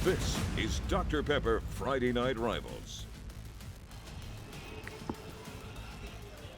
This is Dr. Pepper Friday Night Rivals.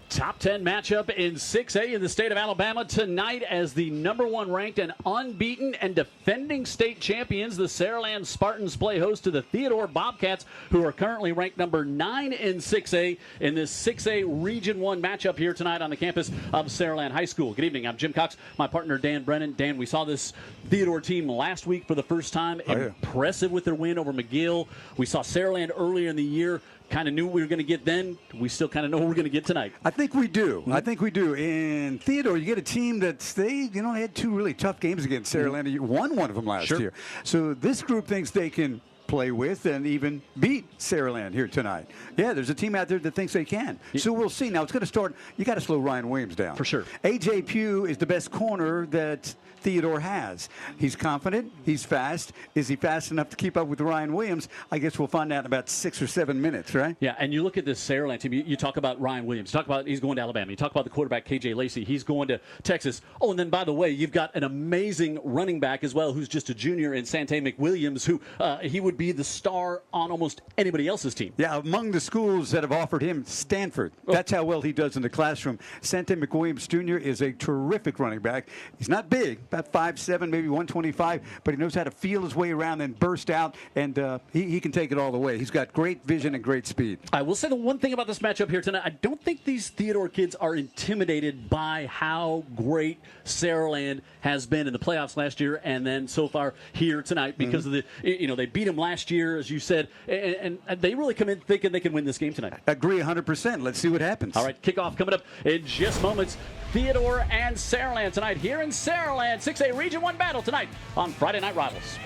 Top 10 matchup in 6A in the state of Alabama tonight as the #1 ranked and unbeaten and defending state champions, the Saraland Spartans, play host to the Theodore Bobcats, who are currently ranked #9 in 6A in this 6A Region 1 matchup here tonight on the campus of Saraland High School. Good evening. I'm Jim Cox, my partner Dan Brennan. Dan, we saw this Theodore team last week for the first time. Impressive with their win over McGill. We saw Saraland earlier in the year. Kind of knew what we were going to get then. We still kind of know what we're going to get tonight. I think we do. I think we do. In Theodore, you get a team that's they had two really tough games against Saraland. You won one of them last year. So this group thinks they can play with and even beat Saraland here tonight. Yeah, there's a team out there that thinks they can. So we'll see. Now it's going to start. You got to slow Ryan Williams down. For sure. A.J. Pugh is the best corner that Theodore has. He's confident. He's fast. Is he fast enough to keep up with Ryan Williams? I guess we'll find out in about 6 or 7 minutes, right? Yeah, and you look at this Saraland team. You talk about Ryan Williams. You talk about he's going to Alabama. You talk about the quarterback, K.J. Lacey. He's going to Texas. Oh, and then, by the way, you've got an amazing running back as well who's just a junior in Sante McWilliams, who he would be the star on almost anybody else's team. Yeah, among the schools that have offered him, Stanford. That's how well he does in the classroom. Sante McWilliams Jr. is a terrific running back. He's not big, about 5'7", maybe 125, but he knows how to feel his way around and burst out, and he can take it all the way. He's got great vision and great speed. I will say the one thing about this matchup here tonight, I don't think these Theodore kids are intimidated by how great Saraland has been in the playoffs last year and then so far here tonight because of the, they beat them last year, as you said, and they really come in thinking they can win this game tonight. Agree 100%. Let's see what happens. All right, kickoff coming up in just moments. Theodore and Saraland tonight here in Saraland. 6A Region 1 battle tonight on Friday Night Rivals.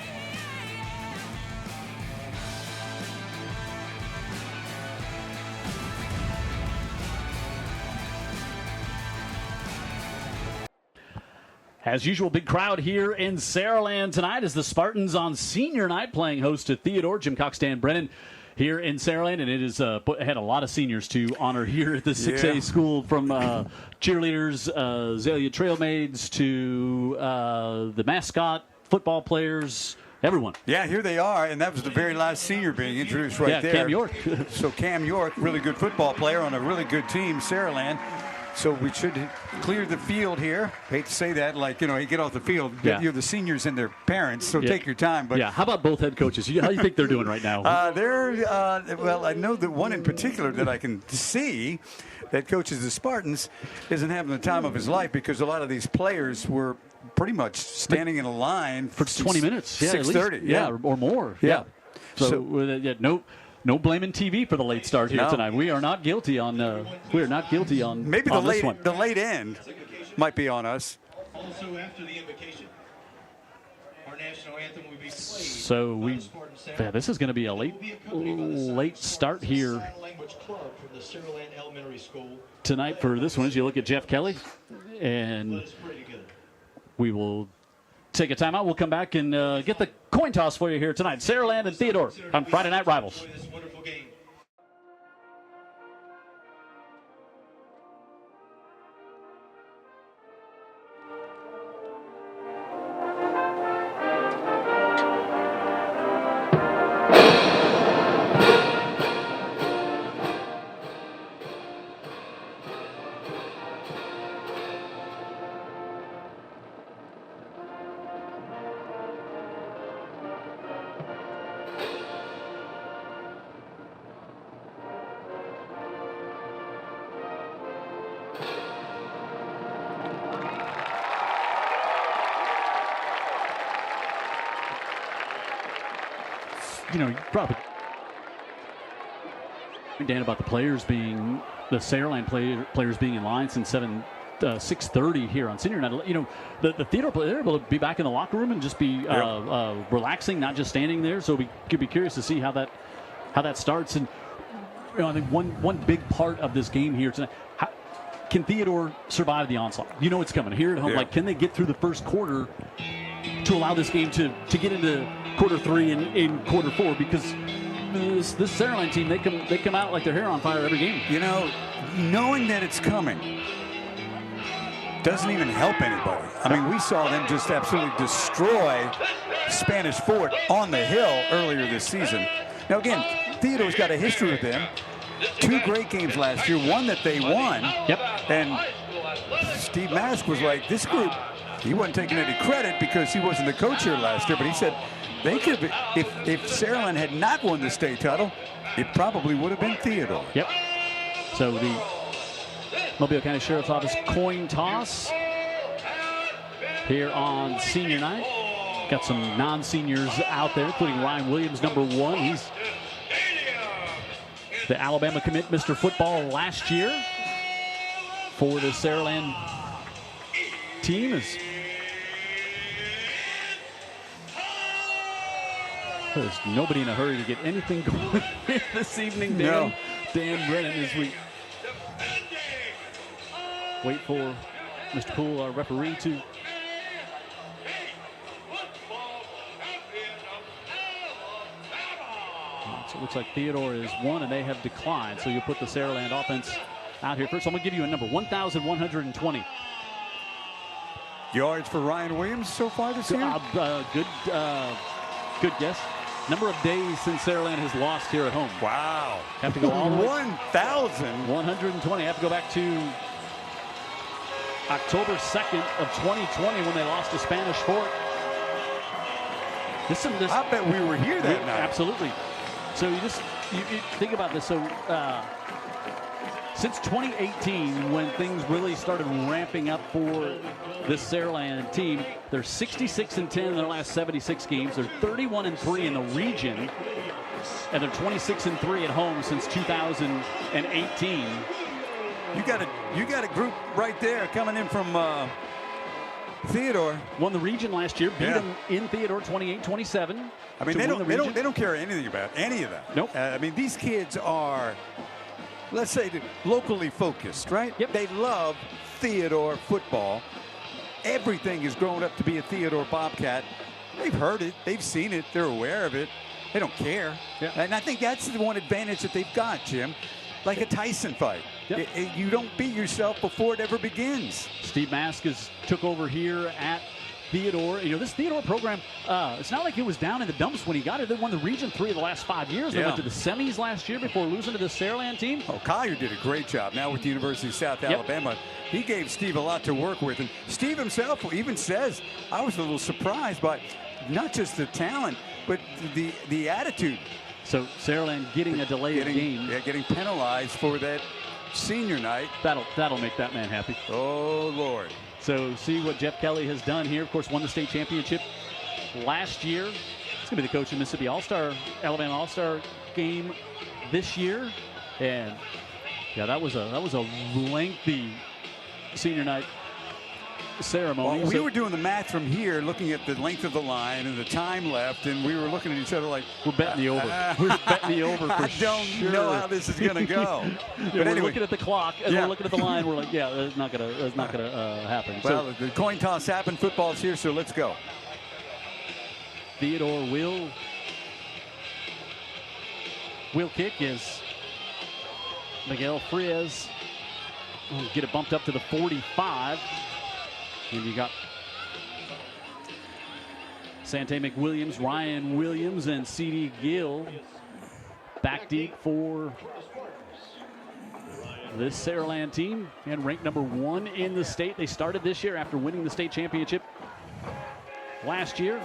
As usual, big crowd here in Saraland tonight as the Spartans on senior night playing host to Theodore. Jim Cox, Dan Brennan here in Saraland, and it is had a lot of seniors to honor here at the 6A school, from cheerleaders, Azalea Trailmaids to the mascot, football players, everyone. Yeah, here they are, and that was the very last senior being introduced right there. Cam York. So Cam York, really good football player on a really good team, Saraland. So we should clear the field here. Hate to say that, you get off the field. You're the seniors and their parents, so take your time. But how about both head coaches? How do you think they're doing right now? Well, I know that one in particular that I can see that coaches the Spartans isn't having the time of his life, because a lot of these players were pretty much standing in a line for 20 minutes. 6:30. Or more. Yeah. So no blaming TV for the late start here tonight. We are not guilty on. We are not guilty on. Maybe on this one. The late end might be on us. Also, after the invocation, our national anthem will be played. So this is going to be a late start here tonight for this one. As you look at Jeff Kelly, and we will take a timeout. We'll come back and get the coin toss for you here tonight. Saraland and Theodore on Friday Night Rivals. You probably, Dan, about the Saraland players being in line since 6:30 here on senior night. The Theodore players, they're able to be back in the locker room and just be relaxing, not just standing there. So we could be curious to see how that starts. And I think one big part of this game here tonight. Can Theodore survive the onslaught? It's coming here at home. Can they get through the first quarter to allow this game to get into quarter 3 and in quarter 4? Because this Saraland team, they come out like their hair on fire every game. Knowing that it's coming doesn't even help anybody. I mean, we saw them just absolutely destroy Spanish Fort on the hill earlier this season. Now again, Theodore's got a history with them. 2 great games last year, one that they won. Yep. And Steve Mask was like, this group, he wasn't taking any credit because he wasn't the coach here last year, but he said they could have, if Saraland had not won the state title, it probably would have been Theodore. Yep. So the Mobile County Sheriff's Office coin toss here on senior night. Got some non-seniors out there, including Ryan Williams, number 1. He's the Alabama commit, Mr. Football last year for the Saraland team. There's nobody in a hurry to get anything going this evening, Dan. No. Dan Brennan, as we wait for Mr. Poole, our referee, to so it looks like Theodore is 1 and they have declined. So you put the Saraland offense out here first. So I'm going to give you a number, 1,120. Yards for Ryan Williams so far this year? Good guess. Number of days since Saraland has lost here at home. Wow. Have to go all the way. 1,000. 120. Have to go back to October 2nd of 2020 when they lost to Spanish Fort. I bet we were here that night. Absolutely. So you think about this. So since 2018, when things really started ramping up for this Saraland team, they're 66-10 in their last 76 games. They're 31-3 in the region, and they're 26-3 at home since 2018. You got a group right there coming in from Theodore. Won the region last year, beat them in Theodore 28-27. I mean, they don't care anything about any of that. Nope. I mean, these kids are, let's say, locally focused, right? Yep. They love Theodore football. Everything is grown up to be a Theodore Bobcat. They've heard it. They've seen it. They're aware of it. They don't care. Yep. And I think that's the one advantage that they've got, Jim. Like a Tyson fight. Yep. You don't beat yourself before it ever begins. Steve Mask took over here at Theodore. You know, this Theodore program, it's not like it was down in the dumps when he got it. They won the region 3 of the last 5 years. They went to the semis last year before losing to the Saraland team. Oh, Collier did a great job now with the University of South Alabama. He gave Steve a lot to work with. And Steve himself even says, I was a little surprised by not just the talent, but the attitude. So Saraland getting a delay of game. Yeah, getting penalized for that senior night. That'll make that man happy. Oh, Lord. So see what Jeff Kelly has done here. Of course, won the state championship last year. He's going to be the coach of Mississippi Alabama All-Star game this year. And yeah, that was a lengthy senior night ceremony. Well, we were doing the math from here, looking at the length of the line and the time left, and we were looking at each other like, we're betting the over. We're betting the over for sure. I don't know how this is going to go. But anyway, looking at the clock and we're looking at the line. We're like, yeah, that's not gonna happen. Well, the coin toss happened. Football's here, so let's go. Theodore will kick as Miguel Frias will get it bumped up to the 45. And you got Sante McWilliams, Ryan Williams, and C.D. Gill back deep for this Saraland team, and ranked number 1 in the state. They started this year after winning the state championship last year,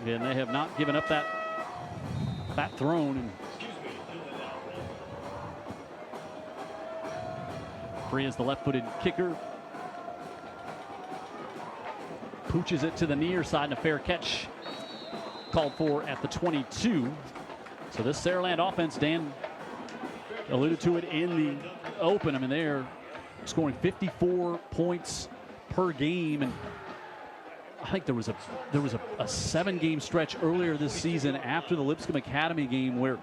and they have not given up that throne. And Free is the left-footed kicker. Pooches it to the near side, and a fair catch called for at the 22. So this Saraland offense, Dan alluded to it in the open. I mean, they're scoring 54 points per game, and I think there was a 7-game stretch earlier this season after the Lipscomb Academy game where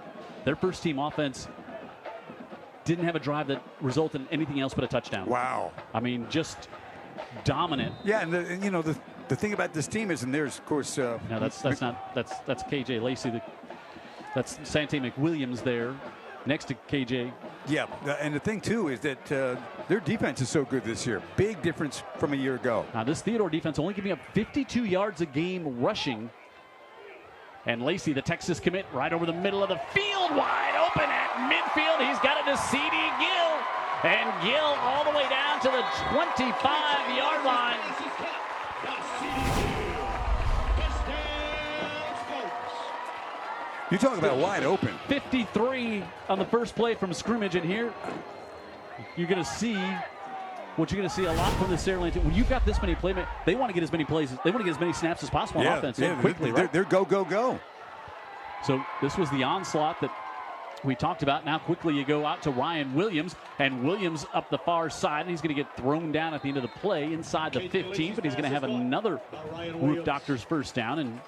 their first team offense didn't have a drive that resulted in anything else but a touchdown. Wow. I mean, just dominant. Yeah, and the thing about this team is, and there's of course. No, that's KJ Lacey. That's Sante McWilliams there, next to KJ. Yeah, and the thing too is that their defense is so good this year. Big difference from a year ago. Now this Theodore defense only giving up 52 yards a game rushing And Lacey, the Texas commit, right over the middle of the field, wide open at midfield. He's got it to C.D. Gill. And Gill all the way down to the 25-yard line. You talk about wide open. 53 on the first play from scrimmage, and here you're going to see what you're going to see a lot from the Saraland team. When you've got this many playmakers, they want to get as many plays, they want to get as many snaps as possible on offense quickly. They're go, go, go. So this was the onslaught that we talked about. Now quickly you go out to Ryan Williams, and Williams up the far side, and he's going to get thrown down at the end of the play inside the 15, but he's going to have another Roof Doctors first down. And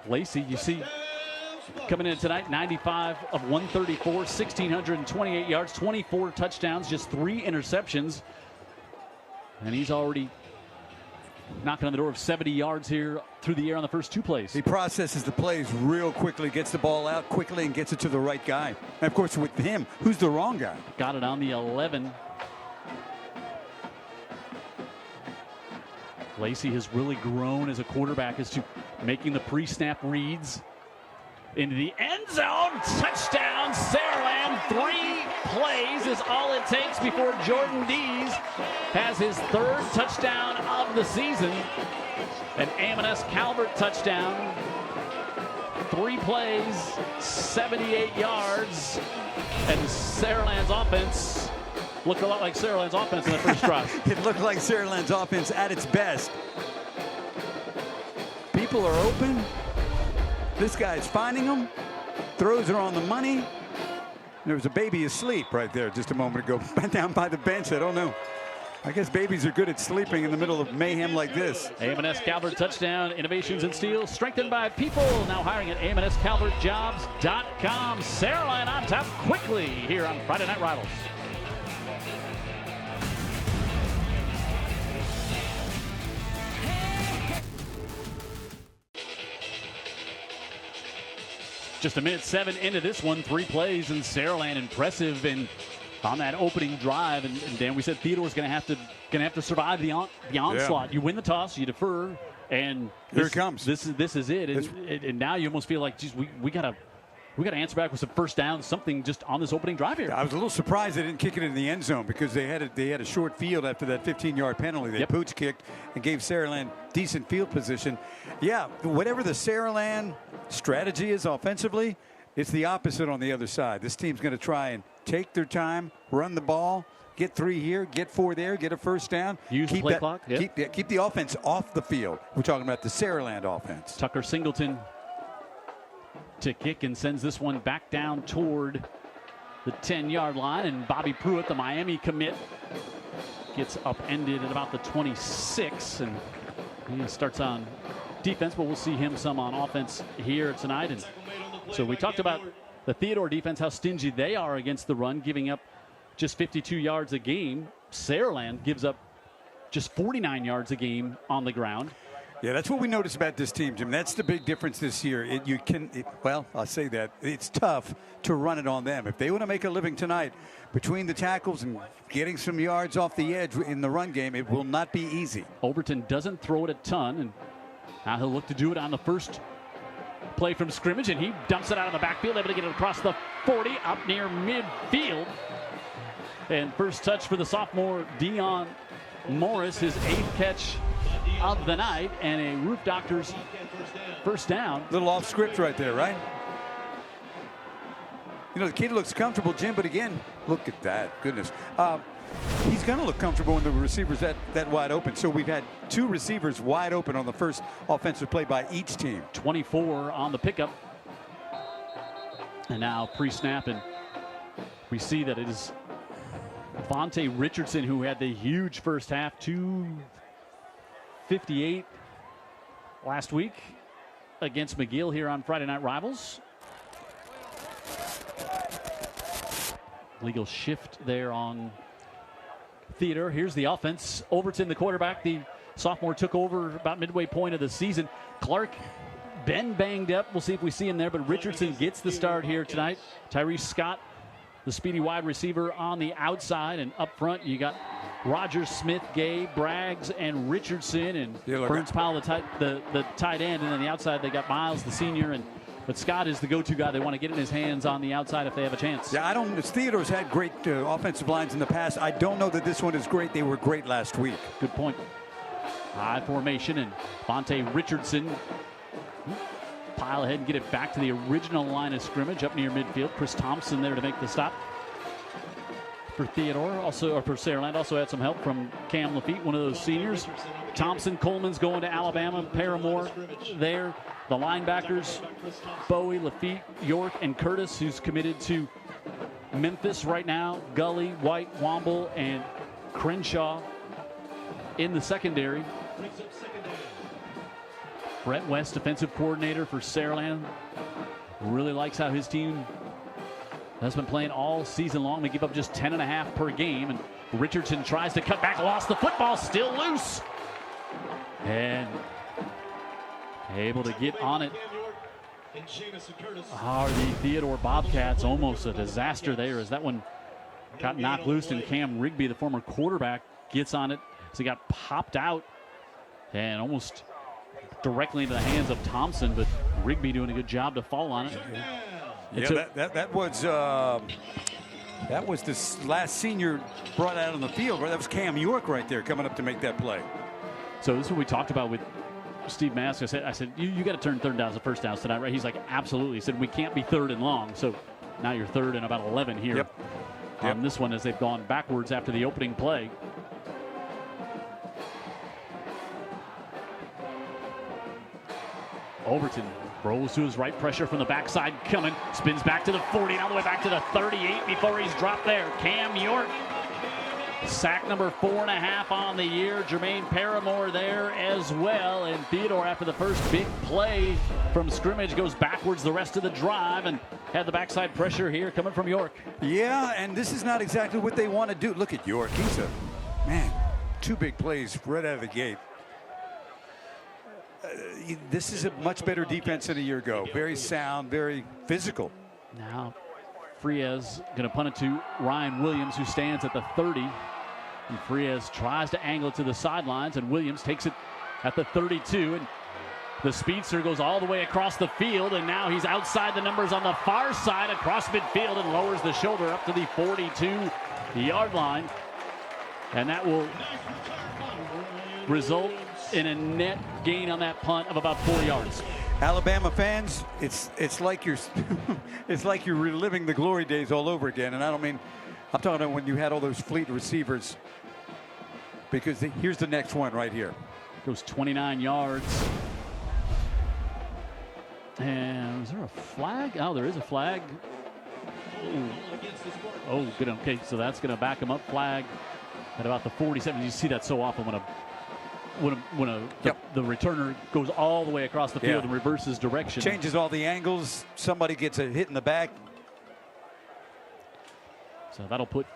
Lacey, you see, coming in tonight, 95 of 134, 1,628 yards, 24 touchdowns, just 3 interceptions. And he's already knocking on the door of 70 yards here through the air on the first 2 plays. He processes the plays real quickly, gets the ball out quickly, and gets it to the right guy. And, of course, with him, who's the wrong guy? Got it on the 11. Lacey has really grown as a quarterback as to making the pre-snap reads. Into the end zone, touchdown, Saraland. 3 plays is all it takes before Jordan Dees has his 3rd touchdown of the season. An A&M Calvert touchdown. 3 plays, 78 yards, and Saraland's offense looked a lot like Saraland's offense in the first drive. It looked like Saraland's offense at its best. People are open. This guy's finding them. Throws are on the money. There was a baby asleep right there just a moment ago. Down by the bench. I don't know. I guess babies are good at sleeping in the middle of mayhem like this. A&M Calvert touchdown, innovations in steel, strengthened by people. Now hiring at AMSCalvertJobs.com. Saraland on top quickly here on Friday Night Rivals. Just a minute 7 into this one, 3 plays, and Saraland impressive and on that opening drive. And Dan, we said Theodore's going to have to survive the onslaught. Yeah. You win the toss, you defer, and here it comes. This is it. And now you almost feel like, geez, we got to answer back with some first down, something just on this opening drive here. I was a little surprised they didn't kick it in the end zone because they had a short field after that 15-yard penalty. They pooch kicked and gave Saraland decent field position. Yeah, whatever the Saraland strategy is offensively, it's the opposite on the other side. This team's going to try and take their time, run the ball, get 3 here, get 4 there, get a first down. Use the play clock. Keep the offense off the field. We're talking about the Saraland offense. Tucker Singleton to kick and sends this one back down toward the 10-yard line. And Bobby Pruitt, the Miami commit, gets upended at about the 26. And he starts on defense, but we'll see him some on offense here tonight. And so we talked about the Theodore defense, how stingy they are against the run, giving up just 52 yards a game. Saraland gives up just 49 yards a game on the ground. Yeah, that's what we noticed about this team, Jim. That's the big difference this year. Well, I'll say that. It's tough to run it on them. If they want to make a living tonight between the tackles and getting some yards off the edge in the run game, it will not be easy. Overton doesn't throw it a ton, and now he'll look to do it on the first play from scrimmage, and he dumps it out of the backfield, able to get it across the 40 up near midfield. And first touch for the sophomore Dion Morris, his 8th catch of the night, and a Roof Doctors first down. Little off script right there, right? You know, the kid looks comfortable, Jim, but again, look at that. Goodness. He's going to look comfortable when the receiver's that wide open. So we've had 2 receivers wide open on the first offensive play by each team. 24 on the pickup. And now pre-snap, and we see that it is Vontae Richardson who had the huge first half, 258 last week against McGill here on Friday Night Rivals. Legal shift there on Theodore. Here's the offense. Overton, the quarterback, the sophomore, took over about midway point of the season. Clark been banged up. We'll see if we see him there, but Richardson gets the start here tonight. Tyrese Scott, the speedy wide receiver, on the outside, and up front you got Rogers, Smith, Gay, Braggs, and Richardson, and Burns Powell, the tight end, and then the outside they got Miles, the senior, but Scott is the go-to guy. They want to get in his hands on the outside if they have a chance. Yeah, Theodore's had great offensive lines in the past. I don't know that this one is great. They were great last week. Good point. High formation, and Vontae Richardson pile ahead and get it back to the original line of scrimmage up near midfield. Chris Thompson there to make the stop for Theodore, for Saraland. Also had some help from Cam Lafitte, one of those seniors. Thompson, Coleman's going to Alabama. Paramore there. The linebackers, Bowie, Lafitte, York, and Curtis, who's committed to Memphis right now. Gully, White, Womble, and Crenshaw in the secondary. Brett West, defensive coordinator for Saraland, really likes how his team has been playing all season long. They give up just 10.5 per game, and Richardson tries to cut back, lost the football, still loose, and able to get on it. Are the Theodore Bobcats. Almost a disaster there as that one got knocked loose, and Cam Rigby, the former quarterback, gets on it as he got popped out and almost directly into the hands of Thompson, but Rigby doing a good job to fall on it. Yeah, that was this last senior brought out on the field. That was Cam York right there coming up to make that play. So this is what we talked about with Steve Mask. I said you got to turn third downs to first downs tonight, right? He's like, absolutely. He said, we can't be third and long. So now you're third and about 11 here on this one as they've gone backwards after the opening play. Overton rolls to his right, pressure from the backside coming, spins back to the 40 and all the way back to the 38 before he's dropped there. Cam York, sack number 4.5 on the year. Jermaine Paramore there as well, and Theodore, after the first big play from scrimmage, goes backwards the rest of the drive and had the backside pressure here coming from York. Yeah, and this is not exactly what they want to do. Look at York. He's two big plays right out of the gate. This is a much better defense than a year ago. Very sound, very physical. Now, Frias going to punt it to Ryan Williams, who stands at the 30. And Frias tries to angle it to the sidelines, and Williams takes it at the 32. And the speedster goes all the way across the field, and now he's outside the numbers on the far side across midfield and lowers the shoulder up to the 42-yard line. And that will result in a net gain on that punt of about 4 yards. Alabama fans, it's like you're it's like you're reliving the glory days all over again. And I'm talking about when you had all those fleet receivers, because here's the next one right here. Goes 29 yards. And is there a flag? Oh, there is a flag. Oh, good. Okay, so that's going to back him up. Flag at about the 47. You see that so often when the returner goes all the way across the field and reverses direction. Changes all the angles. Somebody gets a hit in the back. So that'll put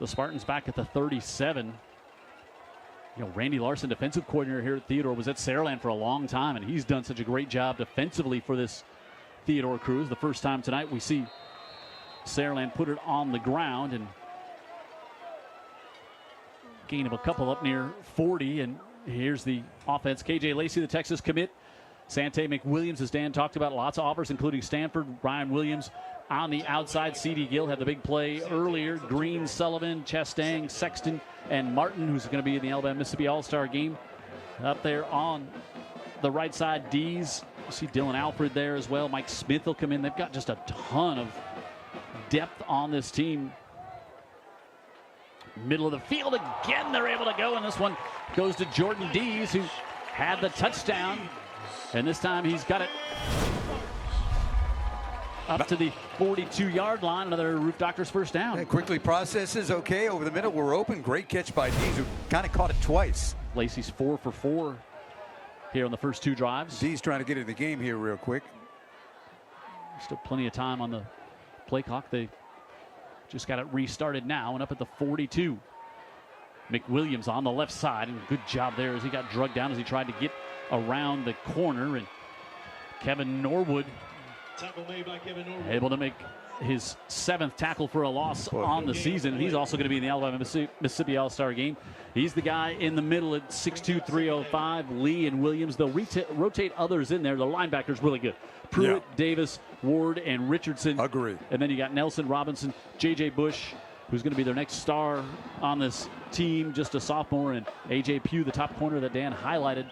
the Spartans back at the 37. Randy Larson, defensive coordinator here at Theodore, was at Saraland for a long time, and he's done such a great job defensively for this Theodore crew. It's the first time tonight we see Saraland put it on the ground, and gain of a couple up near 40. And here's the offense. KJ Lacey, the Texas commit. Sante McWilliams, as Dan talked about, lots of offers, including Stanford. Ryan Williams on the outside. C.D. Gill had the big play earlier. Green, Sullivan, Chastang, Sexton, and Martin, who's going to be in the Alabama-Mississippi All-Star game. Up there on the right side, D's. You see Dylan Alfred there as well. Mike Smith will come in. They've got just a ton of depth on this team. Middle of the field again, they're able to go, and this one goes to Jordan Dees, who had the touchdown, and this time he's got it up to the 42-yard line. Another Roof Doctors first down. Quickly processes, okay, over the middle, we're open. Great catch by Dees, who kind of caught it twice. Lacey's 4 for 4 here on the first two drives. Dees trying to get in the game here real quick. Still plenty of time on the play clock. They just got it restarted now, and up at the 42. McWilliams on the left side, and good job there as he got drugged down as he tried to get around the corner. And Kevin Norwood Tackle made by Kevin Norwood. Able to make his 7th tackle for a loss on the season. He's also going to be in the Alabama Mississippi All-Star game. He's the guy in the middle at 6'2", 305. Lee and Williams. They'll rotate others in there. The linebackers really good. Pruitt, Davis, Ward, and Richardson. Agree. And then you got Nelson Robinson, J.J. Bush, who's going to be their next star on this team, just a sophomore, and A.J. Pugh, the top corner that Dan highlighted,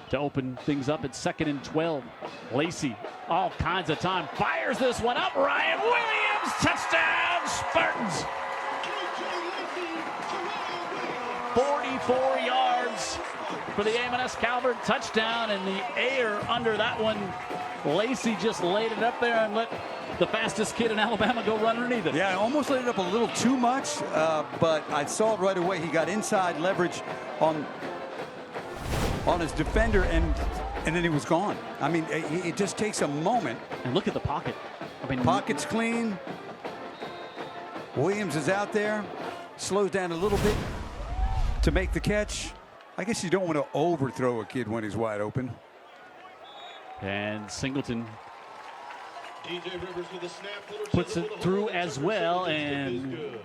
to open things up at 2nd and 12. Lacey, all kinds of time, fires this one up. Ryan Williams, touchdown, Spartans. 44 yards for the A&S Calvert, touchdown in the air under that one. Lacey just laid it up there and let the fastest kid in Alabama go run underneath it. Yeah, I almost laid it up a little too much, but I saw it right away. He got inside leverage on his defender, and then he was gone. I mean, it just takes a moment. And look at the pocket. I mean, Pocket's clean. Williams is out there, slows down a little bit to make the catch. I guess you don't want to overthrow a kid when he's wide open. And Singleton DJ Rivers with a snap. puts it through as well, and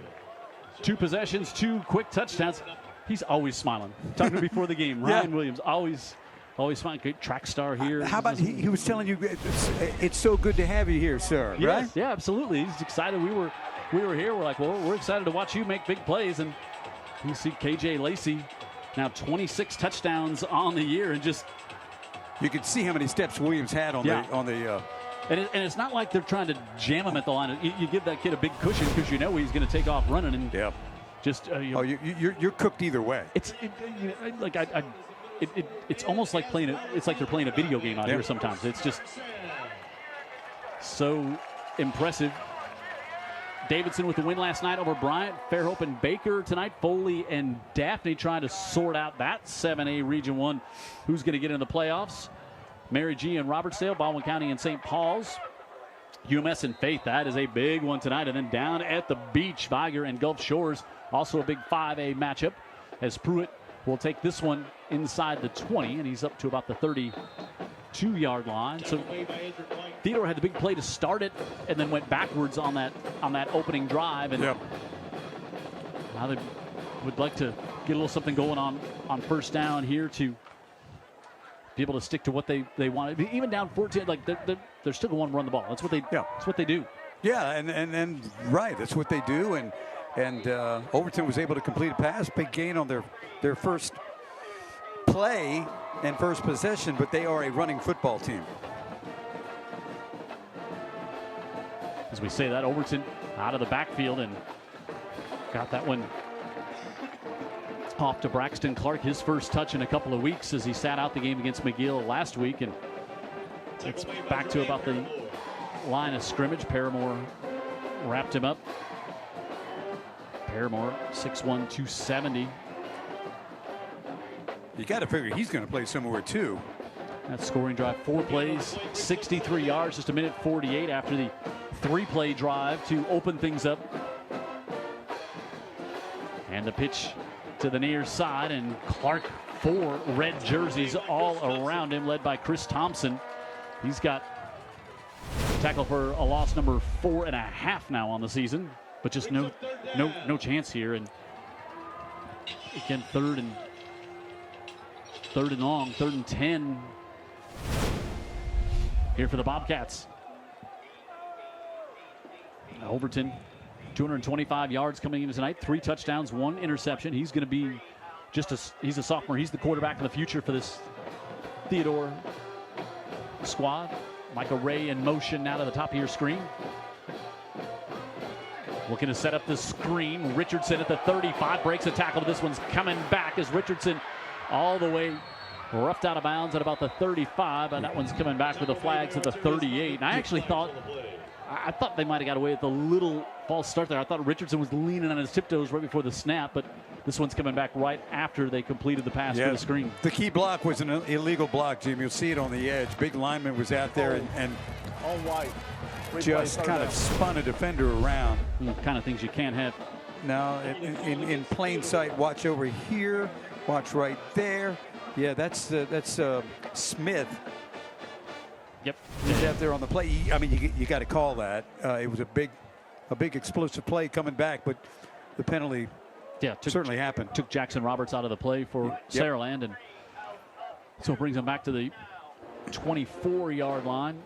2 possessions, 2 quick touchdowns. He's always smiling. Talking before the game, Ryan Williams always smiling. Great track star here. How about he was telling you it's so good to have you here, sir? Yes, right? yeah, absolutely. He's excited. We were here. We're like, well, we're excited to watch you make big plays, and you see KJ Lacey now 26 touchdowns on the year, and just you could see how many steps Williams had on the. And it's not like they're trying to jam him at the line. You give that kid a big cushion because you know he's going to take off running, and just you're cooked either way. It's almost like playing it's like they're playing a video game out here sometimes. It's just so impressive. Davidson with the win last night over Bryant. Fairhope and Baker tonight. Foley and Daphne trying to sort out that 7A Region 1. Who's going to get in the playoffs? Mary G. and Robertsdale, Baldwin County and St. Paul's. UMS and Faith, that is a big one tonight. And then down at the beach, Viger and Gulf Shores, also a big 5A matchup, as Pruitt will take this one inside the 20, and he's up to about the 32-yard line. So Theodore had the big play to start it, and then went backwards on that opening drive. And now they would like to get a little something going on first down here to be able to stick to what they want. Even down 14, like they're still going to run the ball. That's what they do. Yeah, and right, that's what they do. And Overton was able to complete a pass, big gain on their first play and first possession, but they are a running football team. As we say that, Overton out of the backfield and got that one off to Braxton Clark, his first touch in a couple of weeks as he sat out the game against McGill last week. And it's back to about the line of scrimmage. Paramore wrapped him up. Paramore, 6'1", 270. You got to figure he's going to play somewhere too. That scoring drive, 4 plays, 63 yards, just a minute 48 after the 3-play drive to open things up. And the pitch to the near side, and Clark, 4 red jerseys all around him, led by Chris Thompson. He's got tackle for a loss number 4.5 now on the season, but just no chance here. And again, third and long, 3rd and 10 here for the Bobcats. Overton, 225 yards coming into tonight, 3 touchdowns, 1 interception. He's going to be he's a sophomore. He's the quarterback of the future for this Theodore squad. Michael Ray in motion now to the top of your screen. Looking to set up the screen. Richardson at the 35 breaks a tackle. This one's coming back as Richardson all the way roughed out of bounds at about the 35, and that one's coming back with the flags at the 38. And I actually thought they might have got away with a little false start there. I thought Richardson was leaning on his tiptoes right before the snap, but this one's coming back right after they completed the pass for the screen. The key block was an illegal block, Jim. You'll see it on the edge. Big lineman was out there and on white. Just kind of spun a defender around. Kind of things you can't have. Now, in plain sight, watch over here, watch right there. Yeah, that's Smith. Yep. He's out there on the play. I mean, you got to call that. It was a big explosive play coming back, but the penalty certainly happened. Took Jackson Roberts out of the play for Saraland, and so it brings them back to the 24-yard line.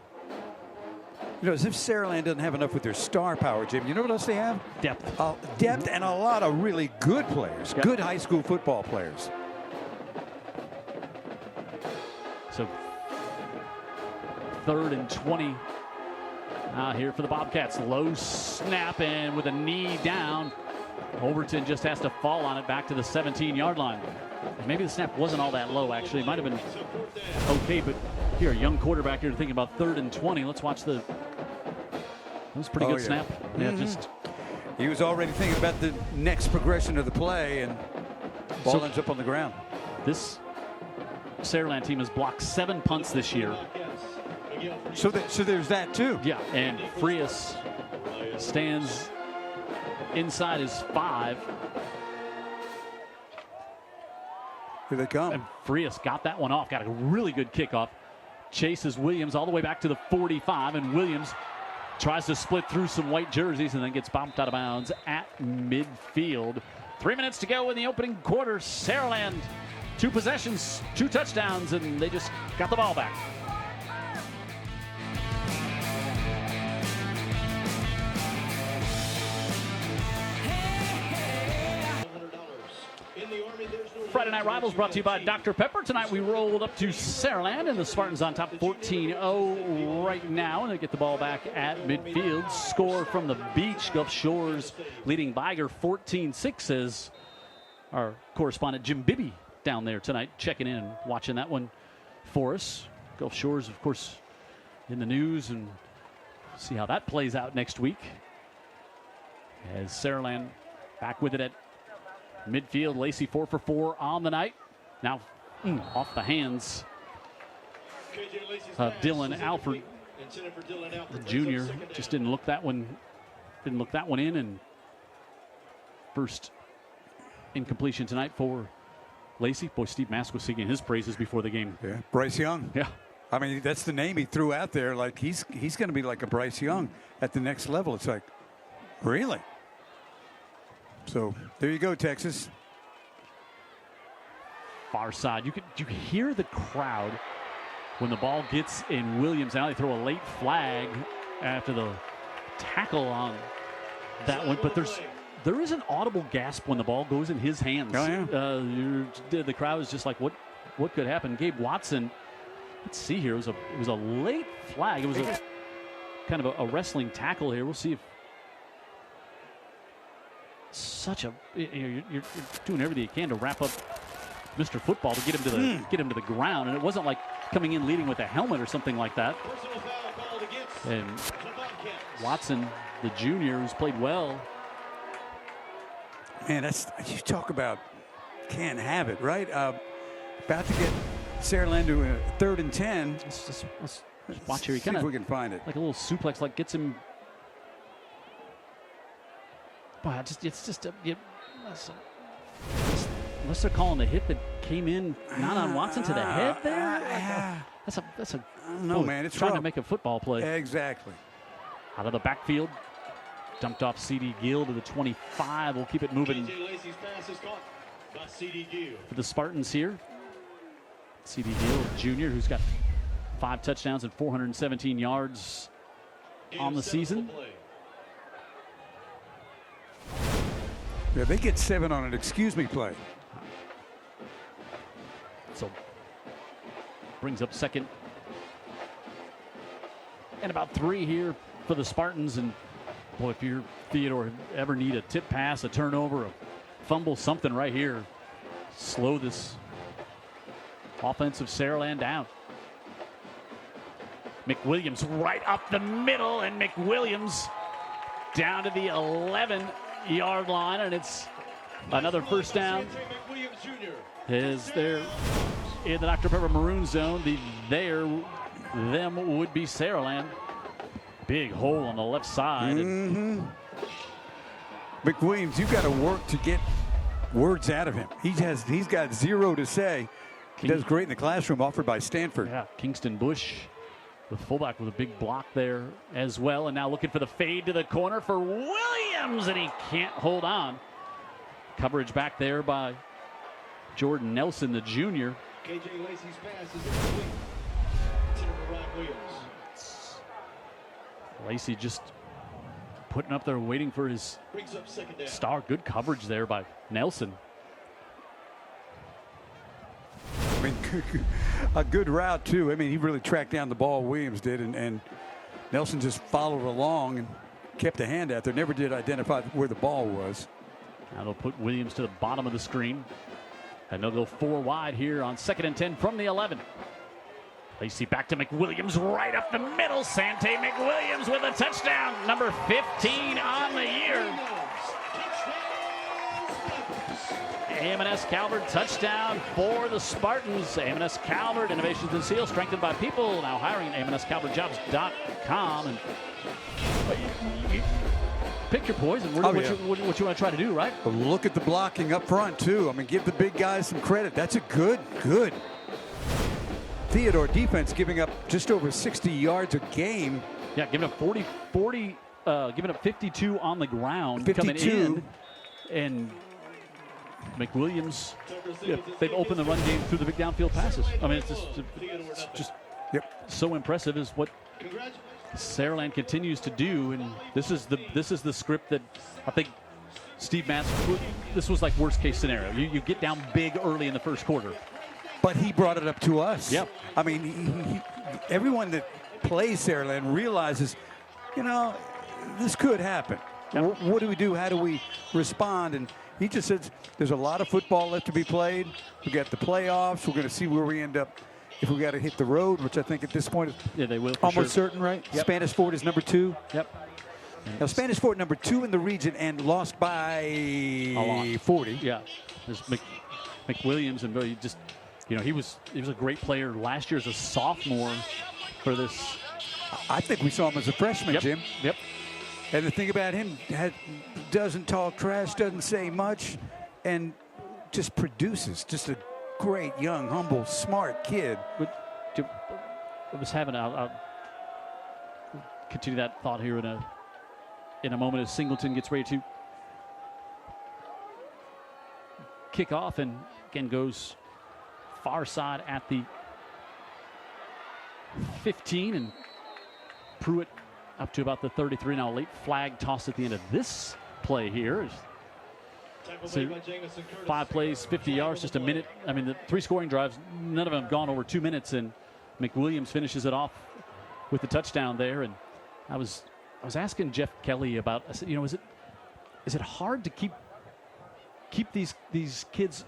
You know, as if Saraland doesn't have enough with their star power, Jim. You know what else they have? Depth. Depth and a lot of really good players, good high school football players. So 3rd and 20 here for the Bobcats. Low snap, and with a knee down, Overton just has to fall on it back to the 17-yard line. Maybe the snap wasn't all that low, actually. It might have been okay, but here, a young quarterback here thinking about 3rd and 20. Let's watch that was a pretty good snap. Yeah, just he was already thinking about the next progression of the play, and ball ends up on the ground. This Saraland team has blocked 7 punts this year. So there's that too. Yeah, and Frias stands inside his 5. Here they come. And Frias got that one off. Got a really good kickoff. Chases Williams all the way back to the 45, and Williams tries to split through some white jerseys and then gets bumped out of bounds at midfield. 3 minutes to go in the opening quarter. Saraland, 2 possessions, 2 touchdowns, and they just got the ball back. Friday Night Rivals brought to you by Dr. Pepper. Tonight we rolled up to Saraland, and the Spartans on top 14-0 right now, and they get the ball back at midfield. Score from the beach. Gulf Shores leading Biger 14-6 as our correspondent Jim Bibby down there tonight checking in and watching that one for us. Gulf Shores, of course, in the news, and see how that plays out next week. As Saraland back with it at midfield. Lacey 4 for 4 on the night. Now off the hands of Dylan Alford. The junior just didn't look that one in, and first incompletion tonight for Lacey. Boy, Steve Mask was singing his praises before the game. Yeah, Bryce Young. Yeah. I mean, that's the name he threw out there. Like he's going to be like a Bryce Young at the next level. It's like, really? So there you go, Texas. Far side. You could hear the crowd when the ball gets in Williams. Now they throw a late flag after the tackle on that one, but there is an audible gasp when the ball goes in his hands. Oh, yeah. The crowd is just like, what could happen? Gabe Watson. Let's see here. It was a late flag. It was a kind of a wrestling tackle here. We'll see if you're doing everything you can to wrap up Mr. Football to get him to the ground, and it wasn't like coming in leading with a helmet or something like that. And Watson, the junior, who's played well. Man, you talk about can't have it, right? About to get Saraland to a 3rd and 10. Let's watch here. He see if we can find it. Like a little suplex, like gets him. Wow, unless they're calling the hit that came in not on Watson to the head there. That's a. I don't know, man. It's trying rough. to make a football play. Exactly. Out of the backfield, dumped off C.D. Gill to the 25. We'll keep it moving for the Spartans here. C.D. Gill, junior, who's got 5 touchdowns and 417 yards on the season. Yeah, they get 7 on an excuse me play. So brings up 2nd and about 3 here for the Spartans. And boy, if you're Theodore, ever need a tip pass, a turnover, a fumble, something right here, slow this offensive Saraland down. McWilliams right up the middle, and McWilliams down to the 11-yard line, and it's another first down. As they're in the Dr. Pepper maroon zone, them would be Saraland. Big hole on the left side. McWilliams, you've got to work to get words out of him. He's got 0 to say. He does great in the classroom, offered by Stanford. Yeah, Kingston Bush The fullback with a big block there as well. And now looking for the fade to the corner for Williams, and he can't hold on. Coverage back there by Jordan Nelson, the junior. KJ Lacey's pass is incomplete to Ron Williams. Lacey just putting up there waiting for his Brings up second down. star. Good coverage there by Nelson. I mean, a good route, too. I mean, he really tracked down the ball, Williams did, and Nelson just followed along and kept a hand out there. Never did identify where the ball was. Now they'll put Williams to the bottom of the screen. And they'll go 4 wide here on 2nd and 10 from the 11. Lacey back to McWilliams right up the middle. Sante McWilliams with a touchdown. Number 15 on the year. AM&S Calvert touchdown for the Spartans. AM&S Calvert, innovations in seal, strengthened by people. Now hiring at amscalvertjobs.com. And pick your poison. What you want to try to do, right? But look at the blocking up front, too. I mean, give the big guys some credit. That's a good Theodore defense, giving up just over 60 yards a game. Yeah, giving up giving up 52 on the ground. 52. Coming in. And McWilliams, they've opened the run game through the big downfield passes. I mean, it's just so impressive is what Saraland continues to do, and this is the script that I think Steve Matz, this was like worst case scenario. You get down big early in the first quarter. But he brought it up to us. Yep. I mean, everyone that plays Saraland realizes, this could happen. Yep. What do we do? How do we respond? And he just says there's a lot of football left to be played. We got the playoffs. We're going to see where we end up if we got to hit the road, which I think at this point is they will almost certain, right? Yep. Spanish Fort is number 2. Yep. Now, Spanish Fort number 2 in the region and lost by 40. Yeah. There's McWilliams, and he just, he was a great player last year as a sophomore for this. I think we saw him as a freshman, Yep. Jim. Yep. And the thing about him, doesn't talk trash, doesn't say much, and just produces. Just a great, young, humble, smart kid. I was having, I'll continue that thought here in a moment as Singleton gets ready to kick off and again goes far side at the 15, and Pruitt up to about the 33. Now late flag toss at the end of this play here. So 5 plays, 50 yards, just a minute. I mean, the 3 scoring drives, none of them have gone over 2 minutes, and McWilliams finishes it off with the touchdown there. And I was asking Jeff Kelly about, I said, is it hard to keep these kids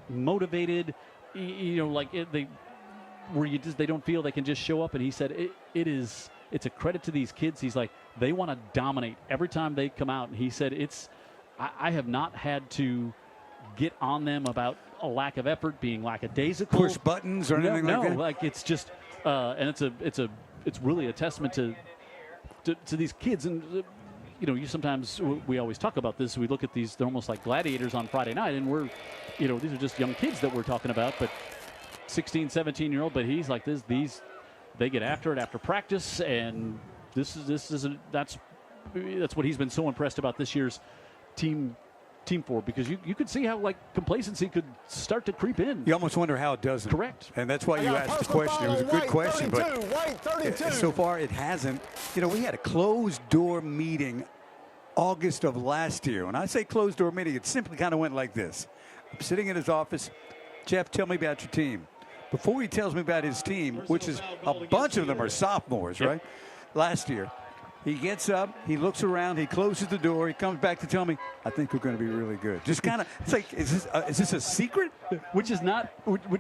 motivated? They don't feel they can just show up. And he said it's a credit to these kids. He's like, they want to dominate every time they come out. And he said I have not had to get on them about a lack of effort, being lackadaisical, Push buttons or anything like that. No, like it's just, and it's really a testament to these kids. And sometimes we always talk about this. We look at these; they're almost like gladiators on Friday night, and these are just young kids that we're talking about. But 16, 17-year-old, but he's like this. They get after it after practice, and that's what he's been so impressed about this year's team for, because you could see how complacency could start to creep in. You almost wonder how it doesn't. Correct. And that's why you asked the question. It was a good question, but so far it hasn't. We had a closed door meeting August of last year. When I say closed door meeting, it simply kind of went like this. I'm sitting in his office. Jeff, tell me about your team. Before he tells me about his team, which is a bunch of them are sophomores, right? Last year. He gets up, he looks around, he closes the door, he comes back to tell me, I think we're going to be really good. Just kind of, it's like, is this a secret? He's not going to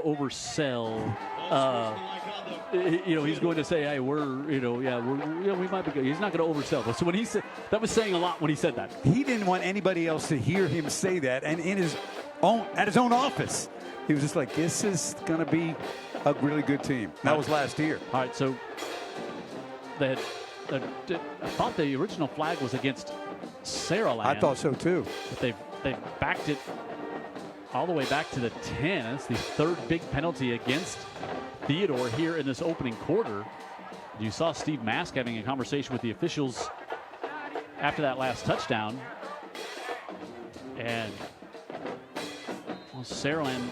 oversell. He's going to say, hey, we might be good. He's not going to oversell. So when he said, that was saying a lot when he said that. He didn't want anybody else to hear him say that, and at his own office, he was just like, this is going to be a really good team. That was last year. All right, so I thought the original flag was against Saraland. I thought so too. But they've backed it all the way back to the 10. That's the third big penalty against Theodore here in this opening quarter. You saw Steve Mask having a conversation with the officials after that last touchdown. And well, Saraland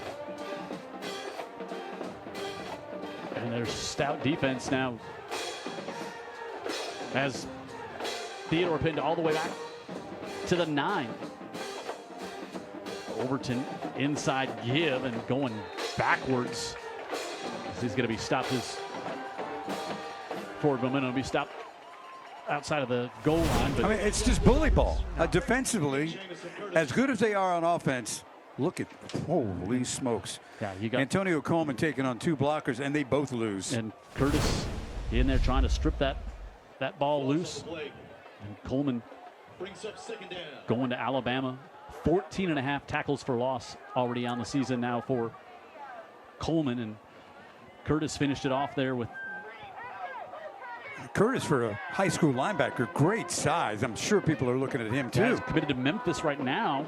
and their stout defense now has Theodore pinned all the way back to the 9. Overton inside give and going backwards. He's going to be stopped. His forward momentum will be stopped outside of the goal line. But I mean, it's just bully ball. Defensively, as good as they are on offense, look at, holy smokes. Yeah, you got Antonio Coleman taking on 2 blockers, and they both lose. And Curtis in there trying to strip that ball loose. And Coleman going to Alabama. 14.5 tackles for loss already on the season now for Coleman. And Curtis finished it off there with. Curtis, for a high school linebacker, great size. I'm sure people are looking at him too. He's committed to Memphis right now.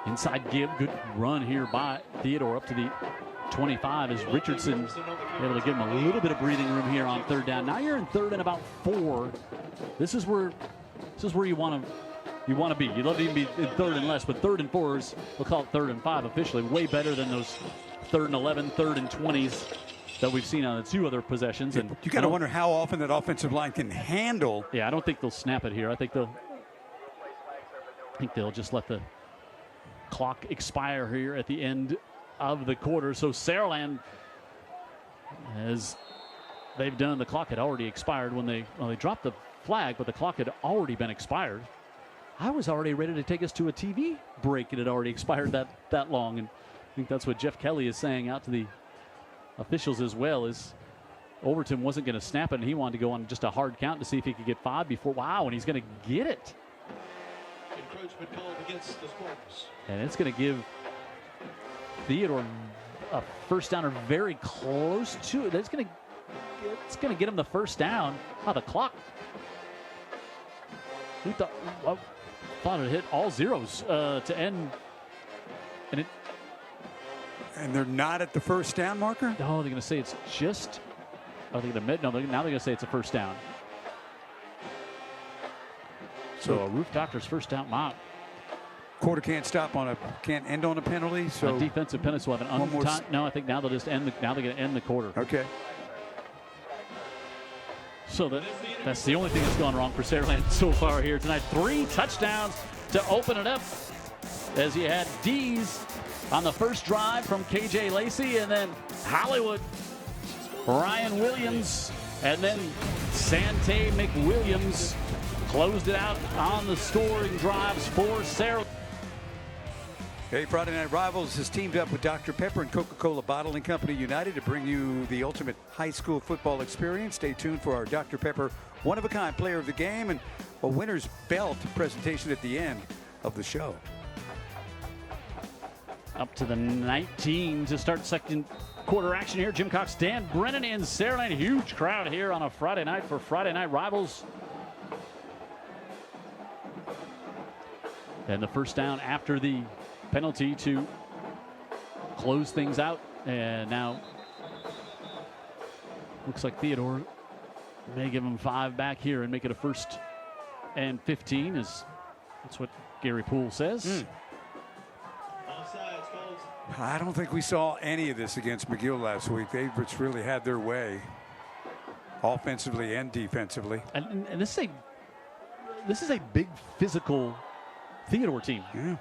Inside give, good run here by Theodore up to the 25 as Richardson able to give him a little bit of breathing room here on third down. Now you're in third and about 4. This is where you want to be. You'd love to even be in third and less, but third and 4s, we'll call it third and 5 officially, way better than those third and 11, third and 20s that we've seen on the 2 other possessions. And you got to wonder how often that offensive line can handle. Yeah, I don't think they'll snap it here. I think they'll just let the clock expire here at the end of the quarter. So Saraland, as they've done, the clock had already expired when they dropped the flag, but the clock had already been expired. I was already ready to take us to a TV break. It had already expired that long, and I think that's what Jeff Kelly is saying out to the officials as well. Is Overton wasn't going to snap it, and he wanted to go on just a hard count to see if he could get 5 before. Wow, and he's going to get it. Encroachment called against the Spartans. And it's going to give Theodore a first down or very close to it. It's going to get him the first down. Oh, the clock. We thought it hit all zeros to end. And they're not at the first down marker? No, they're going to say it's just. I think now they're going to say it's a first down. So a Roof Doctor's first down mock. Quarter can't end on a penalty. So a defensive penalty. So have an one more untie. No, I think now they'll just end. Now they're going to end the quarter. Okay. So that's the only thing that's gone wrong for Saraland so far here tonight. 3 touchdowns to open it up, as you had D's on the first drive from KJ Lacey, and then Hollywood, Ryan Williams, and then Sante McWilliams closed it out on the scoring drives for Saraland. Hey, Friday Night Rivals has teamed up with Dr. Pepper and Coca-Cola Bottling Company United to bring you the ultimate high school football experience. Stay tuned for our Dr. Pepper one-of-a-kind player of the game and a winner's belt presentation at the end of the show. Up to the 19 to start second quarter action here. Jim Cox, Dan Brennan in Saraland. Huge crowd here on a Friday night for Friday Night Rivals. And the first down after the penalty to close things out. And now looks like Theodore may give him 5 back here and make it a 1st and 15. That's what Gary Poole says. I don't think we saw any of this against McGill last week. They just really had their way offensively and defensively. And this is a big physical Theodore team. Yeah,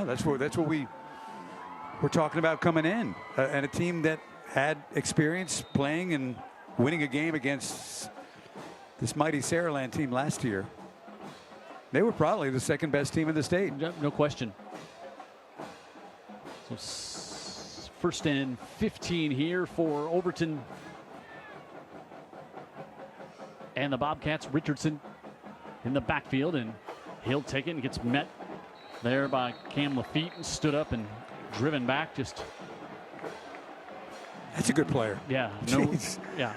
that's what we're talking about coming in, and a team that had experience playing and winning a game against this mighty Saraland team last year. They were probably the 2nd best team in the state. No question. So 1st and 15 here for Overton and the Bobcats. Richardson in the backfield, and he'll take it and gets met there by Cam Lafitte and stood up and driven back. That's a good player. Yeah. Yeah.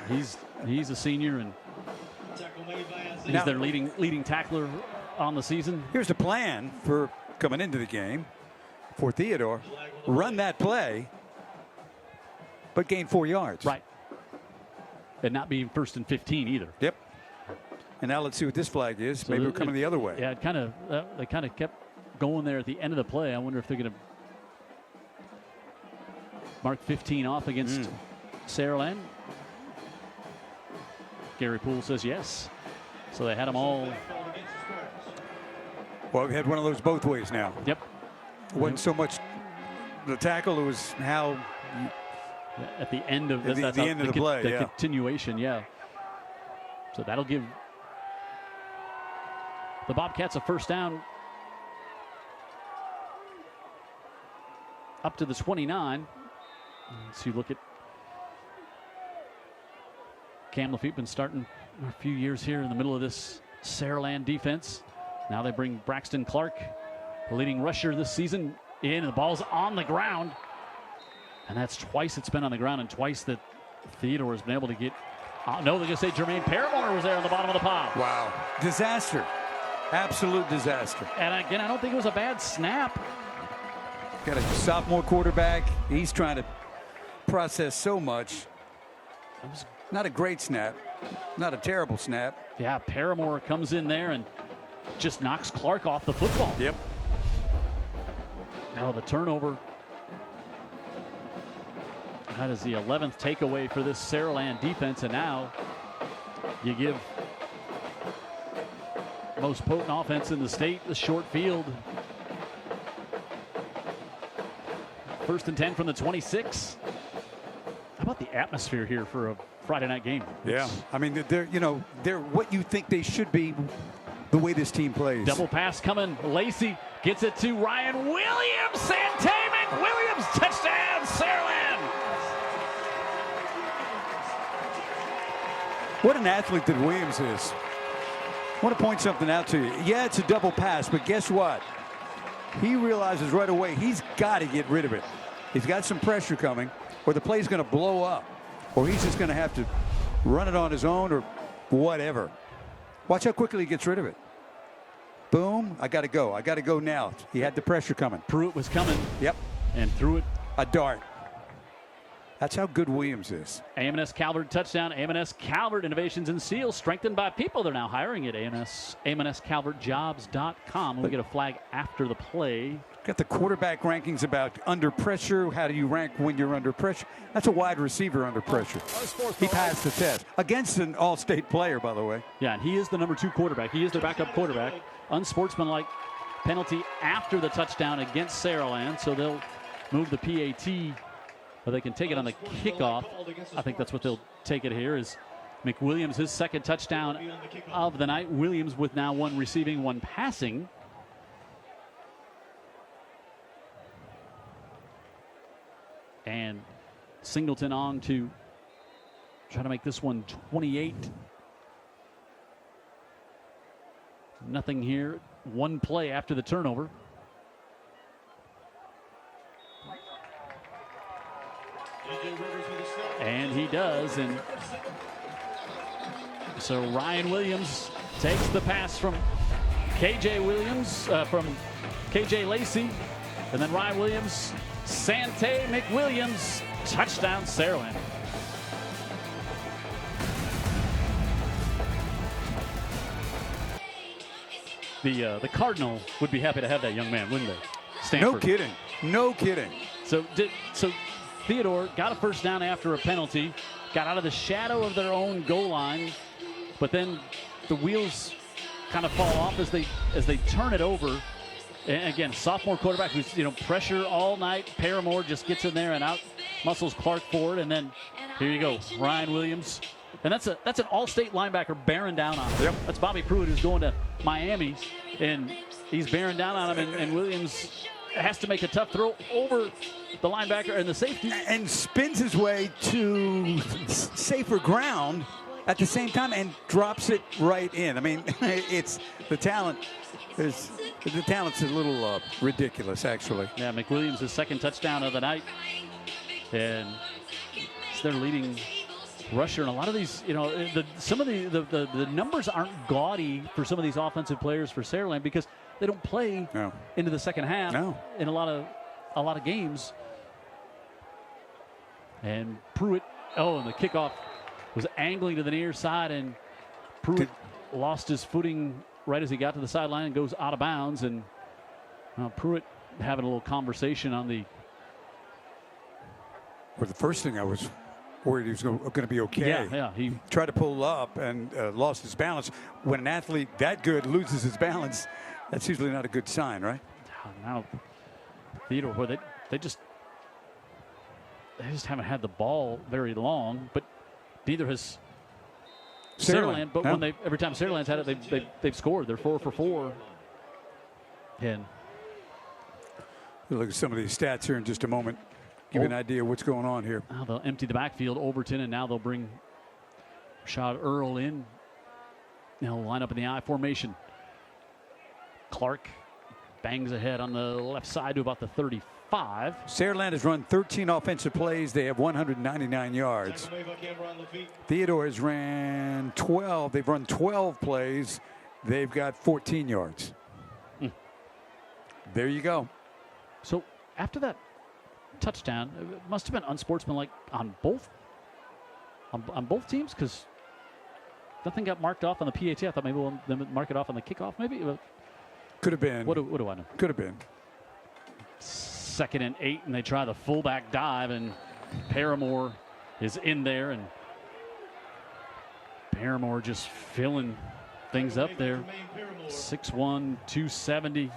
He's a senior, and he's their leading tackler on the season. Here's the plan for coming into the game for Theodore. Run that play, but gain 4 yards. Right. And not being 1st and 15 either. Yep. And now let's see what this flag is. So maybe we're coming the other way. Yeah, they kind of kept going there at the end of the play. I wonder if they're going to mark 15 off against Saraland. Gary Poole says yes. So they had them all. Well, we had one of those both ways now. Yep. It wasn't so much the tackle, it was how. At the end of the end of the play, the continuation, yeah. So that'll give the Bobcats a first down up to the 29. So you look at Cam Lafitte, been starting a few years here in the middle of this Saraland defense. Now they bring Braxton Clark, the leading rusher this season, in, and the ball's on the ground. And that's twice it's been on the ground and twice that Theodore has been able to get. No, they're going to say Jermaine Paramore was there on the bottom of the pile. Wow. Disaster. Absolute disaster. And again, I don't think it was a bad snap. Got a sophomore quarterback. He's trying to process so much. It was, not a great snap. Not a terrible snap. yeah, Paramore comes in there and just knocks Clark off the football. Yep. Now the turnover. That is the 11th takeaway for this Saraland defense, and now you give most potent offense in the state the short field. 1st and 10 from the 26. How about the atmosphere here for a Friday night game? Yeah, I mean they're what you think they should be. The way this team plays. Double pass coming. Lacey gets it to Ryan Williams. Sante McWilliams, touchdown, Saraland. What an athlete that Williams is. I want to point something out to you. Yeah, it's a double pass, but guess what? He realizes right away he's got to get rid of it. He's got some pressure coming, or the play's going to blow up, or he's just going to have to run it on his own or whatever. Watch how quickly he gets rid of it. Boom, I got to go. I got to go now. He had the pressure coming. Pruitt was coming. Yep. And threw it. A dart. That's how good Williams is. AM&S Calvert touchdown. AM&S Calvert Innovations in Seals, strengthened by people. They're now hiring at AMSCalvertjobs.com. We get a flag after the play. Got the quarterback rankings about under pressure. How do you rank when you're under pressure? That's a wide receiver under pressure. He passed the test against an all-state player, by the way. Yeah, and he is the number 2 quarterback. He is their backup quarterback. Unsportsmanlike penalty after the touchdown against Saraland, so they'll move the PAT, but they can take it on the kickoff. I think that's what they'll take it here is McWilliams, his 2nd touchdown of the night. Williams with now 1 receiving, 1 passing. And Singleton on to try to make this one 28. Nothing here. 1 play after the turnover. And he does. And so Ryan Williams takes the pass from KJ Williams, from KJ Lacey. And then Ryan Williams, Sante McWilliams, touchdown Saraland. The Cardinal would be happy to have that young man, wouldn't they? Stanford. No kidding. No kidding. So Theodore got a first down after a penalty, got out of the shadow of their own goal line, but then the wheels kind of fall off as they turn it over. And again, sophomore quarterback who's pressure all night. Paramore just gets in there and out muscles Clark forward, and then here you go, Ryan Williams. And that's an all-state linebacker bearing down on him. Yep. That's Bobby Pruitt, who's going to Miami, and he's bearing down on him, and Williams has to make a tough throw over the linebacker and the safety. And spins his way to safer ground at the same time and drops it right in. I mean, it's the talent. The talent's a little ridiculous, actually. Yeah, McWilliams' his 2nd touchdown of the night. And it's their leading rusher. And a lot of these, some of the numbers aren't gaudy for some of these offensive players for Saraland because don't play into the second half in a lot of games. And Pruitt, and the kickoff was angling to the near side, and Pruitt lost his footing right as he got to the sideline and goes out of bounds. And Pruitt having a little conversation on the. Well, the first thing I was worried he was going to be okay. Yeah. He tried to pull up and lost his balance. When an athlete that good loses his balance, that's usually not a good sign, right? Now, Theodore, boy, they just haven't had the ball very long, but neither has Saraland. But every time Saraland's had it, they've scored. They're 4 for 4. And we'll look at some of these stats here in just a moment. Give you an idea of what's going on here. Now they'll empty the backfield, Overton, and now they'll bring Rashad Earl in. They'll line up in the I formation. Clark bangs ahead on the left side to about the 35. Saraland has run 13 offensive plays. They have 199 yards. Theodore has ran 12. They've run 12 plays. They've got 14 yards. There you go. So after that touchdown, it must have been unsportsmanlike on both teams, because nothing got marked off on the PAT. I thought maybe we'll mark it off on the kickoff. Maybe could have been. What do I know? Could have been. 2nd and 8, and they try the fullback dive, and Paramore is in there, and Paramore just filling things up there. 6'1", 270.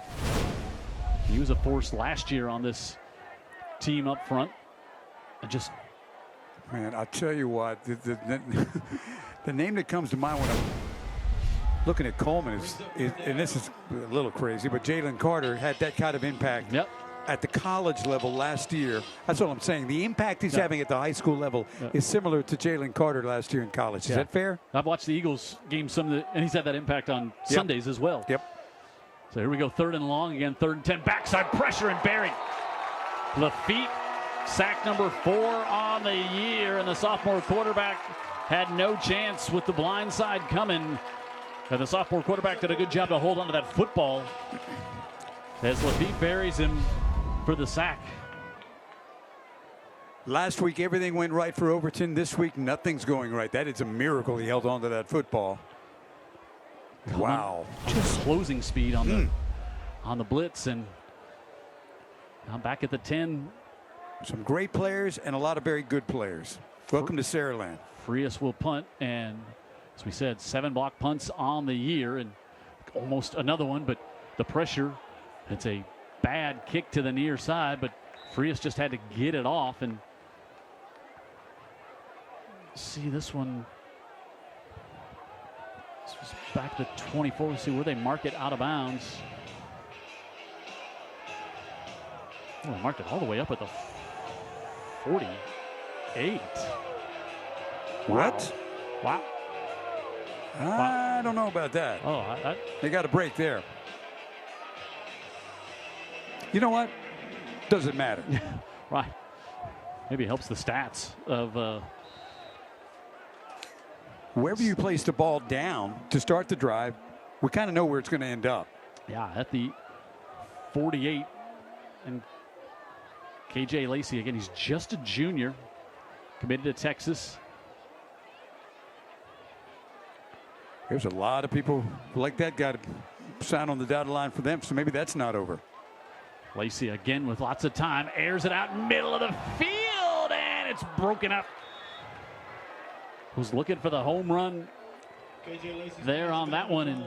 He was a force last year on this team up front. Man, I'll tell you what, the name that comes to mind when I'm looking at Coleman is, and this is a little crazy, but Jalen Carter had that kind of impact at the college level last year. That's all I'm saying. The impact he's having at the high school level is similar to Jalen Carter last year in college. Is that fair? I've watched the Eagles game and he's had that impact on Sundays as well. So here we go, 3rd and long again, 3rd and 10. Backside pressure and Barry. Lafitte, sack number 4 on the year, and the sophomore quarterback had no chance with the blind side coming. And the sophomore quarterback did a good job to hold on to that football as Lafitte buries him for the sack. Last week, everything went right for Overton. This week, nothing's going right. That is a miracle he held on to that football. Wow. Just closing speed on the blitz, and now back at the 10. Some great players and a lot of very good players. Welcome to Saraland. Frias will punt, and as we said, 7 block punts on the year, and almost another one, but the pressure, it's a bad kick to the near side, but Frias just had to get it off. And see this one. This was back to 24. Let's see where they mark it out of bounds. Oh, they marked it all the way up at the 48. What? Wow. I don't know about that. They got a break there. You know what? Doesn't matter. Right. Maybe it helps the stats of wherever you place the ball down to start the drive, we kind of know where it's going to end up. Yeah, at the 48. And KJ Lacey, again, he's just a junior, committed to Texas. There's a lot of people like that got to sign on the dotted line for them, so maybe that's not over. Lacey again with lots of time, airs it out middle of the field, and it's broken up. Was looking for the home run there on that one, and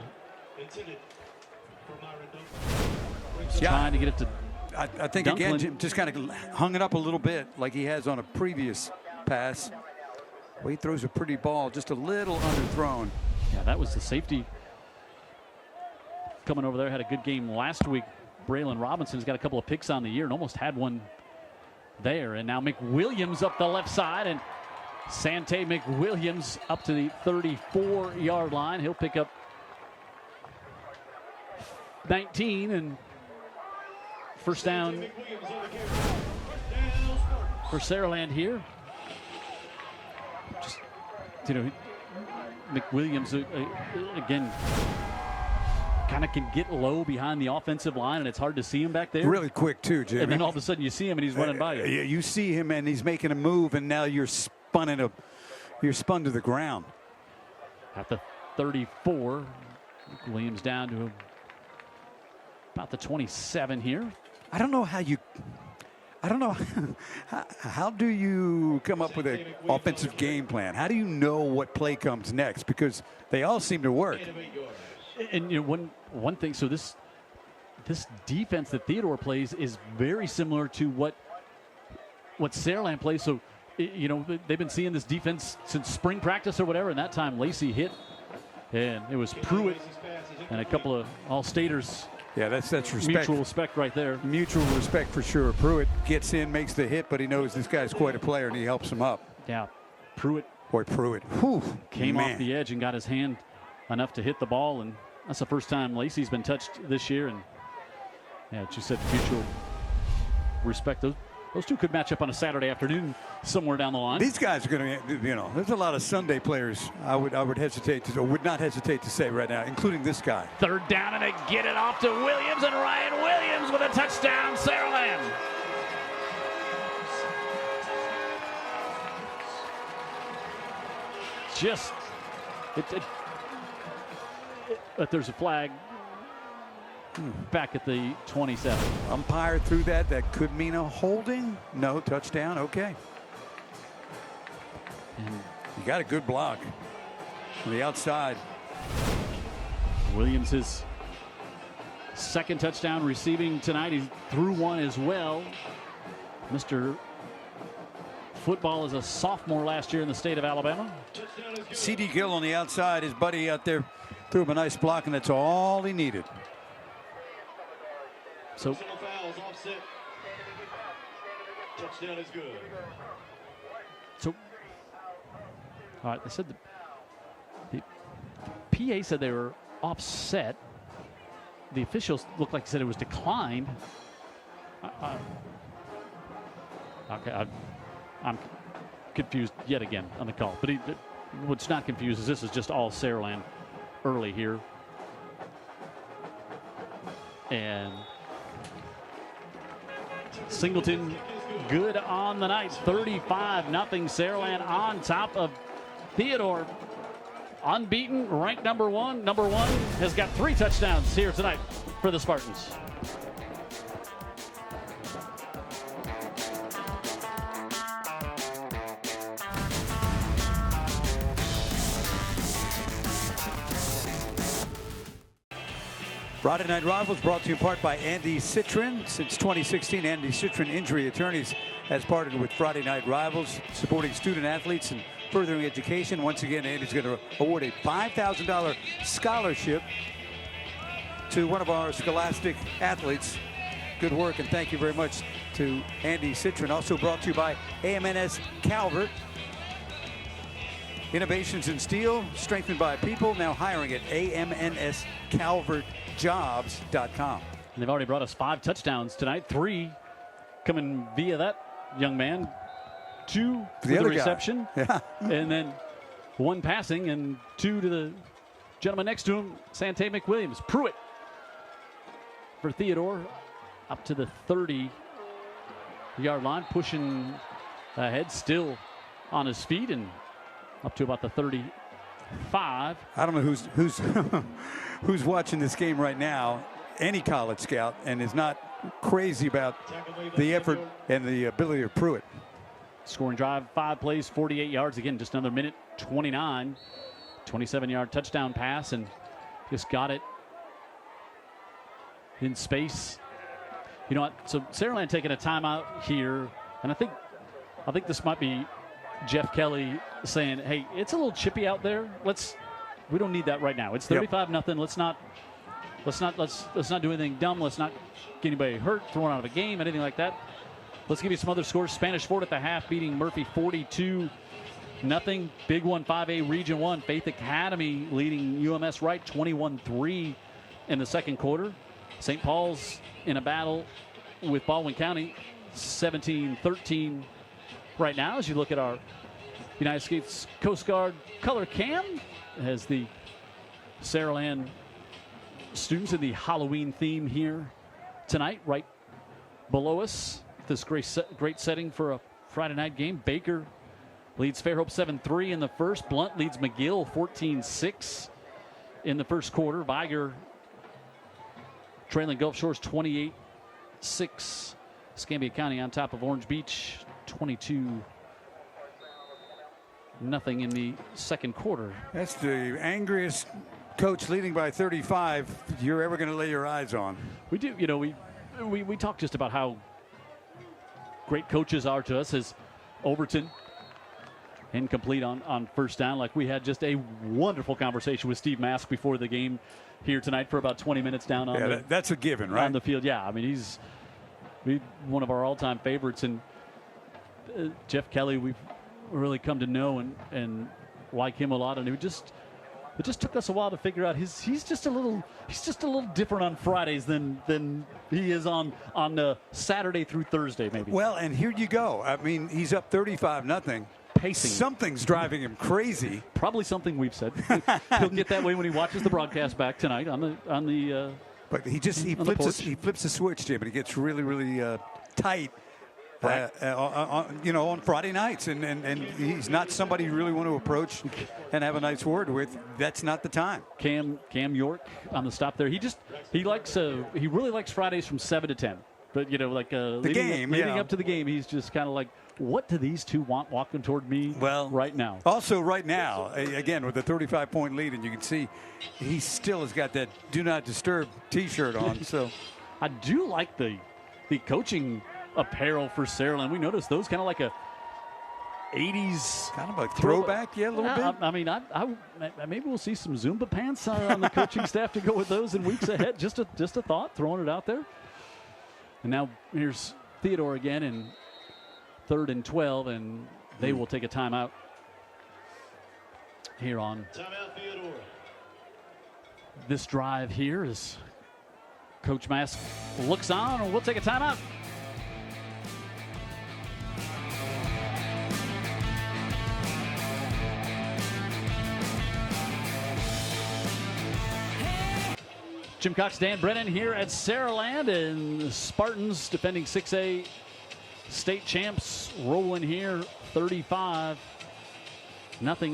trying to get it to I think Dunklin. Again, Jim just kind of hung it up a little bit like he has on a previous pass. Well, he throws a pretty ball, just a little underthrown. Yeah, that was the safety coming over there. Had a good game last week. Braylon Robinson's got a couple of picks on the year and almost had one there. And now McWilliams up the left side, and Sante McWilliams up to the 34-yard line. He'll pick up 19, and first down for Saraland here. Just, McWilliams again kind of can get low behind the offensive line, and it's hard to see him back there. Really quick, too, Jimmy. And then all of a sudden you see him, and he's running by you. You see him, and he's making a move, and now you're spun to the ground. At the 34, Williams down to about the 27 here. I don't know how do you come up with an offensive game plan? How do you know what play comes next? Because they all seem to work. And one thing, so this defense that Theodore plays is very similar to what Saraland plays. So they've been seeing this defense since spring practice or whatever, and that time Lacey hit, and it was Pruitt and a couple of All-Staters. Yeah, that's respect. Mutual respect right there. Mutual respect for sure. Pruitt gets in, makes the hit, but he knows this guy's quite a player, and he helps him up. Yeah, Pruitt. Boy, Pruitt. Whew, came off the edge and got his hand enough to hit the ball, and that's the first time Lacey's been touched this year. And yeah, as you said, mutual respect. Those two could match up on a Saturday afternoon somewhere down the line. These guys are going to, there's a lot of Sunday players I would not hesitate to say right now, including this guy. Third down, and they get it off to Williams, and Ryan Williams with a touchdown, Saraland. But there's a flag back at the 27. Umpire threw that. That could mean a holding. No, touchdown. Okay. And you got a good block on the outside. Williams, his second touchdown receiving tonight. He threw one as well. Mr. Football is a sophomore last year in the state of Alabama. C.D. Gill on the outside. His buddy out there threw him a nice block, and that's all he needed. So fouls offset. Touchdown is good. So, all right, they said the PA said they were offset. The officials looked like they said it was declined. Okay, I'm confused yet again on the call. But what's not confused is this is just all Saraland early here. And Singleton good on the night. 35-0 Saraland on top of Theodore. Unbeaten, ranked number one. Number one has got 3 touchdowns here tonight for the Spartans. Friday Night Rivals brought to you in part by Andy Citron. Since 2016, Andy Citron Injury Attorneys has partnered with Friday Night Rivals, supporting student athletes and furthering education. Once again, Andy's going to award a $5,000 scholarship to one of our Scholastic athletes. Good work, and thank you very much to Andy Citron. Also brought to you by AMNS Calvert. Innovations in steel, strengthened by people, now hiring at AMNSCalvertjobs.com. And they've already brought us 5 touchdowns tonight. 3 coming via that young man. 2 for the reception. Yeah. And then 1 passing, and 2 to the gentleman next to him, Sante McWilliams. Pruitt for Theodore up to the 30-yard line, pushing ahead, still on his feet, and up to about the 35. I don't know who's watching this game right now, any college scout, and is not crazy about the effort and the ability of Pruitt. Scoring drive, 5 plays, 48 yards. Again, just another minute 29. 27-yard touchdown pass, and just got it in space. You know what? So Saraland taking a timeout here, and I think this might be Jeff Kelly saying, "Hey, it's a little chippy out there. We don't need that right now. It's 35-0. Let's not do anything dumb. Let's not get anybody hurt, thrown out of a game, anything like that. Let's give you some other scores. Spanish Fort at the half beating Murphy 42-0. Big One 5A Region 1. Faith Academy leading UMS Wright 21-3 in the second quarter. St. Paul's in a battle with Baldwin County 17-13 right now. As you look at our United States Coast Guard color cam, as the Saraland students in the Halloween theme here tonight, right below us. This great setting for a Friday night game. Baker leads Fairhope 7-3 in the first. Blunt leads McGill 14-6 in the first quarter. Viger trailing Gulf Shores 28-6. Escambia County on top of Orange Beach 22-0 in the second quarter. That's the angriest coach leading by 35 you're ever going to lay your eyes on. We do, you know, we talk just about how great coaches are to us. As Overton incomplete on first down, like we had just a wonderful conversation with Steve Mask before the game here tonight for about 20 minutes down on that's a given, right? On the field. Yeah, I mean, he's one of our all-time favorites, and Jeff Kelly we've really come to know and like him a lot, and it just took us a while to figure out he's just a little different on Fridays than he is on Saturday through Thursday maybe. Well, and here you go. I mean, he's up 35-0. Pacing. Something's driving him crazy. Probably something we've said. He'll get that way when he watches the broadcast back tonight on the. But he flips the switch, Jim, and he gets really tight. On Friday nights, and he's not somebody you really want to approach and have a nice word with. That's not the time. Cam York on the stop there. He really likes Fridays from 7 to 10. But leading up to the game, he's just kind of like, what do these two want walking toward me right now? Also, right now, again, with a 35-point lead, and you can see he still has got that "Do Not Disturb" T-shirt on. So, I do like the coaching apparel for Saraland. We noticed those kind of like a 80s kind of a throwback, a little bit. I mean, I maybe we'll see some Zumba pants on the coaching staff to go with those in weeks ahead. Just a thought, throwing it out there. And now here's Theodore again in 3rd and 12, and they will take a timeout here on Timeout, Theodore. This drive here as Coach Mask looks on, and we'll take a timeout. Jim Cox, Dan Brennan here at Saraland, and the Spartans, defending 6A state champs, rolling here 35-0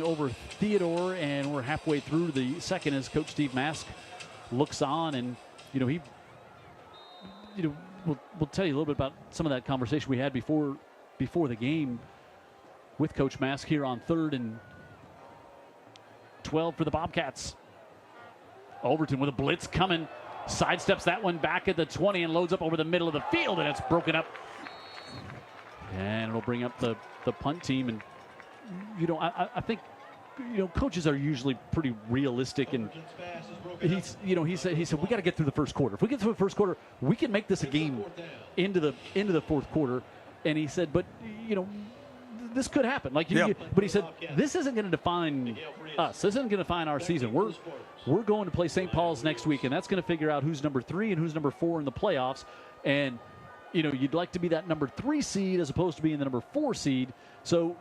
over Theodore, and we're halfway through the second as Coach Steve Mask looks on, and we'll tell you a little bit about some of that conversation we had before the game with Coach Mask here on 3rd and 12 for the Bobcats. Overton with a blitz coming, sidesteps that one back at the 20 and loads up over the middle of the field, and it's broken up. And it'll bring up the punt team. And I think coaches are usually pretty realistic, and he said we got to get through the first quarter. If we get through the first quarter, we can make this a game into the fourth quarter. And he said, but this could happen. But he said this isn't going to define us. This isn't going to define our season. We're going to play St. Paul's next week, and that's going to figure out who's number 3 and who's number 4 in the playoffs. And you'd like to be that number 3 seed as opposed to being the number 4 seed. So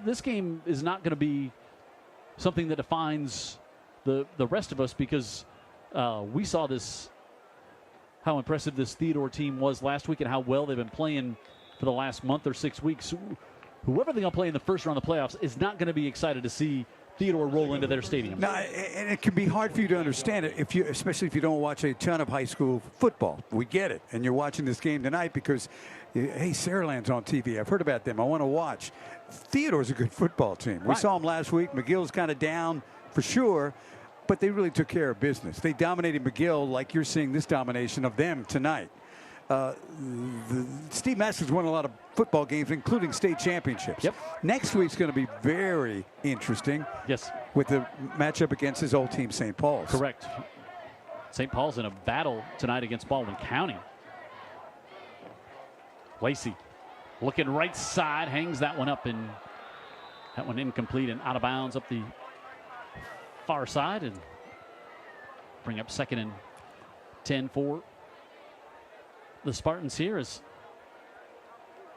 this game is not going to be something that defines the rest of us, because we saw how impressive this Theodore team was last week and how well they've been playing for the last month or 6 weeks. Whoever they're going to play in the first round of the playoffs is not going to be excited to see Theodore roll into their stadium. Now, and it can be hard for you to understand it, especially if you don't watch a ton of high school football. We get it. And you're watching this game tonight because, hey, Saraland's on TV. I've heard about them. I want to watch. Theodore's a good football team. We saw them last week. McGill's kind of down for sure, but they really took care of business. They dominated McGill like you're seeing this domination of them tonight. Steve Mask has won a lot of football games, including state championships. Yep. Next week's going to be very interesting. Yes. With the matchup against his old team, St. Paul's. Correct. St. Paul's in a battle tonight against Baldwin County. Lacey looking right side, hangs that one up, and that one incomplete and out of bounds up the far side, and bring up 2nd and 10 for the Spartans here as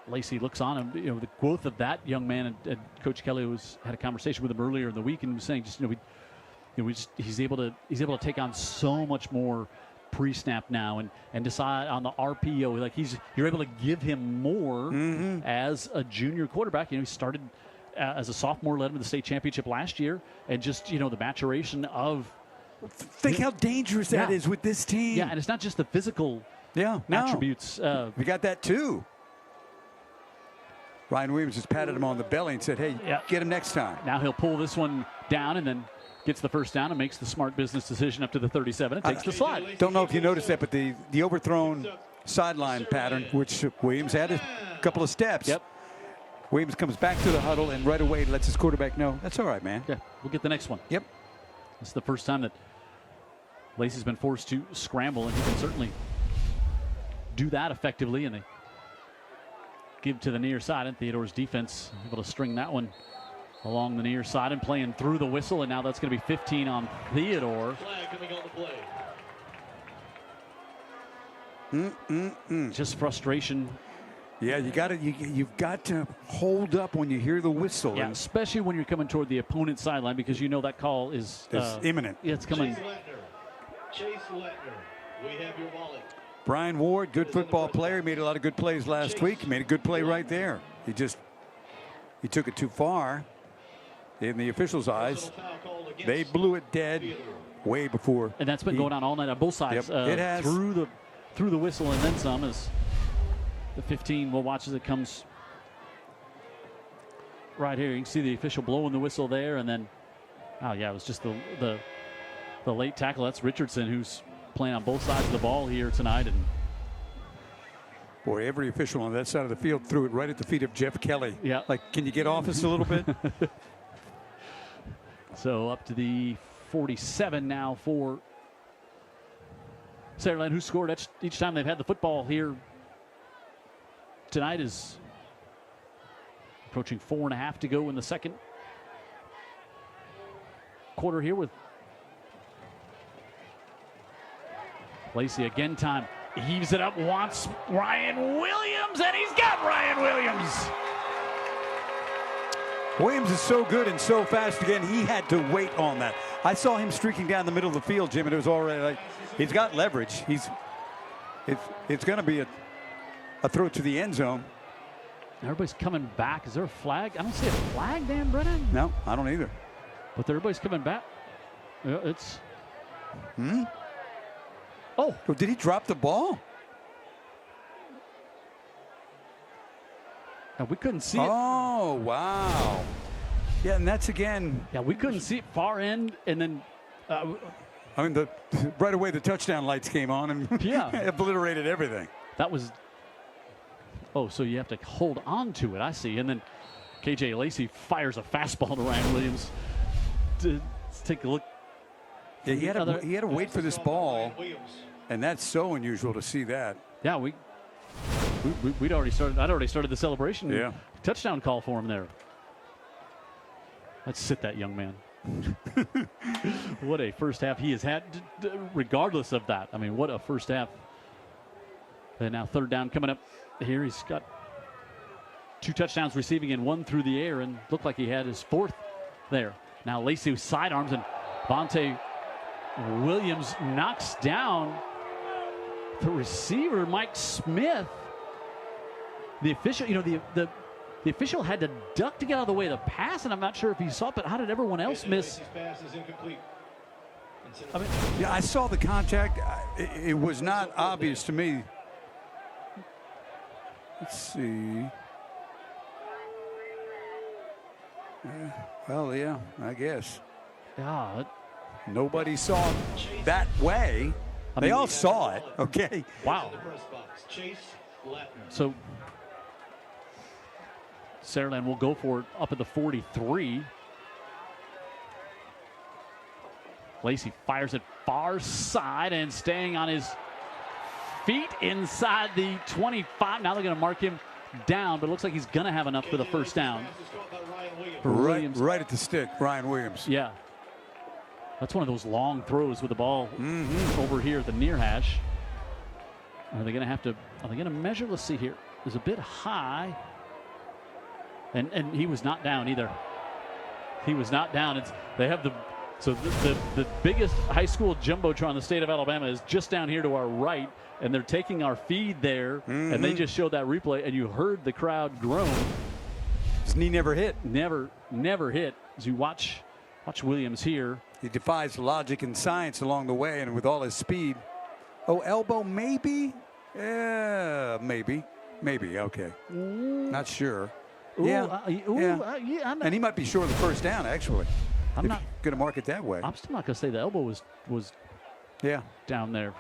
Lacey looks on, and the growth of that young man, and Coach Kelly had a conversation with him earlier in the week and was saying, he's able to take on so much more pre-snap now and decide on the RPO. Like you're able to give him more as a junior quarterback. He started as a sophomore, led him to the state championship last year, and just the maturation of. Think how dangerous that is with this team. Yeah, and it's not just the physical attributes. We got that too. Ryan Williams just patted him on the belly and said, "Hey, get him next time." Now he'll pull this one down and then gets the first down and makes the smart business decision up to the 37 and takes the slide. Don't know if you noticed that, but the overthrown sideline pattern, which Williams had a couple of steps. Yep. Williams comes back to the huddle and right away lets his quarterback know, that's all right, man. Yeah, we'll get the next one. Yep. This is the first time that Lacey's been forced to scramble, and he can certainly do that effectively. And they give to the near side, and Theodore's defense able to string that one along the near side and playing through the whistle, and now that's going to be 15 on Theodore. Flag coming on the play. Just frustration. Yeah, you've got to hold up when you hear the whistle. Yeah, especially when you're coming toward the opponent's sideline, because that call is imminent. Yeah, it's coming. Chase Lettner, we have your wallet. Brian Ward, good football player, made a lot of good plays last week. Made a good play right there. He took it too far in the officials' eyes. They blew it dead way before. And that's been going on all night on both sides. Yep, it has. Through the whistle and then some. As the 15 will watch as it comes right here. You can see the official blowing the whistle there, and then it was just the late tackle. That's Richardson, who's playing on both sides of the ball here tonight. And boy, every official on that side of the field threw it right at the feet of Jeff Kelly. Yeah. Like, can you get off us a little bit? So up to the 47 now for Saraland, who scored each time they've had the football here tonight. Is approaching 4.5 to go in the second quarter here with Lacey again. Time heaves it up, wants Ryan Williams, and he's got Ryan Williams. Williams is so good and so fast again. He had to wait on that. I saw him streaking down the middle of the field, Jim, and it was already like he's got leverage. It's going to be a throw to the end zone. Everybody's coming back. Is there a flag? I don't see a flag, Dan Brennan. No, I don't either. But everybody's coming back. Yeah, it's. Oh, did he drop the ball? No, we couldn't see it. Oh, wow. Yeah, and that's again. Yeah, we couldn't see it far end, and then. I mean, right away the touchdown lights came on and obliterated everything. That was. Oh, so you have to hold on to it. I see. And then KJ Lacey fires a fastball to Ryan Williams. Let's take a look. Yeah, he had to wait for this ball, and that's so unusual to see that. Yeah, we'd already started. I'd already started the celebration. Yeah. Touchdown call for him there. Let's sit that young man. What a first half he has had, regardless of that. I mean, what a first half. And now third down coming up here. He's got 2 touchdowns receiving and 1 through the air, and looked like he had his 4th there. Now Lacey sidearms, and Vontae Williams knocks down the receiver, Mike Smith. The official, the official had to duck to get out of the way of the pass, and I'm not sure if he saw it, but how did everyone else miss? I mean, yeah, I saw the contact. It was not obvious to me. Let's see. Well, yeah, I guess. Yeah. Nobody saw it that way. They all saw it, okay? Wow. So Saraland will go for it up at the 43. Lacey fires it far side and staying on his feet inside the 25. Now they're going to mark him down, but it looks like he's going to have enough for the first down. For Williams. Right at the stick, Ryan Williams. Yeah. That's one of those long throws with the ball over here at the near hash. Are they going to measure? Let's see here. It's a bit high. And he was not down either. He was not down. They have So the biggest high school jumbotron in the state of Alabama is just down here to our right, and they're taking our feed there, and they just showed that replay, and you heard the crowd groan. His knee never hit. Never hit. As you watch Williams here. He defies logic and science along the way, and with all his speed. Oh, elbow maybe? Yeah, maybe. Okay. Not sure. Ooh, yeah. Yeah, and he might be short of the first down, actually. I'm not going to mark it that way. I'm still not going to say the elbow was down there.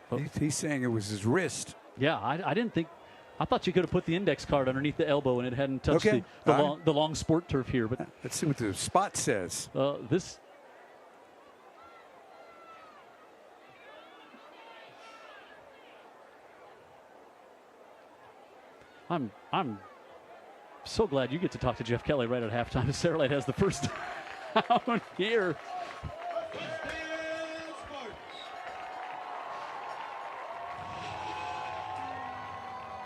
But he's saying it was his wrist. Yeah, I didn't think. I thought you could have put the index card underneath the elbow and it hadn't touched the long sport turf here. But let's see what the spot says. This. I'm so glad you get to talk to Jeff Kelly right at halftime. Saraland has the first down here.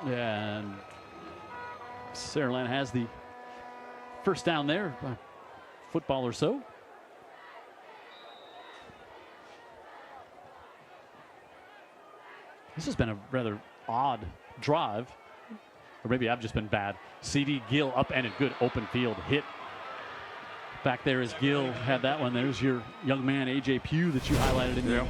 And Saraland has the first down there, by a football or so. This has been a rather odd drive. Or maybe I've just been bad. C.D. Gill upended, good open field hit. Back there as Gill had that one. There's your young man, A.J. Pugh, that you highlighted in your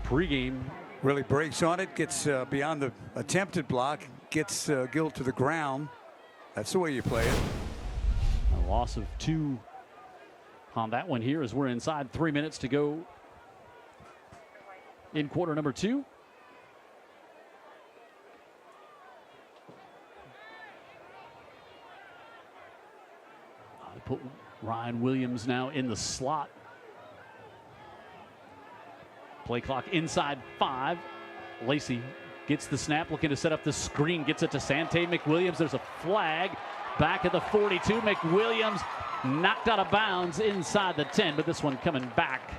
pregame. Really breaks on it, gets beyond the attempted block, gets Gill to the ground. That's the way you play it. A loss of 2 on that one here as we're inside 3 minutes to go in quarter number 2. Put Ryan Williams now in the slot. Play clock inside 5. Lacey gets the snap, looking to set up the screen, gets it to Sante McWilliams. There's a flag back at the 42. McWilliams knocked out of bounds inside the 10, but this one coming back.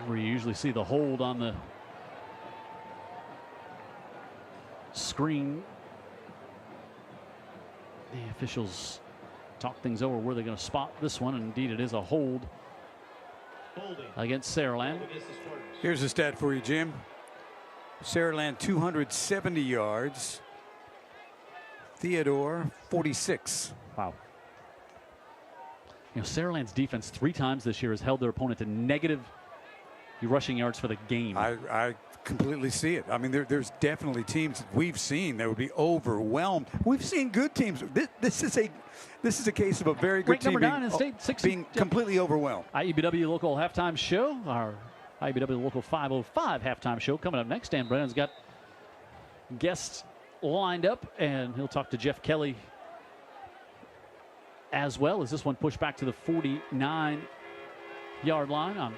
Where you usually see the hold on the screen. The officials talk things over where they're going to spot this one. And indeed, it is a hold against Saraland. Here's a stat for you, Jim. Saraland 270 yards. Theodore 46. Wow. You know, Saraland's defense 3 times this year has held their opponent to negative rushing yards for the game. I completely see it. I mean, there's definitely teams that we've seen that would be overwhelmed. We've seen good teams. This is a case of a very good team being completely overwhelmed. IUBW local halftime show, our IUBW local 505 halftime show coming up next. Dan Brennan's got guests lined up, and he'll talk to Jeff Kelly as well as this one pushed back to the 49-yard line on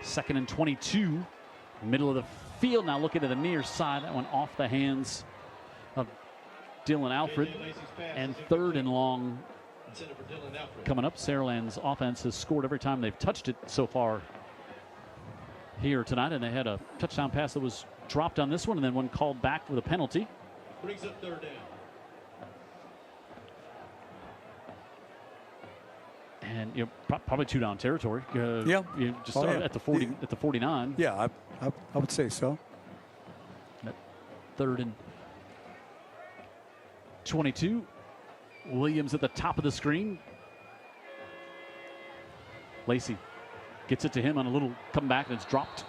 2nd and 22, middle of the field. Now looking to the near side. That one off the hands of Dylan Alfred. And 3rd and long coming up. Saraland's offense has scored every time they've touched it so far here tonight. And they had a touchdown pass that was dropped on this one and then one called back with a penalty. Brings up 3rd down. And you know, probably 2 down territory. Yeah, you just start at the 40, at the 49. Yeah, I would say so. At 3rd and 22. Williams at the top of the screen. Lacey gets it to him on a little comeback, and it's dropped.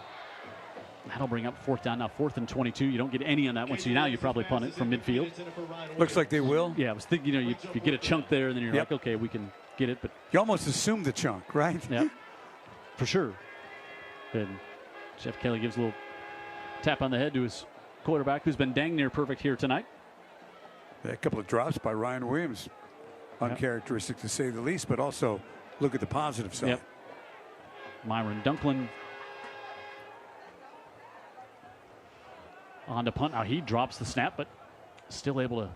That'll bring up 4th down. Now 4th and 22. You don't get any on that one, so now you probably punt it from midfield. Looks like they will. Yeah, I was thinking, you know, you get a chunk there, and then you're like, okay, we can get it, but you almost assume the chunk, right? Yeah, for sure. And Jeff Kelly gives a little tap on the head to his quarterback, who's been dang near perfect here tonight. A couple of drops by Ryan Williams, uncharacteristic to say the least, but also look at the positive side. Yep. Myron Dunklin on to punt. Now he drops the snap, but still able to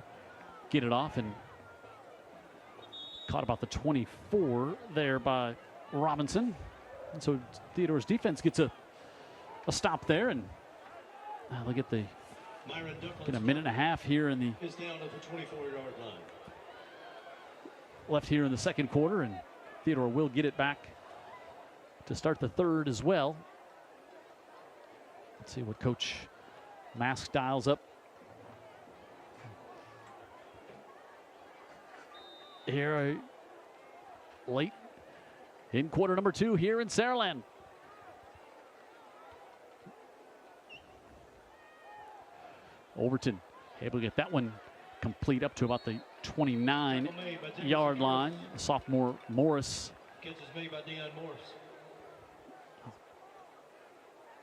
get it off and caught about the 24 there by Robinson. And so Theodore's defense gets a stop there, and they'll get a minute and a half here in the is down at the 24-yard line. left here in the second quarter, and Theodore will get it back to start the third as well. Let's see what Coach Mask dials up. Here, late in quarter number 2 here in Saraland. Overton able to get that one complete up to about the 29-yard line. Sophomore Morris. Catch is made by Deion Morris.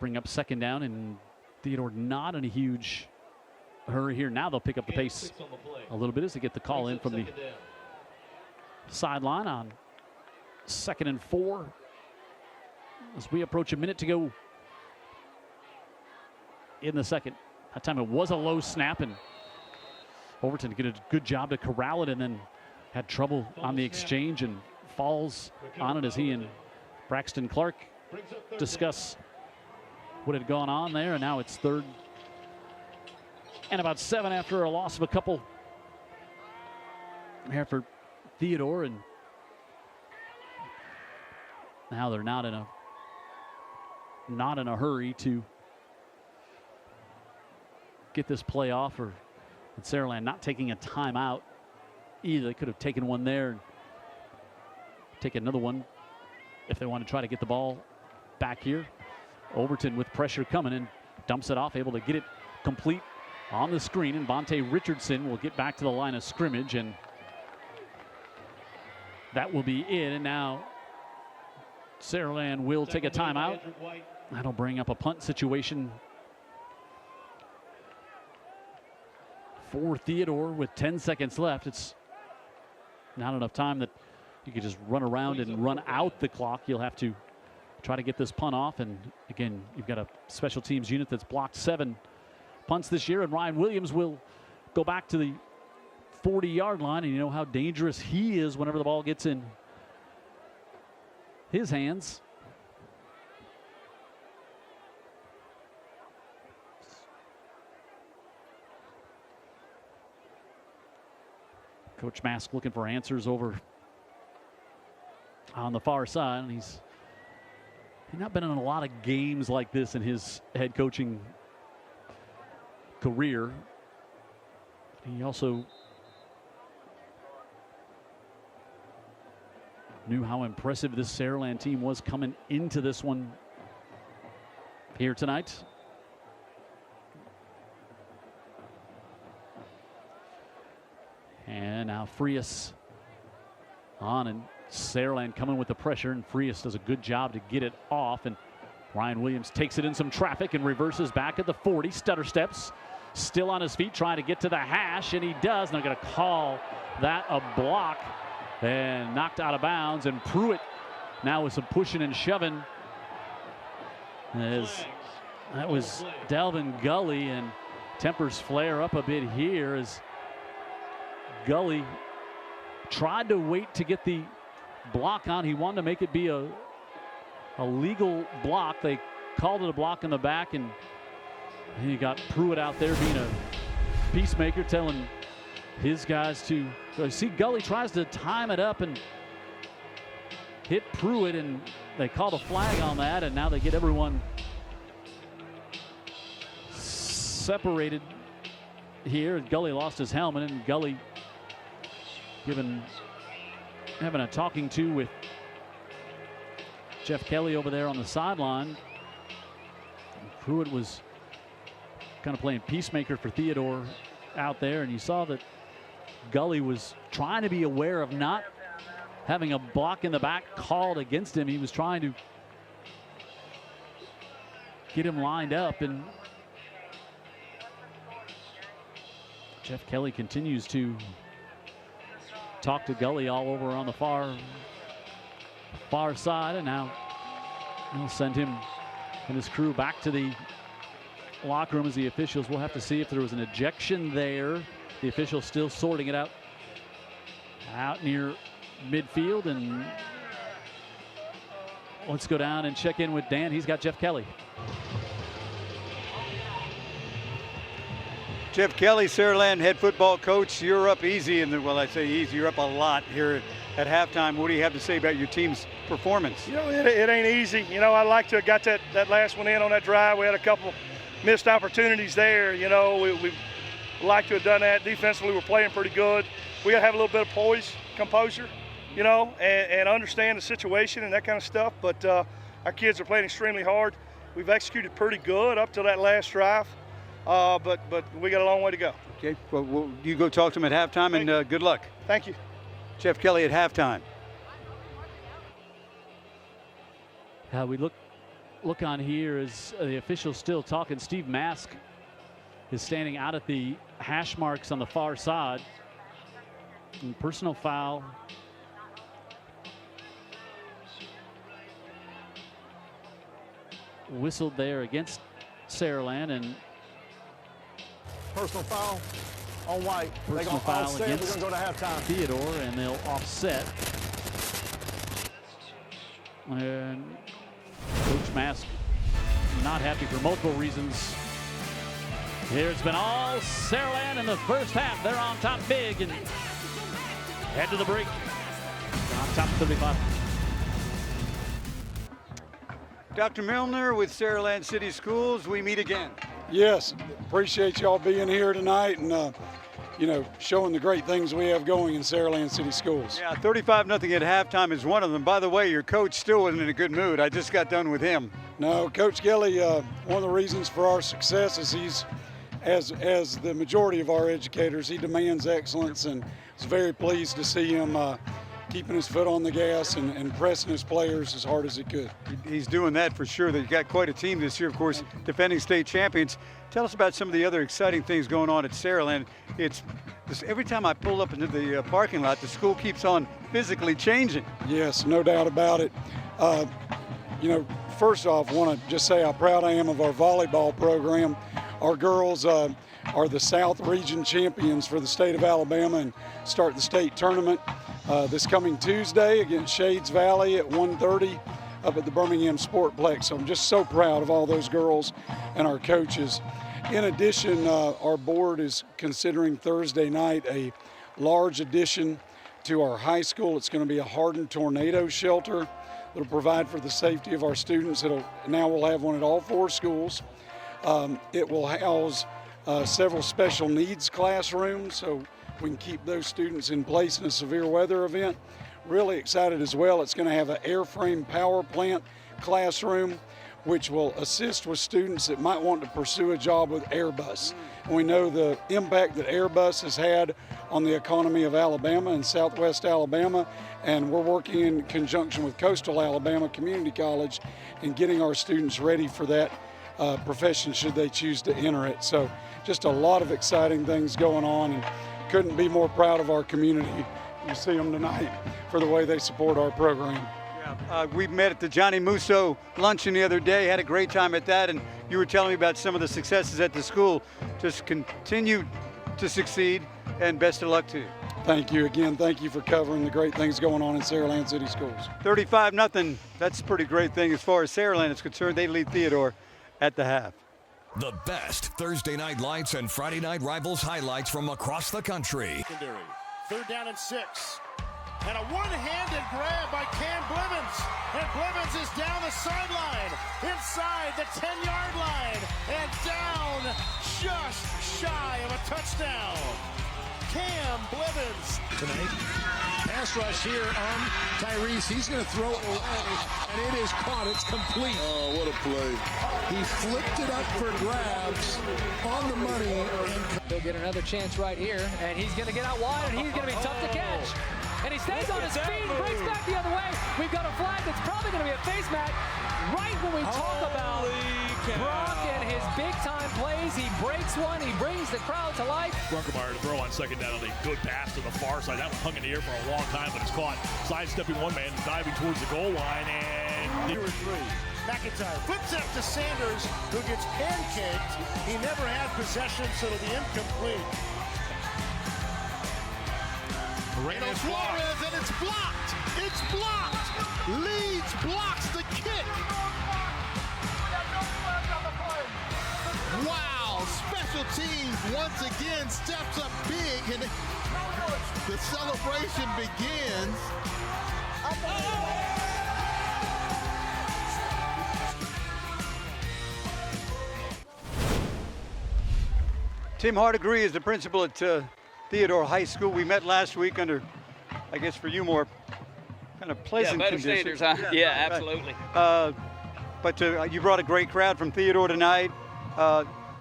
Bring up second down, and Theodore not in a huge hurry here. Now they'll pick up the pace a little bit as they get the call in from the sideline on 2nd and 4. As we approach a minute to go in the second. That time it was a low snap, and Overton did a good job to corral it, and then had trouble on the exchange and falls on it as he and Braxton Clark discuss what had gone on there. And now it's 3rd and about 7 after a loss of a couple here for Theodore, and now they're not in a hurry to get this play off, or Saraland not taking a timeout either. They could have taken one there and take another one if they want to try to get the ball back here. Overton with pressure coming in, dumps it off, able to get it complete on the screen, and Bonte Richardson will get back to the line of scrimmage, and that will be it. And now Saraland will take a timeout. That'll bring up a punt situation for Theodore with 10 seconds left. It's not enough time that you could just run around and run out the clock. You'll have to try to get this punt off. And again, you've got a special teams unit that's blocked 7 punts this year, and Ryan Williams will go back to the 40-yard line, and you know how dangerous he is whenever the ball gets in his hands. Coach Mask looking for answers over on the far side, and he's not been in a lot of games like this in his head coaching career. He also knew how impressive this Saraland team was coming into this one here tonight. And now Frias on, and Saraland coming with the pressure, and Frias does a good job to get it off, and Ryan Williams takes it in some traffic and reverses back at the 40, stutter steps, still on his feet trying to get to the hash, and he does. And they're going to call that a block and knocked out of bounds, and Pruitt now with some pushing and shoving. As that was Delvin Gully, and tempers flare up a bit here as Gully tried to wait to get the block on. He wanted to make it be a legal block. They called it a block in the back, and he got Pruitt out there being a peacemaker, telling his guys to see. Gully tries to time it up and hit Pruitt, and they called a flag on that, and now they get everyone separated here. Gully lost his helmet, and Gully having a talking to with Jeff Kelly over there on the sideline. And Pruitt was kind of playing peacemaker for Theodore out there, and you saw that Gully was trying to be aware of not having a block in the back called against him. He was trying to get him lined up, and Jeff Kelly continues to talk to Gully all over on the far side, and now he'll send him and his crew back to the locker room as the officials. We'll have to see if there was an ejection there. The officials still sorting it out near midfield, and let's go down and check in with Dan. He's got Jeff Kelly. Jeff Kelly, Saraland head football coach. You're up easy, well, I say easy. You're up a lot here at halftime. What do you have to say about your team's performance? You know, it ain't easy. You know, I'd like to have got that last one in on that drive. We had a couple missed opportunities there. You know, we like to have done that. Defensively, we're playing pretty good. We got to have a little bit of composure, you know, and understand the situation and that kind of stuff. But our kids are playing extremely hard. We've executed pretty good up till that last drive, but we got a long way to go. Okay, well, you go talk to them at halftime, and good luck. Thank you. Jeff Kelly at halftime. We look on here as the officials still talking. Steve Mask is standing out at the hash marks on the far side. And personal foul. Whistled there against Saraland, and personal foul on White. Personal foul against We're going to go to halftime. Theodore, and they'll offset. And Coach Mask not happy for multiple reasons. Here it's been all Saraland in the first half. They're on top big and head to the break. On top 35. Dr. Milner with Saraland City Schools. We meet again. Yes, appreciate y'all being here tonight and you know, showing the great things we have going in Saraland City Schools. Yeah, 35-0 at halftime is one of them. By the way, your coach still wasn't in a good mood. I just got done with him. No, Coach Kelly, one of the reasons for our success is he's, as the majority of our educators, he demands excellence, and was very pleased to see him keeping his foot on the gas and pressing his players as hard as he could. He's doing that for sure. They've got quite a team this year, of course, defending state champions. Tell us about some of the other exciting things going on at Saraland. It's every time I pull up into the parking lot, the school keeps on physically changing. Yes, no doubt about it. You know, first off, I want to just say how proud I am of our volleyball program. Our girls are the South Region champions for the state of Alabama and start the state tournament this coming Tuesday against Shades Valley at 1:30 up at the Birmingham Sportplex. So I'm just so proud of all those girls and our coaches. In addition, our board is considering Thursday night a large addition to our high school. It's going to be a hardened tornado shelter that'll provide for the safety of our students. Now we'll have one at all 4 schools. It will house several special needs classrooms, so we can keep those students in place in a severe weather event. Really excited as well. It's going to have an airframe power plant classroom, which will assist with students that might want to pursue a job with Airbus. And we know the impact that Airbus has had on the economy of Alabama and Southwest Alabama, and we're working in conjunction with Coastal Alabama Community College in getting our students ready for that profession should they choose to enter it. So just a lot of exciting things going on, and couldn't be more proud of our community. You see them tonight for the way they support our program. We met at the Johnny Musso luncheon the other day, had a great time at that, and you were telling me about some of the successes at the school. Just continue to succeed, and best of luck to you. Thank you again. Thank you for covering the great things going on in Saraland City Schools. 35-0, that's a pretty great thing as far as Saraland is concerned. They lead Theodore at the half. The best Thursday night lights and Friday night rivals highlights from across the country. 3rd down and 6. And a one-handed grab by Cam Blivens. And Blivens is down the sideline, inside the 10-yard line, and down just shy of a touchdown. Cam Blivens. Tonight, pass rush here on Tyrese. He's going to throw it away, and it is caught. It's complete. Oh, what a play. He flipped it up for grabs on the money. And he'll get another chance right here, and he's going to get out wide, and he's going to be tough to catch. And he stays on his feet and breaks back the other way. We've got a flag that's probably going to be a face mat. Right when we talk about Brock and his big-time plays, he breaks one, he brings the crowd to life. Brunkemeyer to throw on 2nd down on a good pass to the far side. That one hung in the air for a long time, but it's caught. Sidestepping one man, diving towards the goal line, and... 2 or 3. McIntyre flips up to Sanders, who gets pancaked. He never had possession, so it'll be incomplete. Moreno Flores, and it's blocked. It's blocked. Leeds blocks the kick. Wow, special special teams once again steps up big, and the celebration begins. Tim Hardigree is the principal at Theodore High School. We met last week under, I guess for you, more kind of pleasant better conditions. standards, huh? Yeah, absolutely. But you brought a great crowd from Theodore tonight.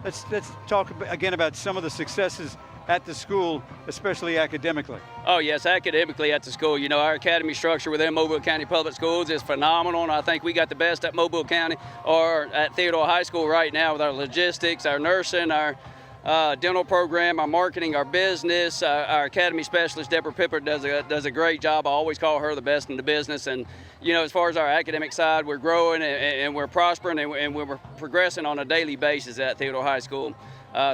Let's talk again about some of the successes at the school, especially academically. Oh, yes, academically at the school. You know, our academy structure within Mobile County Public Schools is phenomenal, and I think we got the best at Mobile County or at Theodore High School right now with our logistics, our nursing, our dental program, our marketing, our business. Our academy specialist, Deborah Pipper, does a great job. I always call her the best in the business. And, you know, as far as our academic side, we're growing and we're prospering and we're progressing on a daily basis at Theodore High School.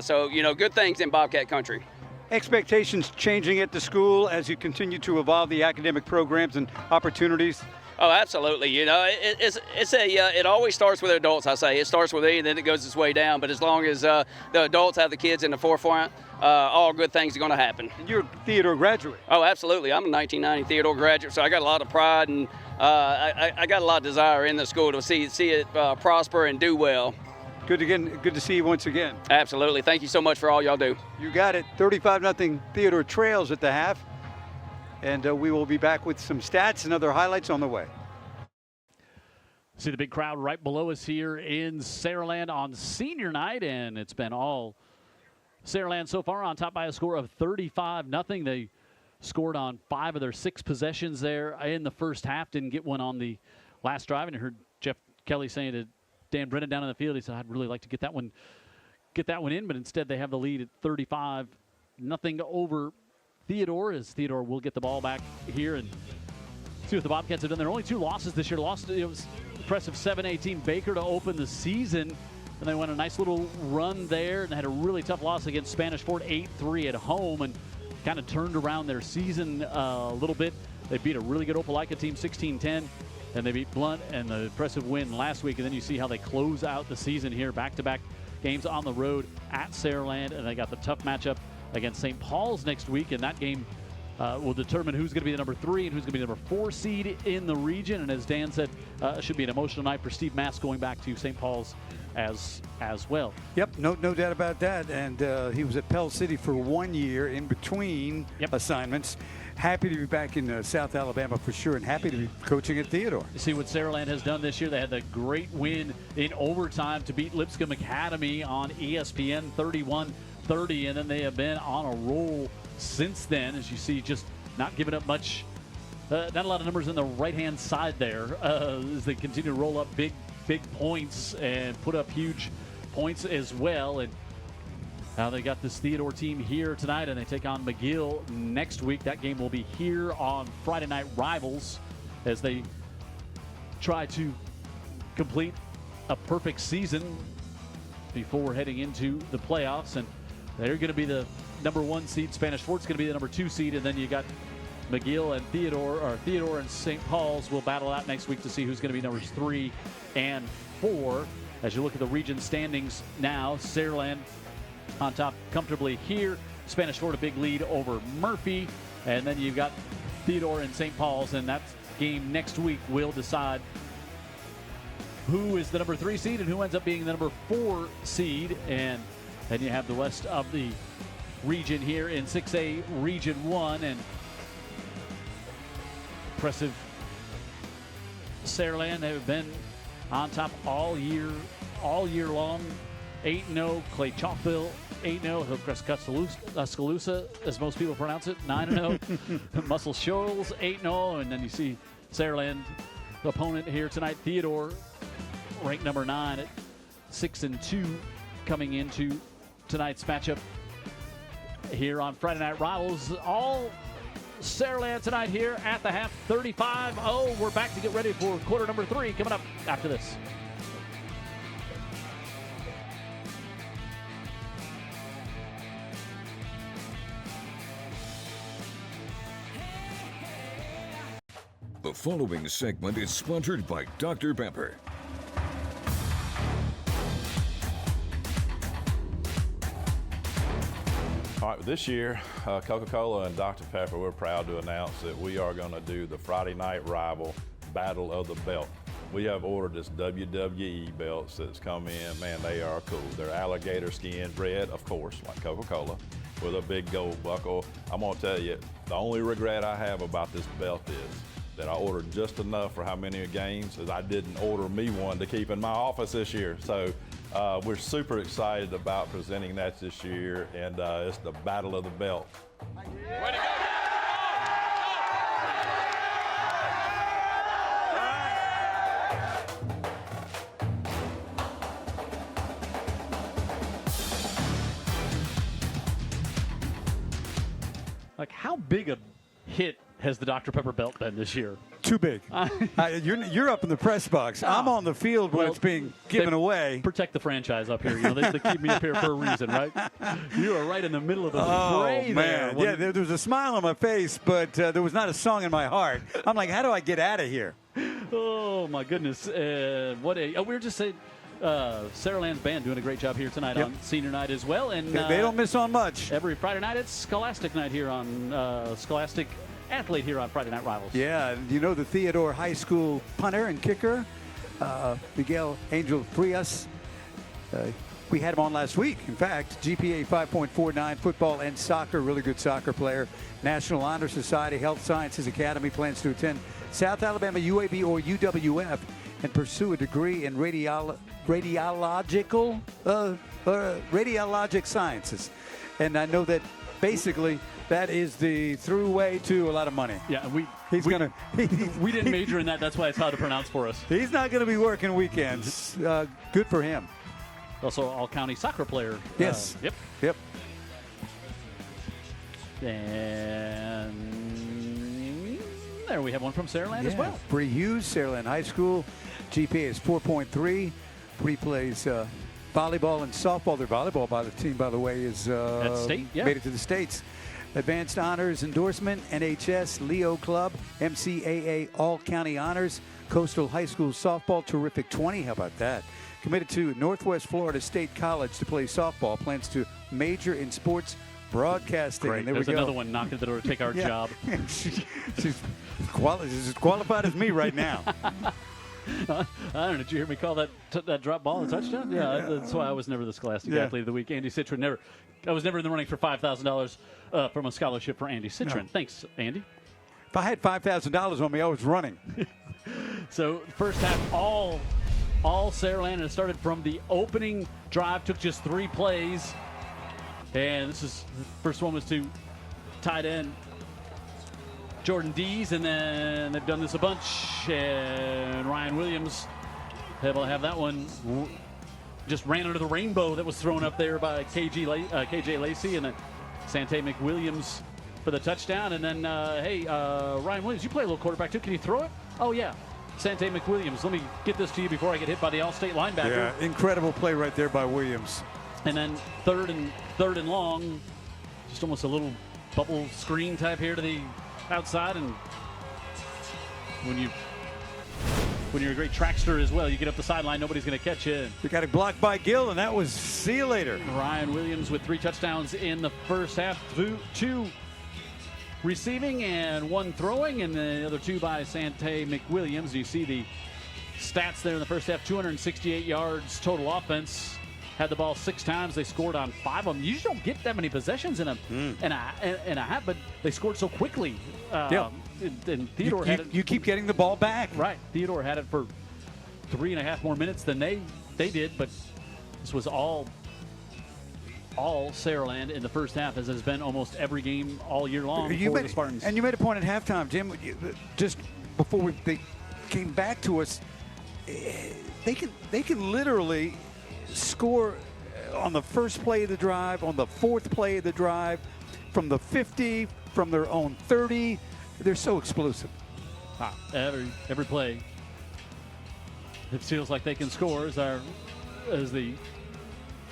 So, you know, good things in Bobcat country. Expectations changing at the school as you continue to evolve the academic programs and opportunities? Oh, absolutely. You know, it always starts with adults, I say. It starts with me, and then it goes its way down. But as long as the adults have the kids in the forefront, all good things are going to happen. And you're a Theodore graduate. Oh, absolutely. I'm a 1990 Theodore graduate, so I got a lot of pride, and I got a lot of desire in the school to see it prosper and do well. Good to see you once again. Absolutely. Thank you so much for all y'all do. You got it. 35-0 Theodore trails at the half. And we will be back with some stats and other highlights on the way. See the big crowd right below us here in Saraland on senior night, and it's been all Saraland so far on top by a score of 35-0. They scored on 5 of their 6 possessions there in the first half. Didn't get one on the last drive, and I heard Jeff Kelly saying to Dan Brennan down in the field, he said, I'd really like to get that one in, but instead they have the lead at 35-0 over Theodore, as Theodore will get the ball back here and see what the Bobcats have done. There are only 2 losses this year. It was impressive 7-18 Baker to open the season, and they went a nice little run there and had a really tough loss against Spanish Fort 8-3 at home and kind of turned around their season a little bit. They beat a really good Opelika team 16-10, and they beat Blunt and the impressive win last week. And then you see how they close out the season here, back-to-back games on the road at Saraland, and they got the tough matchup against St. Paul's next week, and that game will determine who's going to be the number 3 and who's going to be the number 4 seed in the region. And as Dan said, it should be an emotional night for Steve Mass going back to St. Paul's as well. Yep, no doubt about that. And he was at Pell City for 1 year in between assignments. Happy to be back in South Alabama for sure, and happy to be coaching at Theodore. You see what Saraland has done this year. They had the great win in overtime to beat Lipscomb Academy on ESPN 31-30, and then they have been on a roll since then, as you see, just not giving up much, not a lot of numbers in the right-hand side there as they continue to roll up big points and put up huge points as well. And now they got this Theodore team here tonight, and they take on McGill next week. That game will be here on Friday Night Rivals as they try to complete a perfect season before heading into the playoffs. And they're going to be the number 1 seed. Spanish Fort's going to be the number 2 seed, and then you got McGill and Theodore and St. Paul's will battle out next week to see who's going to be numbers 3 and 4. As you look at the region standings now, Saraland on top comfortably here. Spanish Fort a big lead over Murphy, and then you've got Theodore and St. Paul's, and that game next week will decide who is the number 3 seed and who ends up being the number 4 seed. And then you have the rest of the region here in 6A Region 1, and impressive Saraland. They've been on top all year long. 8-0, Clay Chalkville 8-0, Hillcrest Tuscaloosa, as most people pronounce it, 9-0. Muscle Shoals 8-0, and then you see Saraland, the opponent here tonight, Theodore, ranked number 9 at 6-2, coming into tonight's matchup here on Friday Night Rivals. All Saraland tonight here at the half, 35-0. We're back to get ready for quarter number 3 coming up after this. The following segment is sponsored by Dr. Pepper. This year, Coca-Cola and Dr. Pepper, we're proud to announce that we are going to do the Friday night rival Battle of the Belt. We have ordered this WWE belts that's come in. Man, they are cool. They're alligator skin, red, of course, like Coca-Cola, with a big gold buckle. I'm going to tell you, the only regret I have about this belt is that I ordered just enough for how many games as I didn't order me one to keep in my office this year. So we're super excited about presenting that this year, and it's the Battle of the Belt. Way to go! Like, how big a hit has the Dr. Pepper belt been this year? Too big. You're up in the press box. I'm on the field when it's being given away. Protect the franchise up here. You know, they keep me up here for a reason, right? You are right in the middle of the fray man. there. Yeah, there was a smile on my face, but there was not a song in my heart. I'm like, how do I get out of here? Oh, my goodness. We were just saying, Saraland's band doing a great job here tonight on senior night as well. And they don't miss on much. Every Friday night, it's Scholastic night here on Scholastic Athlete here on Friday Night Rivals. Yeah, you know the Theodore High School punter and kicker, Miguel Angel Frias. We had him on last week. In fact, GPA 5.49, football and soccer, really good soccer player. National Honor Society, Health Sciences Academy, plans to attend South Alabama UAB or UWF and pursue a degree in radiologic sciences. And I know that basically that is the throughway to a lot of money. Yeah, we didn't major in that. That's why it's hard to pronounce for us. He's not going to be working weekends. Good for him. Also, all-county soccer player. Yes. Yep. And there we have one from Saraland as well. Bree Hughes, Saraland High School. GPA is 4.3. Bree plays volleyball and softball. Their volleyball team, by the way, is at state. Yeah. Made it to the States. Advanced Honors Endorsement, NHS, Leo Club, MCAA All-County Honors, Coastal High School Softball, terrific 20. How about that? Committed to Northwest Florida State College to play softball. Plans to major in sports broadcasting. Great. There's another one knocking at the door to take our job. She's as qualified as me right now. I don't know. Did you hear me call that drop ball a touchdown? Yeah, that's why I was never the Scholastic Athlete of the Week. Andy Citron I was never in the running for $5,000 from a scholarship for Andy Citron. No. Thanks, Andy. If I had $5,000 on me, I was running. So first half, all Saraland, and it started from the opening drive. Took just 3 plays, and the first one was to tight end Jordan Dees, and then they've done this a bunch, and Ryan Williams able to have that one. Just ran under the rainbow that was thrown up there by KJ Lacey, and then Sante McWilliams for the touchdown. And then, Ryan Williams, you play a little quarterback too. Can you throw it? Oh, yeah. Sante McWilliams, let me get this to you before I get hit by the All-State linebacker. Yeah, incredible play right there by Williams. And then third and long, just almost a little bubble screen type here to the outside. And when you're a great trackster as well, you get up the sideline, nobody's going to catch you. You got it blocked by Gill, and that was see you later. Ryan Williams with 3 touchdowns in the first half, 2 receiving and 1 throwing, and the other 2 by Sante McWilliams. You see the stats there in the first half: 268 yards total offense. Had the ball 6 times. They scored on 5 of them. You just don't get that many possessions in a half, but they scored so quickly. And Theodore had it. You keep getting the ball back. Right. Theodore had it for 3.5 more minutes than they did, but this was all Saraland in the first half, as has been almost every game all year long for the Spartans. And you made a point at halftime, Jim, just before they came back to us. They can literally score on the first play of the drive, on the 4th play of the drive, from the 50, from their own 30. They're so explosive. Every play, it feels like they can score. As the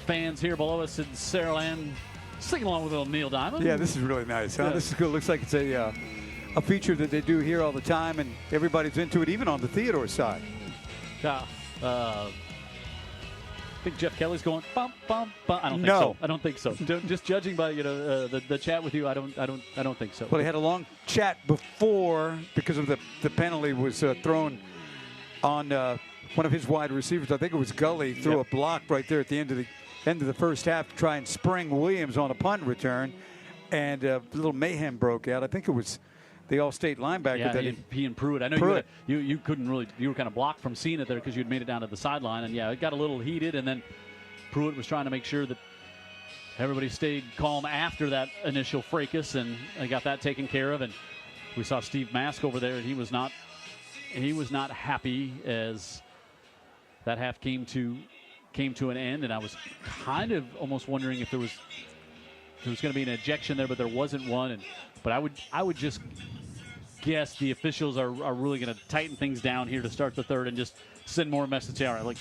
fans here below us in Saraland singing along with little Neil Diamond. Yeah, this is really nice. Huh? Yeah. This is good. Looks like it's a feature that they do here all the time, and everybody's into it, even on the Theodore side. I think Jeff Kelly's going bump, bump, bump. I don't think No. so. I don't think so. Just judging by the chat with you, I don't think so. Well, they had a long chat before because of the penalty was thrown on one of his wide receivers. I think it was Gully threw a block right there at the end of the first half to try and spring Williams on a punt return, and a little mayhem broke out. I think it was the All-State linebacker. Yeah, he and Pruitt. I know you couldn't really, you were kind of blocked from seeing it there because you'd made it down to the sideline, and it got a little heated, and then Pruitt was trying to make sure that everybody stayed calm after that initial fracas, and they got that taken care of. And we saw Steve Mask over there, and he was not happy as that half came to an end, and I was kind of almost wondering if there was going to be an ejection there, but there wasn't one. But I would just guess the officials are really going to tighten things down here to start the third and just send more message. All right, like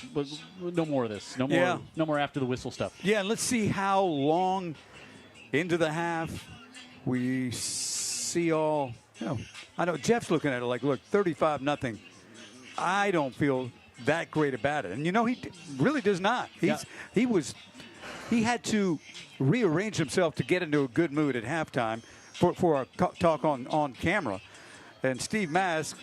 no more of this, no more after the whistle stuff. Yeah, and let's see how long into the half we see all. I know Jeff's looking at it like, look, 35-0. I don't feel that great about it, and he really does not. He had to rearrange himself to get into a good mood at halftime for our talk on camera. And Steve Mask,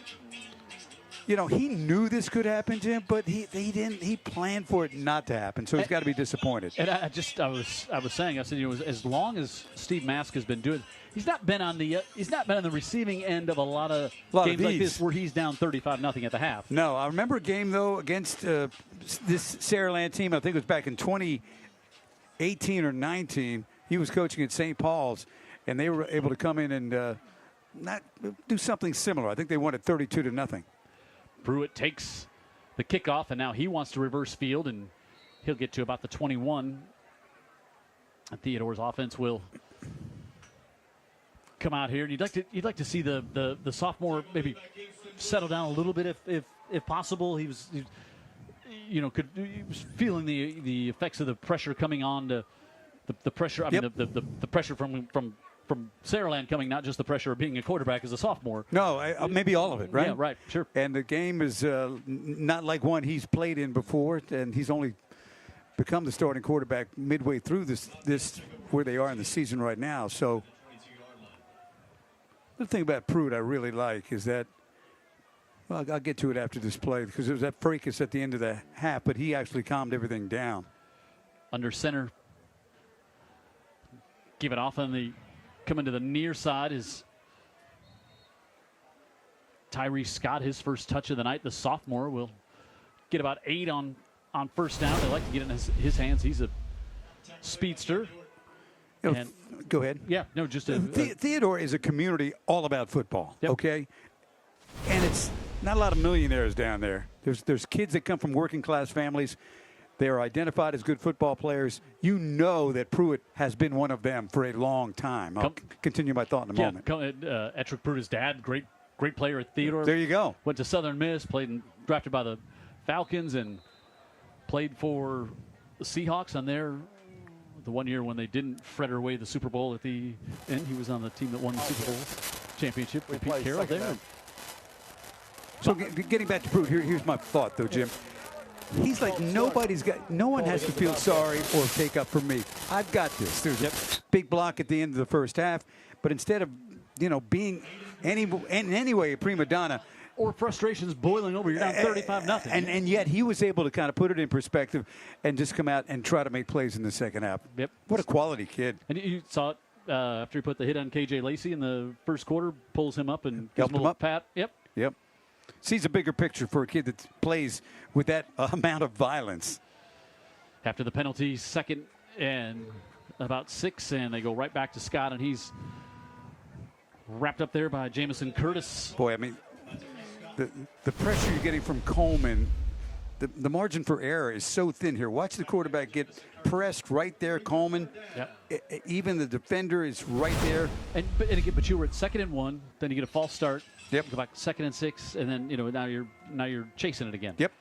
he knew this could happen to him, but he planned for it not to happen, so he's got to be disappointed. And I was saying, as long as Steve Mask has been doing, he's not been on the receiving end of a lot of games like this where he's down 35-0 at the half. No, I remember a game though against this Saraland team. I think it was back in 2018 or 19. He was coaching at St. Paul's, and they were able to come in and not do something similar. I think they won at 32-0. Pruitt takes the kickoff, and now he wants to reverse field, and he'll get to about the 21. And Theodore's offense will come out here. And you'd like to see the sophomore maybe settle down a little bit if possible. He was feeling the effects of the pressure coming on to the pressure. I mean the pressure from Saraland coming, not just the pressure of being a quarterback as a sophomore. No, maybe all of it, right? Yeah, right, sure. And the game is not like one he's played in before, and he's only become the starting quarterback midway through this where they are in the season right now. So the thing about Pruitt I really like is that, well, I'll get to it after this play because there was that fracas at the end of the half, but he actually calmed everything down. Under center, give it off on the coming to the near side is Tyree Scott, his first touch of the night. The sophomore will get about 8 on first down. They like to get it in his hands. He's a speedster. Go ahead. Yeah, no, just Theodore is a community all about football. Yep. Okay, and it's not a lot of millionaires down there. There's kids that come from working class families. They are identified as good football players. You know that Pruitt has been one of them for a long time. I'll continue my thought in a moment. Ettrick Pruitt's dad, great player at Theodore. There you go. Went to Southern Miss, drafted by the Falcons, and played for the Seahawks on the 1 year when they didn't fritter away the Super Bowl at the end. He was on the team that won the Super Bowl championship with Pete Carroll there. So getting back to Pruitt, here's my thought, though, Jim. He's like, no one has to feel sorry or take up for me. I've got this. There's a big block at the end of the first half, but instead of, being in any way a prima donna. Or frustrations boiling over, you're down 35-0. And yet he was able to kind of put it in perspective and just come out and try to make plays in the second half. Yep. What a quality kid. And you saw it after he put the hit on KJ Lacey in the first quarter, pulls him up and gives him a little pat. Yep. Sees a bigger picture for a kid that plays with that amount of violence. After the penalty, 2nd and about 6, and they go right back to Scott, and he's wrapped up there by Jamison Curtis. Boy, I mean, the pressure you're getting from Coleman, the margin for error is so thin here. Watch the quarterback get pressed right there, Coleman. Yep. Even the defender is right there. But you were at 2nd and 1, then you get a false start. Yep. Go back 2nd and 6, and then now you're chasing it again. Yep.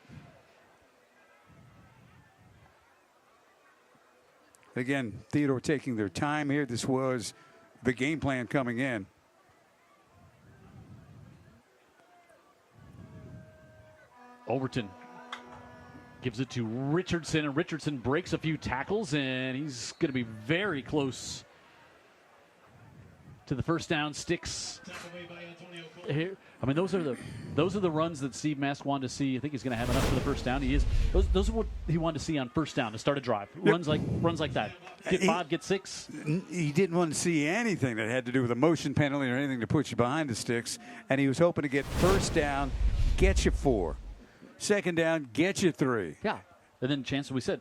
Again, Theodore taking their time here. This was the game plan coming in. Overton Gives it to Richardson, and Richardson breaks a few tackles, and he's going to be very close to the first down. Sticks here. I mean, those are the runs that Steve Mask wanted to see. I think he's going to have enough for the first down. He is. Those are what he wanted to see on first down to start a drive. Runs like that. Get 5, get 6. He didn't want to see anything that had to do with a motion penalty or anything to put you behind the sticks, and he was hoping to get first down, get you 4. Second down, get you 3. Yeah, and then chance, we said,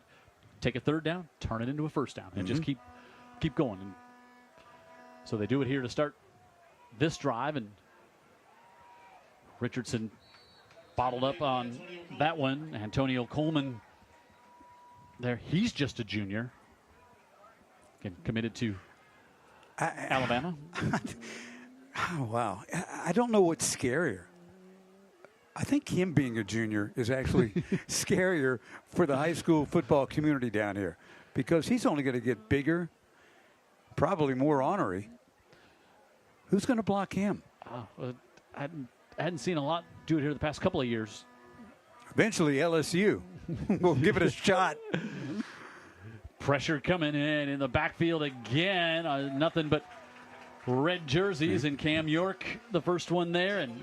take a third down, turn it into a first down, and just keep going. And so they do it here to start this drive, and Richardson bottled up on that one. Antonio Coleman there, he's just a junior. Again, committed to Alabama. Oh, wow. I don't know what's scarier. I think him being a junior is actually scarier for the high school football community down here, because he's only going to get bigger, probably more ornery. Who's going to block him? I hadn't seen a lot do it here the past couple of years. Eventually, LSU will give it a shot. Pressure coming in the backfield again. Nothing but red jerseys, and Cam York, the first one there, and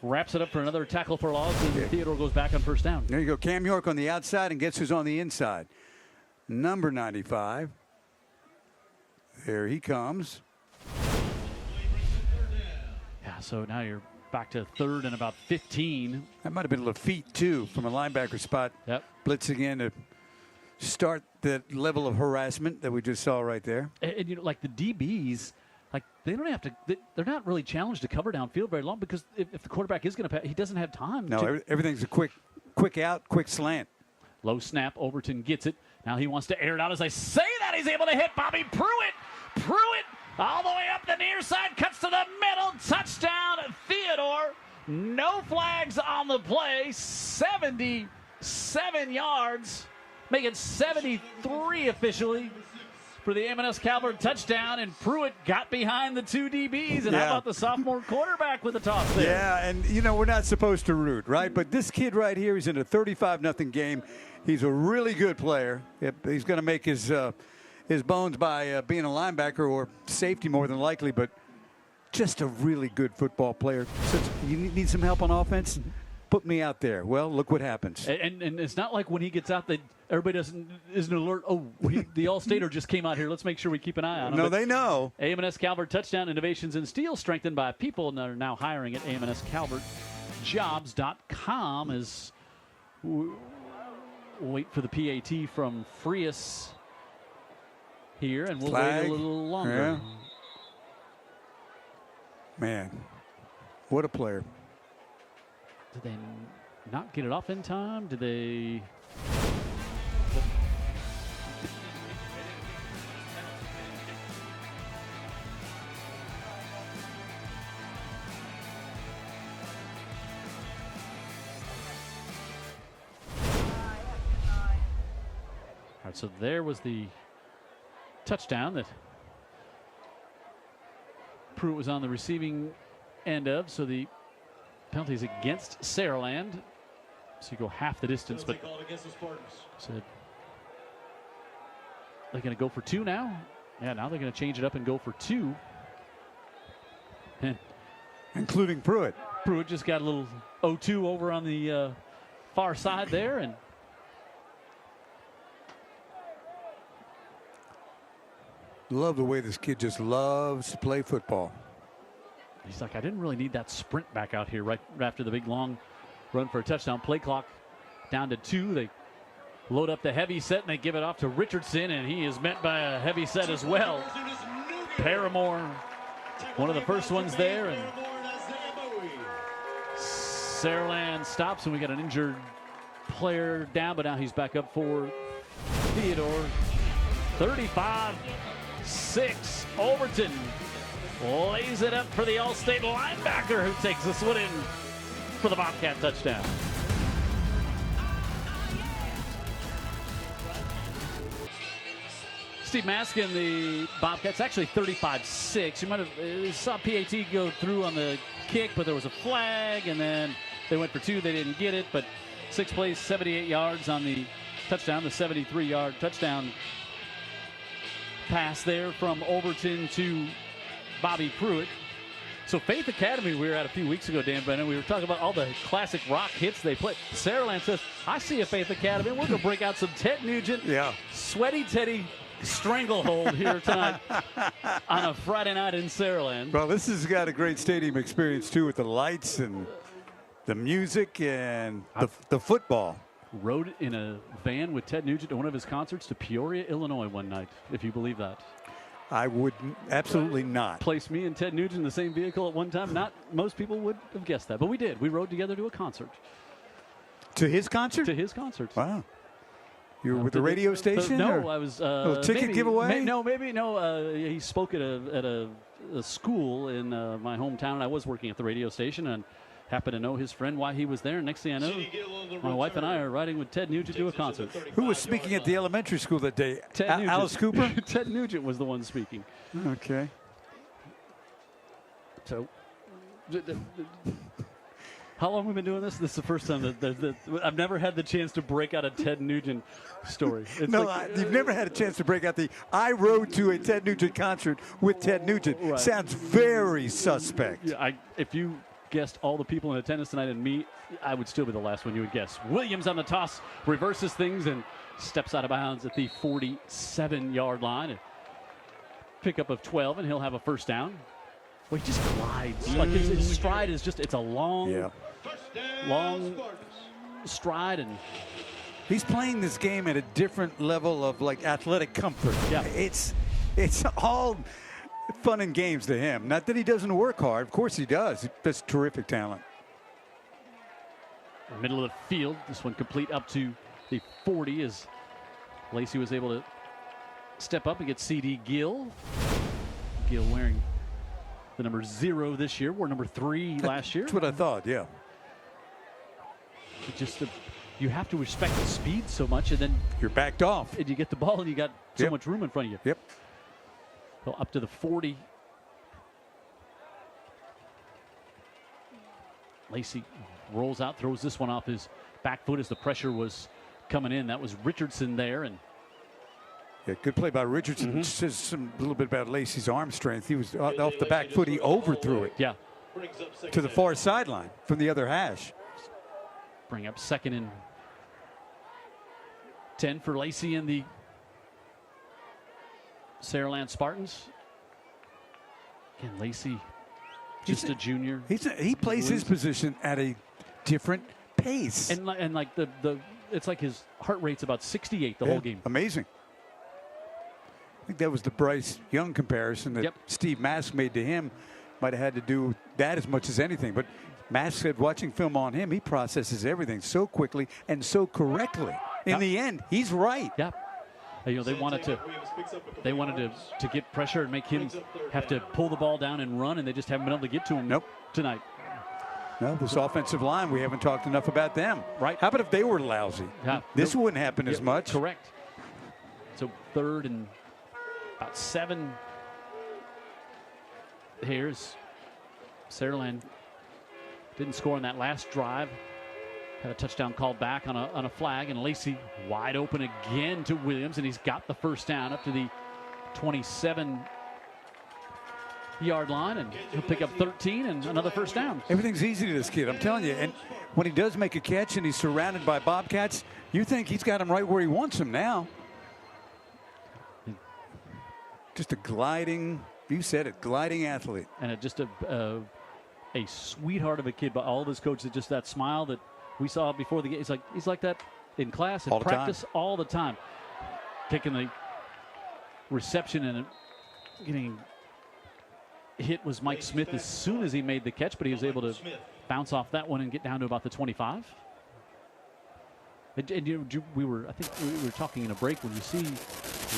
wraps it up for another tackle for loss, and Theodore goes back on first down. There you go. Cam York on the outside, and guess who's on the inside? Number 95. There he comes. Yeah, so now you're back to third and about 15. That might have been Lafitte, too, from a linebacker spot. Yep. Blitzing in to start that level of harassment that we just saw right there. And you know, like the DBs, like they don't have to. They're not really challenged to cover downfield very long, because if the quarterback is going to pass, he doesn't have time. No, everything's a quick out, quick slant. Low snap. Overton gets it. Now he wants to air it out. As I say that, he's able to hit Bobby Pruitt. Pruitt all the way up the near side, cuts to the middle. Touchdown, Theodore. No flags on the play. 77 yards. Making 73 officially for the M&S Calvert touchdown, and Pruitt got behind the 2 DBs. And how about the sophomore quarterback with the toss there? Yeah, and you know, we're not supposed to root, right? But this kid right here, he's in a 35-0 game. He's a really good player. He's going to make his bones by being a linebacker or safety more than likely, but just a really good football player. So you need some help on offense? Put me out there. Well, look what happens. And it's not like when he gets out that everybody isn't alert. Oh, the All-Stater just came out here. Let's make sure we keep an eye on him. No, they know. AM&S Calvert touchdown, innovations in steel, strengthened by people, and they're now hiring at amscalvertjobs.com as we'll wait for the PAT from Frias here, and we'll wait a little longer. Yeah. Man, what a player. Did they not get it off in time? Did they? All right, so there was the touchdown that Pruitt was on the receiving end of, so the penalties against Saraland. So you go half the distance, but so they're going to go for 2 now. Yeah, now they're going to change it up and go for 2. Including Pruitt. Pruitt just got a little 0-2 over on the far side there, and love the way this kid just loves to play football. He's like, I didn't really need that sprint back out here right after the big long run for a touchdown. Play clock down to 2. They load up the heavy set and they give it off to Richardson, and he is met by a heavy set as well. Paramore, one of the first ones there, and Saraland stops, and we got an injured player down, but now he's back up for Theodore. 35-6, Overton lays it up for the All-State linebacker, who takes this one in for the Bobcat touchdown. Steve Mask and the Bobcats, actually 35-6. You might have saw PAT go through on the kick, but there was a flag, and then they went for 2. They didn't get it, but Sixth place, 78 yards on the touchdown, the 73-yard touchdown pass there from Overton to Bobby Pruitt. So Faith Academy, we were at a few weeks ago, Dan Brennan. We were talking about all the classic rock hits they play. Saraland says, I see a Faith Academy. We're going to break out some Ted Nugent, Sweaty Teddy stranglehold here tonight on a Friday night in Saraland. Well, this has got a great stadium experience, too, with the lights and the music and the football. Rode in a van with Ted Nugent to one of his concerts to Peoria, Illinois one night, if you believe that. I would absolutely not. Place me and Ted Nugent in the same vehicle at one time. Not most people would have guessed that, but we did. We rode together to a concert. To his concert? To his concert. Wow. You were with the radio station? No, I was. A little ticket giveaway? No. He spoke at a school in my hometown, and I was working at the radio station and happened to know his friend while he was there. Next thing I know, my wife and I are riding with Ted Nugent to a concert. Who was speaking at the elementary school that day? Ted Nugent. Alice Cooper? Ted Nugent was the one speaking. Okay. So, how long have we been doing this? This is the first time that I've never had the chance to break out a Ted Nugent story. It's you've never had a chance to break out I rode to a Ted Nugent concert with Ted Nugent. Right. Sounds very suspect. Yeah, if you guessed all the people in attendance tonight and me, I would still be the last one you would guess. Williams on the toss, reverses things and steps out of bounds at the 47-yard line. Pickup of 12, and he'll have a first down. Well, he just glides. Like his stride is just, it's a long stride, and he's playing this game at a different level of athletic comfort. Yeah. It's all fun and games to him. Not that he doesn't work hard. Of course he does. That's terrific talent. Middle of the field. This one complete up to the 40 as Lacey was able to step up and get C.D. Gill. Gill wearing the number 0 this year. Wore number 3 last year. That's what I thought, yeah. You have to respect the speed so much, and then you're backed off. And you get the ball, and you got so much room in front of you. Yep. So up to the 40. Lacey rolls out, throws this one off his back foot as the pressure was coming in. That was Richardson there, and good play by Richardson. Says a little bit about Lacey's arm strength. He was off the back foot. He overthrew it. Yeah. To the far sideline from the other hash. Bring up 2nd and 10 for Lacey and the Saraland Spartans. Again, Lacey, just a junior. He plays his position at a different pace. And like it's like his heart rate's about 68 the whole game. Amazing. I think that was the Bryce Young comparison that Steve Mask made to him. Might have had to do that as much as anything. But Mask said watching film on him, he processes everything so quickly and so correctly. In the end, he's right. Yeah. They wanted to get pressure and make him have to pull the ball down and run, and they just haven't been able to get to him tonight. No, this offensive line, we haven't talked enough about them. Right. How about if they were lousy? Yeah. This wouldn't happen as much. Correct. So 3rd and about 7. Here's Saraland. Didn't score on that last drive. Had a touchdown called back on a flag, and Lacey wide open again to Williams, and he's got the first down up to the 27-yard line, and he'll pick up 13 and another first down. Everything's easy to this kid, I'm telling you. And when he does make a catch and he's surrounded by Bobcats, you think he's got him right where he wants him now. Just a gliding, you said it, gliding athlete. And just a sweetheart of a kid by all of his coaches. Just that smile that we saw before the game. He's like that in class and practice all the time. Taking the reception and getting hit was Mike Smith as soon as he made the catch, but he was able to bounce off that one and get down to about the 25. And we were talking in a break when you see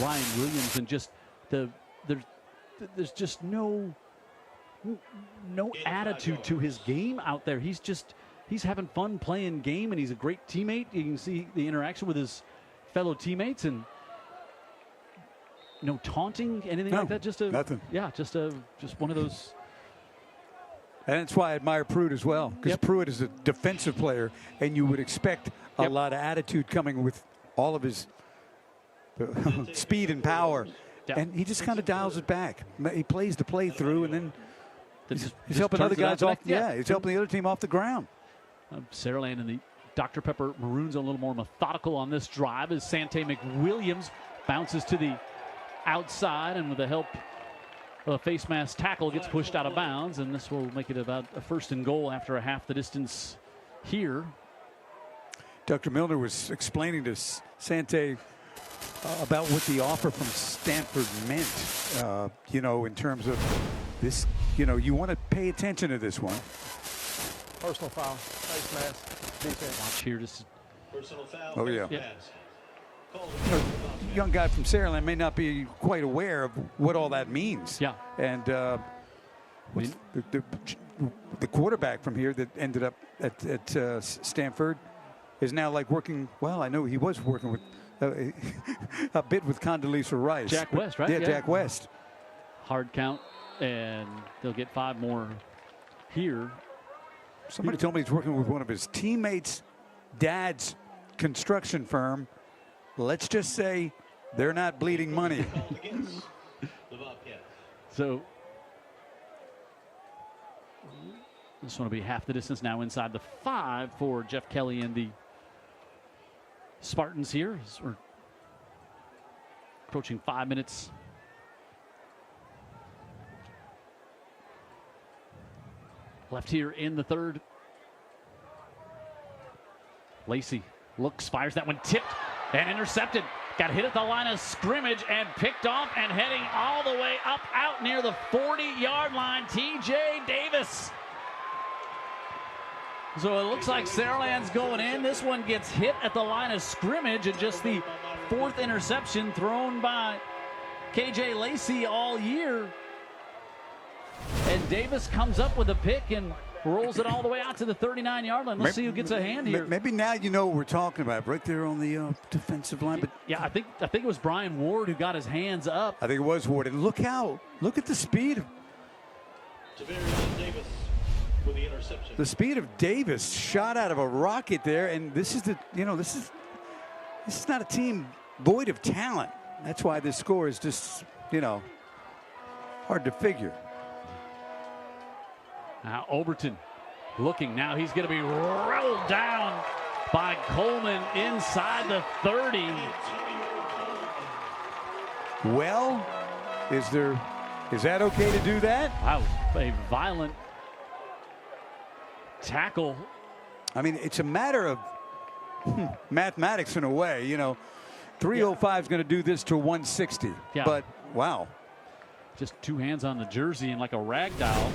Ryan Williams and just there's just no attitude to his game out there. He's having fun playing game, and he's a great teammate. You can see the interaction with his fellow teammates, and no taunting, anything like that. Just nothing. Yeah, just one of those. And that's why I admire Pruitt as well, because Pruitt is a defensive player, and you would expect a lot of attitude coming with all of his speed and power. And he just kind of dials it back. He plays the play through, and then he's helping other guys off. He's helping the other team off the ground. Saraland and the Dr. Pepper Maroons a little more methodical on this drive as Sante McWilliams bounces to the outside, and with the help of a face mask tackle gets pushed out of bounds, and this will make it about a 1st and goal after a half the distance here. Dr. Milner was explaining to Sante about what the offer from Stanford meant, you know, in terms of this, you know, you want to pay attention to this one. Personal foul, face mask, defense. Watch here, just Personal foul. Oh, yeah. Yep. You know, young guy from Saraland may not be quite aware of what all that means. Yeah. And the quarterback from here that ended up at Stanford is now like working, well, I know he was working with a bit with Condoleezza Rice. Jack West, right? Yeah, Jack West. Hard count, and they'll get 5 more here. Somebody told me he's working with one of his teammates' dad's construction firm. Let's just say they're not bleeding money. So this one will be half the distance now inside the 5 for Jeff Kelly and the Spartans here. As we're approaching 5 minutes. Left here in the 3rd. Lacey looks, fires that one, tipped and intercepted. Got hit at the line of scrimmage and picked off, and heading all the way up out near the 40-yard line, TJ Davis. So it looks like Saraland's going in. This one gets hit at the line of scrimmage, and just the 4th interception thrown by KJ Lacey all year. And Davis comes up with a pick and rolls it all the way out to the 39-yard line. Let's see who gets a hand here. Maybe now you know what we're talking about, right there on the defensive line. But yeah, I think it was Brian Ward who got his hands up. I think it was Ward. And look at the speed. Davis with the interception. The speed of Davis shot out of a rocket there, and this is this is not a team void of talent. That's why this score is just, hard to figure. Now Overton looking. Now he's going to be rolled down by Coleman inside the 30. Well, is that okay to do that? Wow, a violent tackle. I mean, it's a matter of mathematics in a way. 305 is going to do this to 160. Yeah. But wow, just 2 hands on the jersey and like a rag doll.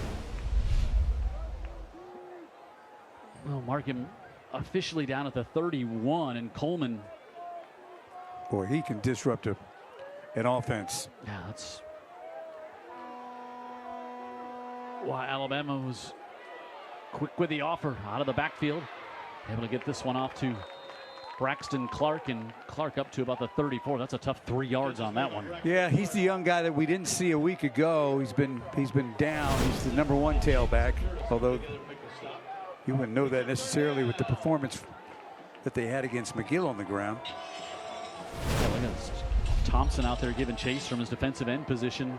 We'll mark him officially down at the 31, and Coleman. Boy, he can disrupt an offense. Yeah, that's why Alabama was quick with the offer out of the backfield. Able to get this one off to Braxton Clark, and Clark up to about the 34. That's a tough 3 yards on that one. Yeah, he's the young guy that we didn't see a week ago. He's been down. He's the #1 tailback, although you wouldn't know that necessarily with the performance that they had against McGill on the ground. Yeah, look at this. Thompson out there giving chase from his defensive end position.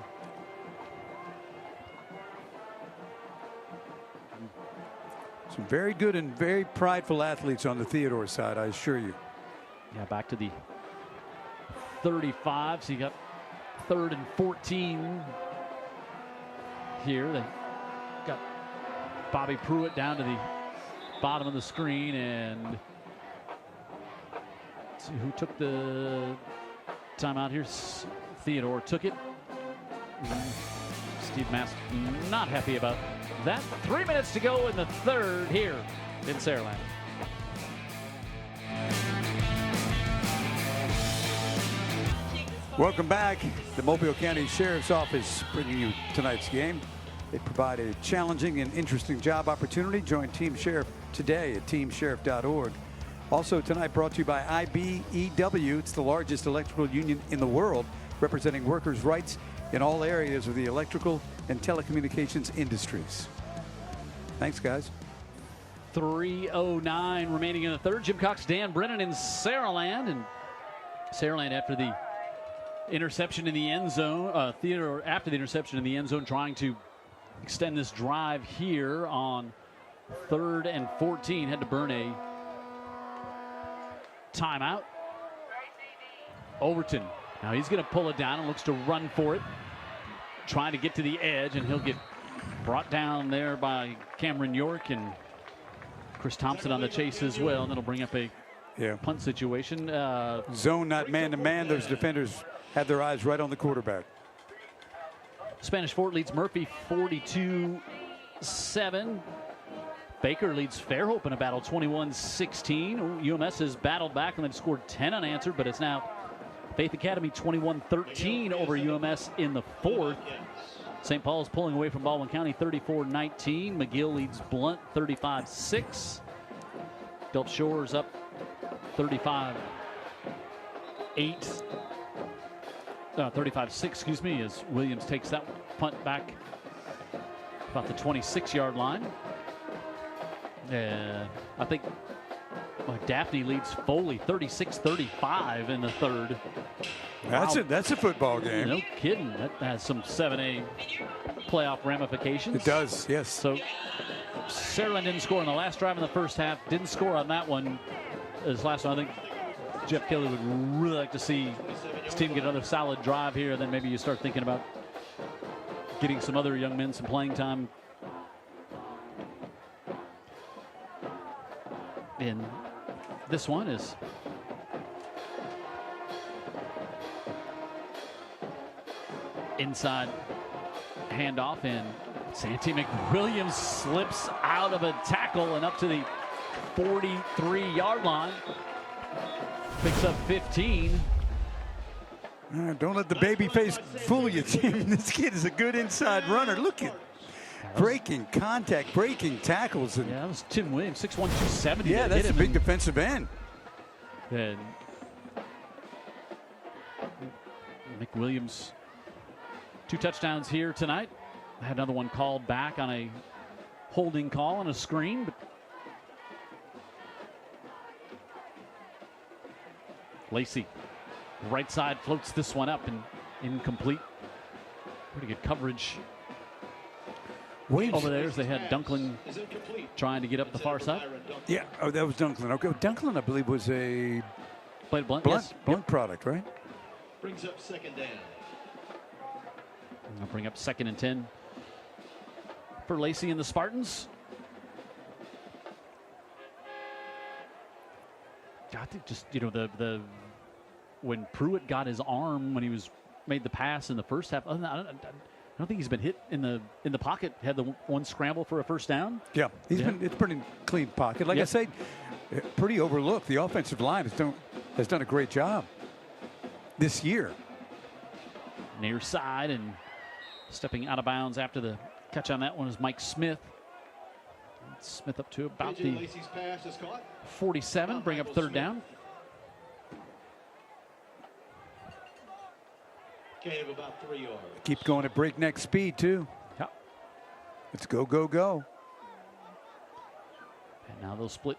Some very good and very prideful athletes on the Theodore side, I assure you. Yeah, back to the 35. So you got 3rd and 14 here. They got Bobby Pruitt down to the bottom of the screen, and let's see who took the timeout here. Theodore took it. Steve Mask not happy about that. 3 minutes to go in the 3rd here in Saraland. Welcome back. The Mobile County Sheriff's Office bringing you tonight's game. They provide a challenging and interesting job opportunity. Join Team Sheriff today at teamsheriff.org. Also tonight brought to you by IBEW. It's the largest electrical union in the world, representing workers' rights in all areas of the electrical and telecommunications industries. Thanks, guys. 3:09 remaining in the third. Jim Cox, Dan Brennan in Saraland. And Saraland after the interception in the end zone. Theodore after the interception in the end zone trying to extend this drive here on 3rd and 14. Had to burn a timeout. Overton. Now he's going to pull it down and looks to run for it. Trying to get to the edge, and he'll get brought down there by Cameron York and Chris Thompson on the chase as well. And that'll bring up a punt situation. Zone, not man-to-man. Those defenders had their eyes right on the quarterback. Spanish Fort leads Murphy 42-7. Baker leads Fairhope in a battle 21-16. UMS has battled back and they've scored 10 unanswered, but it's now Faith Academy 21-13 over UMS in the fourth. St. Paul's pulling away from Baldwin County 34-19. McGill leads Blunt 35-6. Gulf Shores up 35-6, excuse me, as Williams takes that punt back about the 26-yard line. I think Daphne leads Foley 36-35 in the third. That's a football game. No kidding. That has some 7A playoff ramifications. It does, yes. So Saraland didn't score on the last drive in the first half. Didn't score on that one. This last one, I think Jeff Kelly would really like to see his team get another solid drive here. And then maybe you start thinking about getting some other young men some playing time. And this one is inside handoff, and Santi McWilliams slips out of a tackle and up to the 43-yard line. Picks up 15. Don't let the baby face fool you, Tim. This kid is a good inside runner. Look at breaking contact, breaking tackles. And that was Tim Williams, 6'1", 270. Yeah, that's a big defensive end. And McWilliams, 2 touchdowns here tonight. I had another one called back on a holding call on a screen. But Lacey, right side, floats this one up and incomplete. Pretty good coverage over there as they had Dunklin trying to get up the far side. Yeah, that was Dunklin. Okay, Dunklin, I believe, was a Blunt product, right? Brings up 2nd down. I'll bring up 2nd and 10 for Lacey and the Spartans. I think just, the when Pruitt got his arm when he made the pass in the first half, I don't think he's been hit in the pocket. Had the one scramble for a first down. Yeah, it's pretty clean pocket. Like I said, pretty overlooked. The offensive line has done a great job this year. Near side, and stepping out of bounds after the catch on that one is Mike Smith. Smith up to about the 47, bring up 3rd down. Gain of about 3 yards. Keep going at breakneck speed, too. Yeah. Let's go, go, go. And now they'll split.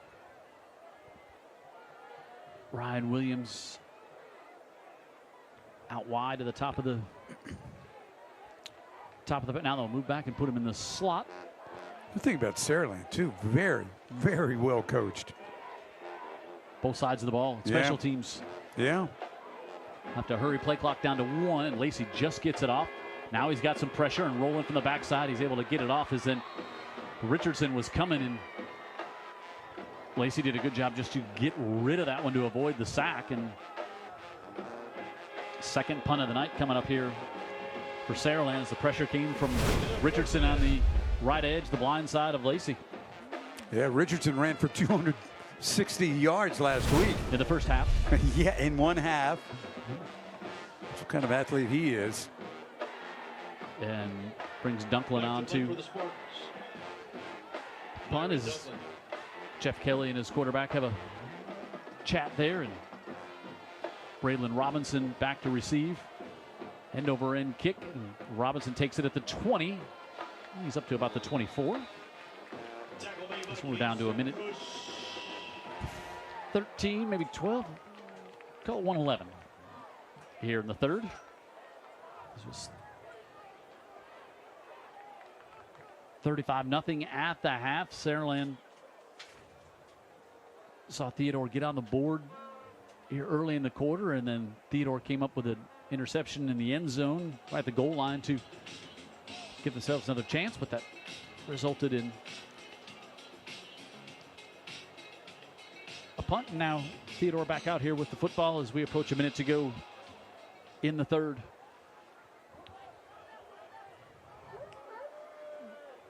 Ryan Williams out wide to the top of the now they'll move back and put him in the slot. The thing about Saraland, too, very, very well coached. Both sides of the ball. Special teams. Yeah. Have to hurry play clock down to 1, and Lacey just gets it off. Now he's got some pressure and rolling from the backside. He's able to get it off as then Richardson was coming, and Lacey did a good job just to get rid of that one to avoid the sack. And second punt of the night coming up here for Saraland as the pressure came from Richardson on the right edge, the blind side of Lacey. Yeah, Richardson ran for 260 yards last week. In the first half. Yeah, in one half. That's what kind of athlete he is. And brings Dunklin on to punt as Jeff Kelly and his quarterback have a chat there, and Braylon Robinson back to receive. End over end kick, and Robinson takes it at the 20. He's up to about the 24. So we're down to a minute 13, maybe 12. Call it 1:11 here in the third. This was 35-0 at the half. Saraland saw Theodore get on the board here early in the quarter, and then Theodore came up with an interception in the end zone right at the goal line to give themselves another chance, but that resulted in a punt. And now Theodore back out here with the football as we approach a minute to go in the third.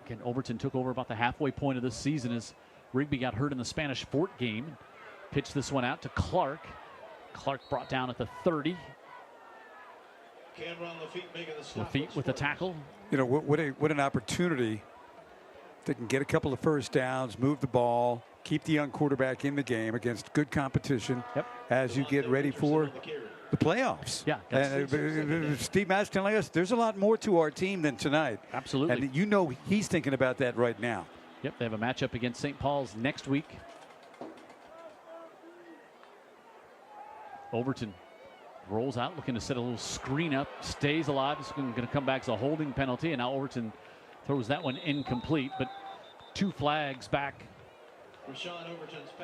Again, Overton took over about the halfway point of this season as Rigby got hurt in the Spanish Fort game. Pitched this one out to Clark. Clark brought down at the 30. Lafitte with the tackle. You know, what an opportunity. They can get a couple of first downs, move the ball, keep the young quarterback in the game against good competition as you get ready for the playoffs. Yeah. Steve Matt's telling us there's a lot more to our team than tonight. Absolutely. And you know he's thinking about that right now. Yep, they have a matchup against St. Paul's next week. Overton rolls out, looking to set a little screen up, stays alive. It's going to come back as a holding penalty, and now Overton throws that one incomplete, but 2 flags back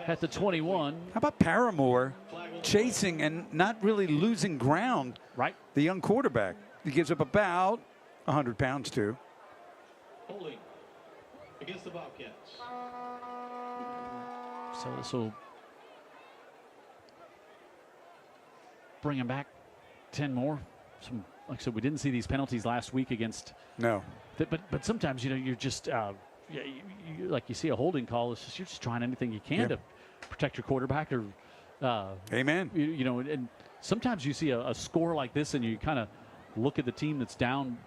at the 21. How about Paramore chasing and not really losing ground? Right. The young quarterback. He gives up about 100 pounds to. Holding against the Bobcats. So this will bring him back 10 more. Some, like I said, we didn't see these penalties last week against. No. But sometimes, you know, you're just like you see a holding call. It's just, you're just trying anything you can to protect your quarterback. Or amen. You know, and sometimes you see a score like this, and you kind of look at the team that's down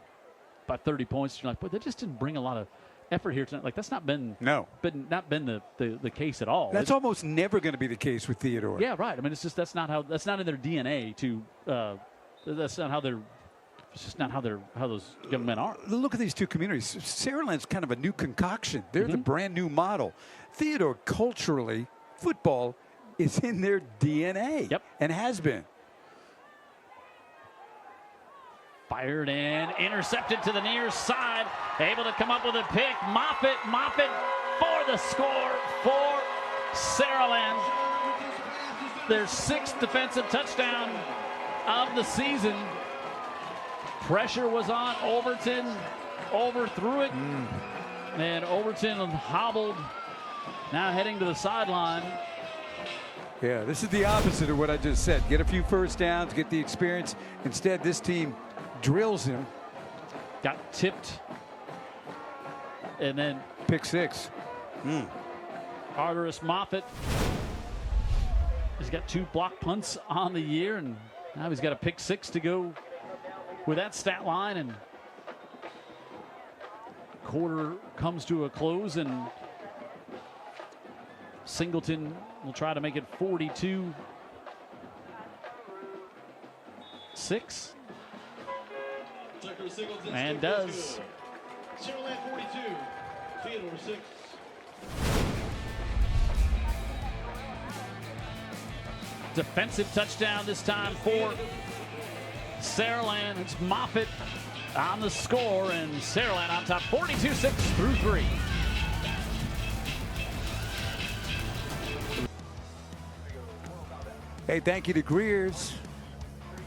by 30 points. You're like, but they just didn't bring a lot of effort here tonight. Like that's not been the case at all. That's almost never going to be the case with Theodore. Yeah, right. I mean, it's just that's not in their DNA to. That's not how they're. It's just not how those young men are. Look at these two communities. Saraland's kind of a new concoction. They're the brand new model. Theodore, culturally, football is in their DNA. Yep. And has been. Fired and intercepted to the near side. Able to come up with a pick. Moffitt for the score for Saraland. Their 6th defensive touchdown of the season. Pressure was on Overton. Overthrew it. And Overton hobbled. Now heading to the sideline. Yeah, this is the opposite of what I just said. Get a few first downs, get the experience. Instead, this team drills him. Got tipped. And then pick 6. Arteris Moffitt. He's got 2 block punts on the year, and now he's got a pick 6 to go with that stat line. And quarter comes to a close, and Singleton will try to make it 42-6. And does. Saraland 42, Theodore 6. Defensive touchdown this time for Saraland. It's Moffitt on the score, and Saraland on top 42-6 through 3. Hey, thank you to Greer's.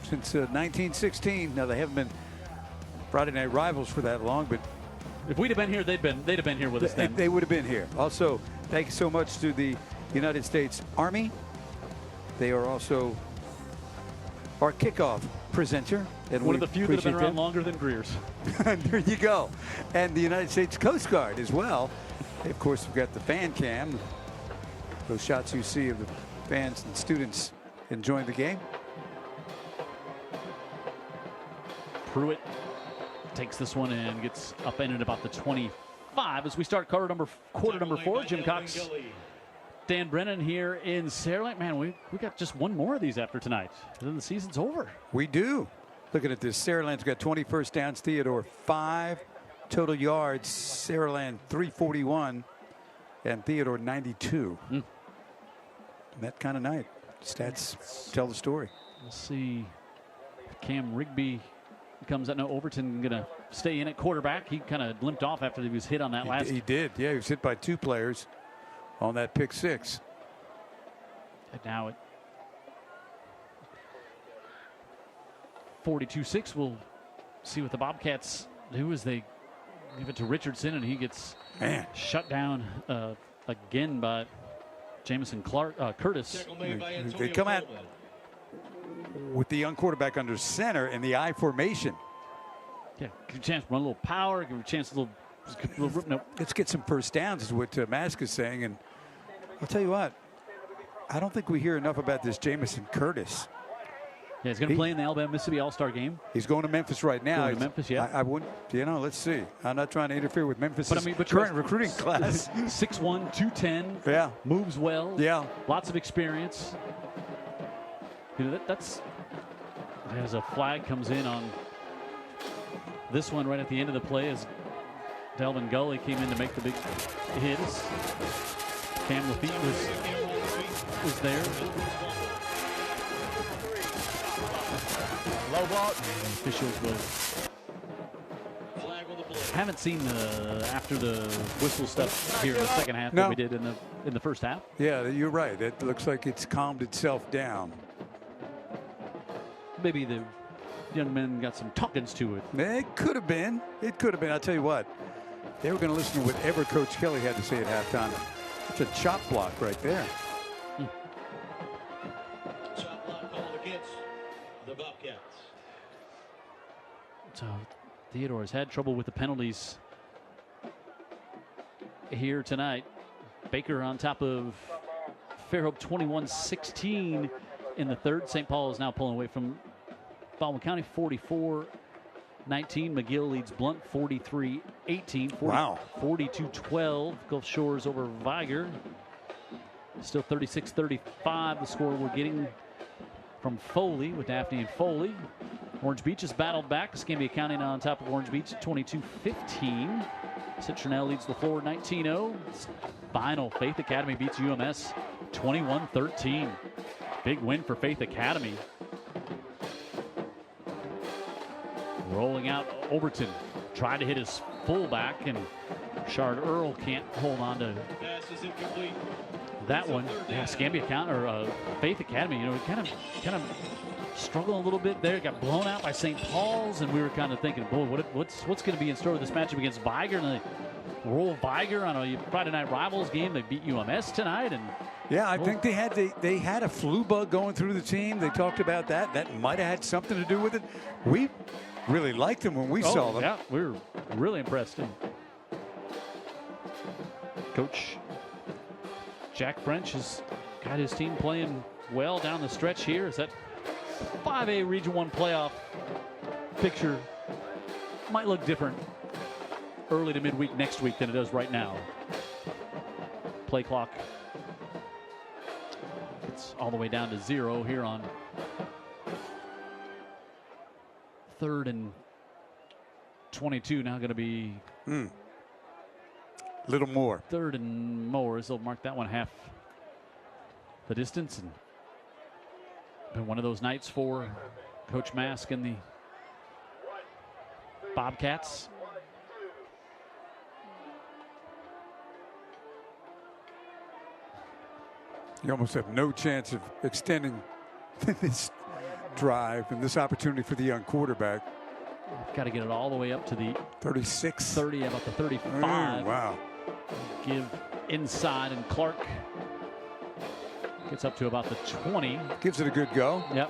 Since 1916. Now, they haven't been Friday night rivals for that long, but if we'd have been here, they'd have been here with us then. They would have been here. Also, thank you so much to the United States Army. They are also our kickoff presenter. And one of the few that have been around longer than Greer's. There you go. And the United States Coast Guard as well. Of course, we've got the fan cam. Those shots you see of the fans and students enjoying the game. Pruitt takes this one and gets upended about the 25 as we start quarter number 4. Jim Cox, Dan Brennan here in Saraland. Man, we got just one more of these after tonight. Then the season's over. We do. Looking at this, Saraland's got 20 first downs. Theodore 5 total yards. Saraland 341. and Theodore 92. That kind of night. Stats tell the story. We'll see if Cam Rigby comes out. No, Overton going to stay in at quarterback. He kind of limped off after he was hit on that last. He did. Yeah, he was hit by 2 players on that pick 6. And now at 42-6, we'll see what the Bobcats do as they give it to Richardson, and he gets shut down again by Jamison Curtis. They come out with the young quarterback under center in the I formation. Yeah, give a chance to run a little power, give a chance to Let's get some first downs is what Mask is saying. And I'll tell you what, I don't think we hear enough about this Jamison Curtis. Yeah, he's going to play in the Alabama-Mississippi All-Star game. He's going to Memphis right now. Going to Memphis, yeah. I wouldn't, let's see. I'm not trying to interfere with Memphis' current recruiting class. 6'1", 210. Yeah. Moves well. Yeah. Lots of experience. That's as a flag comes in on this one right at the end of the play as Delvin Gully came in to make the big hit. Cam Lafitte was there. Low block. Officials will. Haven't seen the after the whistle stuff here in the second half that we did in the first half. Yeah, you're right. It looks like it's calmed itself down. Maybe the young men got some talkings to it. It could have been. It could have been. I'll tell you what. They were going to listen to whatever Coach Kelly had to say at halftime. It's a chop block right there. Chop block called against the Bobcats. So Theodore has had trouble with the penalties here tonight. Baker on top of Fairhope 21-16 in the third. St. Paul is now pulling away from Baldwin County 44-19. McGill leads Blunt 43-18. Wow. 42-12. Gulf Shores over Viger. Still 36-35 the score we're getting from Foley with Daphne and Foley. Orange Beach has battled back. Escambia County now on top of Orange Beach 22-15. Citronelle leads the floor 19-0. Final, Faith Academy beats UMS 21-13. Big win for Faith Academy. Rolling out Overton. Tried to hit his fullback, and Shard Earl can't hold on to that one. Yeah, Escambia County or Faith Academy, kind of struggling a little bit there. Got blown out by St. Paul's, and we were kind of thinking, boy, what's going to be in store with this matchup against Viger? And they roll Viger on a Friday Night Rivals game. They beat UMS tonight, and yeah, I think they had a flu bug going through the team. They talked about that. That might have had something to do with it. We really liked them when we saw them. Yeah, we were really impressed. And Coach Jack French has got his team playing well down the stretch here. Is that 5A Region 1 playoff picture might look different early to midweek next week than it does right now. Play clock, it's all the way down to 0 here on 3rd and 22. Now going to be little more. 3rd and more, as they'll mark that one half the distance. And been one of those nights for Coach Mask and the Bobcats. You almost have no chance of extending this drive and this opportunity for the young quarterback. Got to get it all the way up to the 36, 30, about the 35. Wow. Give inside, and Clark gets up to about the 20. Gives it a good go. Yep.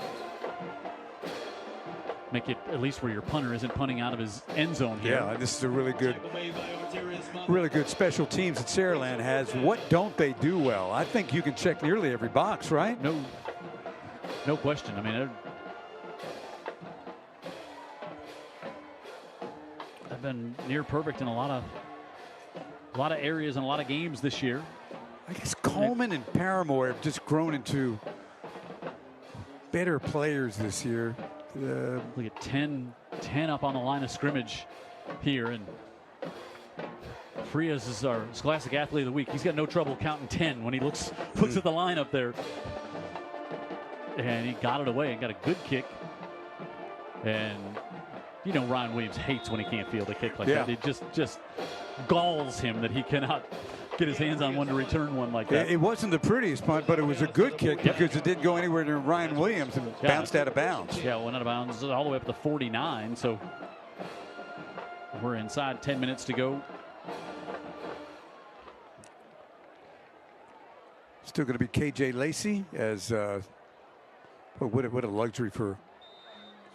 Make it at least where your punter isn't punting out of his end zone here. Yeah, this is a really good special teams that Saraland has. What don't they do well? I think you can check nearly every box, right? No question. I mean, they've been near perfect in a lot of areas and a lot of games this year. I guess Coleman and Paramore have just grown into better players this year. Look at 10 up on the line of scrimmage here, and Frias is our Scholastic Athlete of the Week. He's got no trouble counting 10 when he looks, looks at the lineup there. And he got it away and got a good kick. And, you know, Ryan Williams hates when he can't field a kick like that. It just galls him that he cannot get his hands on one to return one like that. It wasn't the prettiest punt, but it was a good kick because it didn't go anywhere near Ryan Williams and bounced out of bounds. Yeah, went out of bounds all the way up to 49. So we're inside 10 minutes to go. Still going to be KJ Lacey as what a luxury for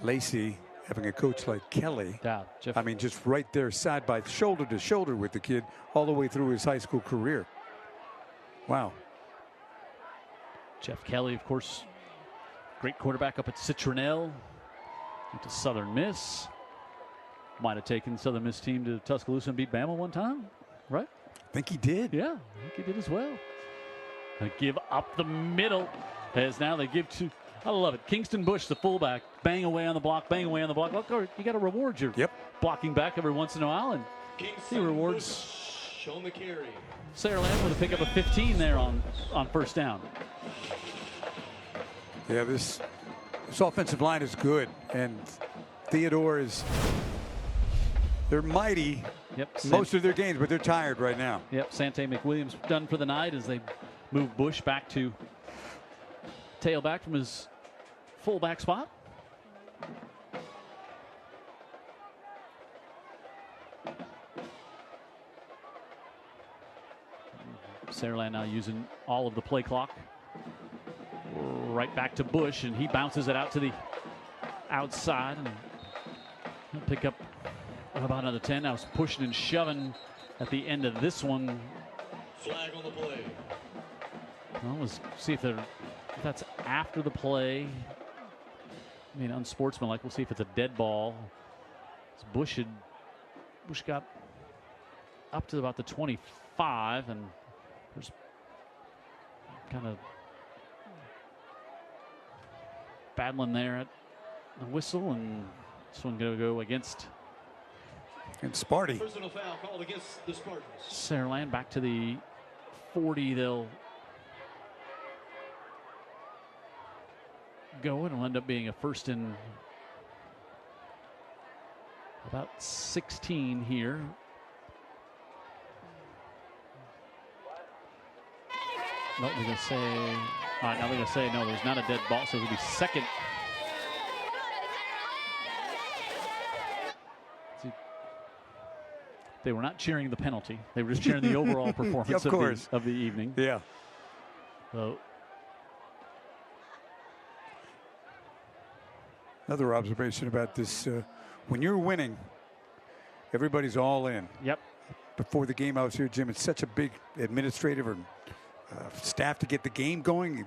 Lacey having a coach like Kelly. Yeah, Jeff. I mean, just right there, side by shoulder to shoulder with the kid all the way through his high school career. Wow. Jeff Kelly, of course, great quarterback up at Citronelle. Went to Southern Miss. Might have taken Southern Miss team to Tuscaloosa and beat Bama one time, right? I think he did. Yeah, I think he did as well. They give up the middle as now they give to, I love it, Kingston Bush, the fullback, bang away on the block, bang away on the block. Look, you got to reward your blocking back every once in a while, and he rewards on the carry. Saraland with a pick up of 15 there on first down. Yeah, this offensive line is good, and Theodore is, they're mighty most of their games, but they're tired right now. Yep, Sante McWilliams done for the night as they move Bush back to tailback from his fullback spot. Saraland now using all of the play clock. Right back to Bush, and he bounces it out to the outside, and he'll pick up about another 10. Now it's pushing and shoving at the end of this one. Flag on the play. Well, let's see if that's after the play. I mean, unsportsmanlike. We'll see if it's a dead ball. Bush got up to about the 25, and there's kind of battling there at the whistle, and this one going to go against Sparty. Personal foul called against the Spartans. Saraland back to the 40. They'll go, and it'll end up being a first and about 16 here. No, they're going to say, all right, now they're going to say, no, there's not a dead ball, so it'll be second. See, they were not cheering the penalty. They were just cheering the overall performance of the evening. Yeah. So, another observation about this, when you're winning, everybody's all in. Yep. Before the game, I was here, Jim. It's such a big administrative or staff to get the game going. Did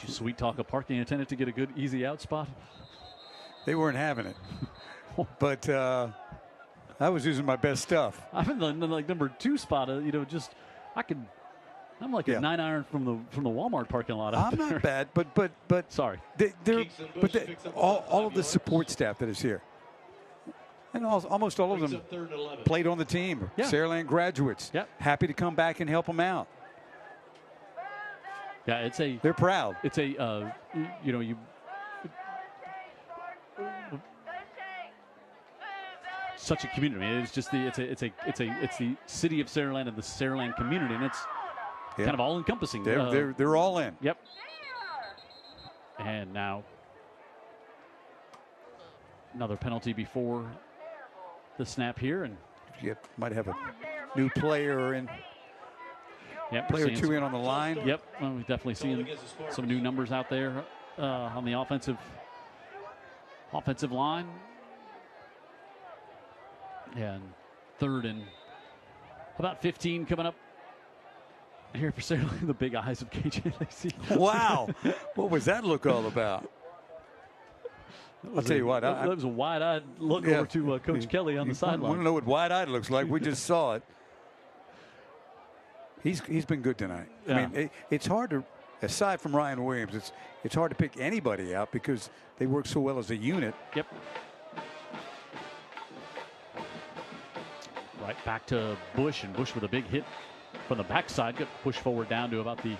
you sweet talk a parking attendant to get a good easy out spot? They weren't having it. But I was using my best stuff. I'm in the like number 2 spot. You know, just I'm like a 9-iron from the Walmart parking lot. I'm not bad, but sorry. All of the support staff that is here, and almost all of them played on the team. Yeah. Saraland graduates. Yep. Happy to come back and help them out. Yeah, they're proud. It's a such a community. I mean, it's just it's the city of Saraland and the Saraland community, and it's kind of all encompassing. They're all in. Yep. And now another penalty before the snap here, and you might have a new player in. Yep, player 2 in on the line. Yep, well, we've definitely seen some new numbers out there on the offensive line. And third and about 15 coming up here for Saraland. The big eyes of KJ Lacey. Wow, what was that look all about? I'll tell you what. That was a wide-eyed look over to Coach Kelly on the sideline. I want to know what wide-eyed looks like. We just saw it. He's been good tonight. Yeah. I mean, it's hard to, aside from Ryan Williams, it's hard to pick anybody out because they work so well as a unit. Yep. Right back to Bush, and Bush with a big hit from the backside. Good push forward down to about the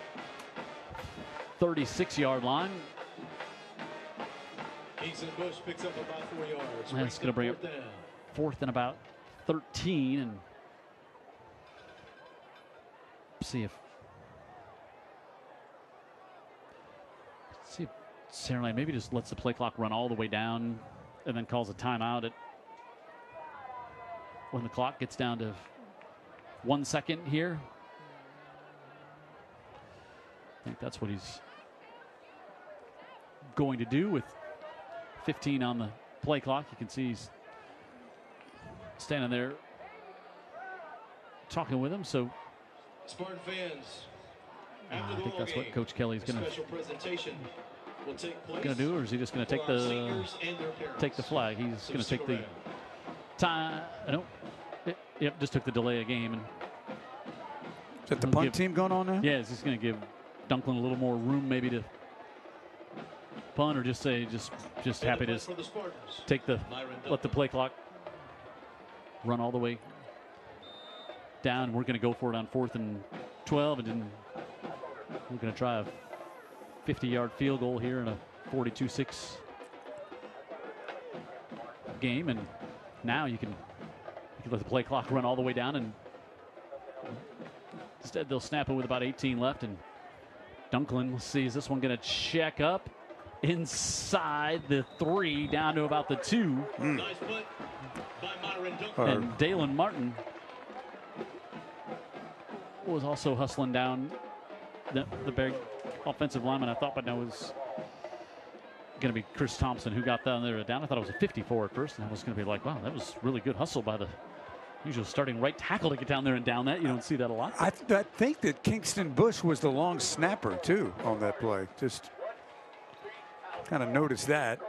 36-yard line. Bush picks up about 4 yards. That's going to bring up 4th and about 13, and see if Saraland maybe just lets the play clock run all the way down and then calls a timeout when the clock gets down to 1 second here. I think that's what he's going to do with 15 on the play clock. You can see he's standing there talking with him. So Spartan fans, I think that's what Coach Kelly's going to do, or is he just going to take the flag? He's going to take the time. Yep, just took the delay of game. And is that the punt team going on now? Yeah, is he's going to give Dunklin a little more room maybe to punt, or just say just happy to let the play clock run all the way down. We're going to go for it on 4th and 12, and then we're going to try a 50-yard field goal here in a 42-6 game. And now you can let the play clock run all the way down, and instead they'll snap it with about 18 left. And Dunklin, we'll see, is this one going to check up inside the 3 down to about the 2? Nice put by Myron Dunklin. And Dalen Martin was also hustling down the big offensive lineman, I thought, but no, it was going to be Chris Thompson who got down there down. I thought it was a 54 at first, and I was going to be like, wow, that was really good hustle by the usual starting right tackle to get down there and down that. You don't see that a lot. I think that Kingston Bush was the long snapper, too, on that play. Just kind of noticed that.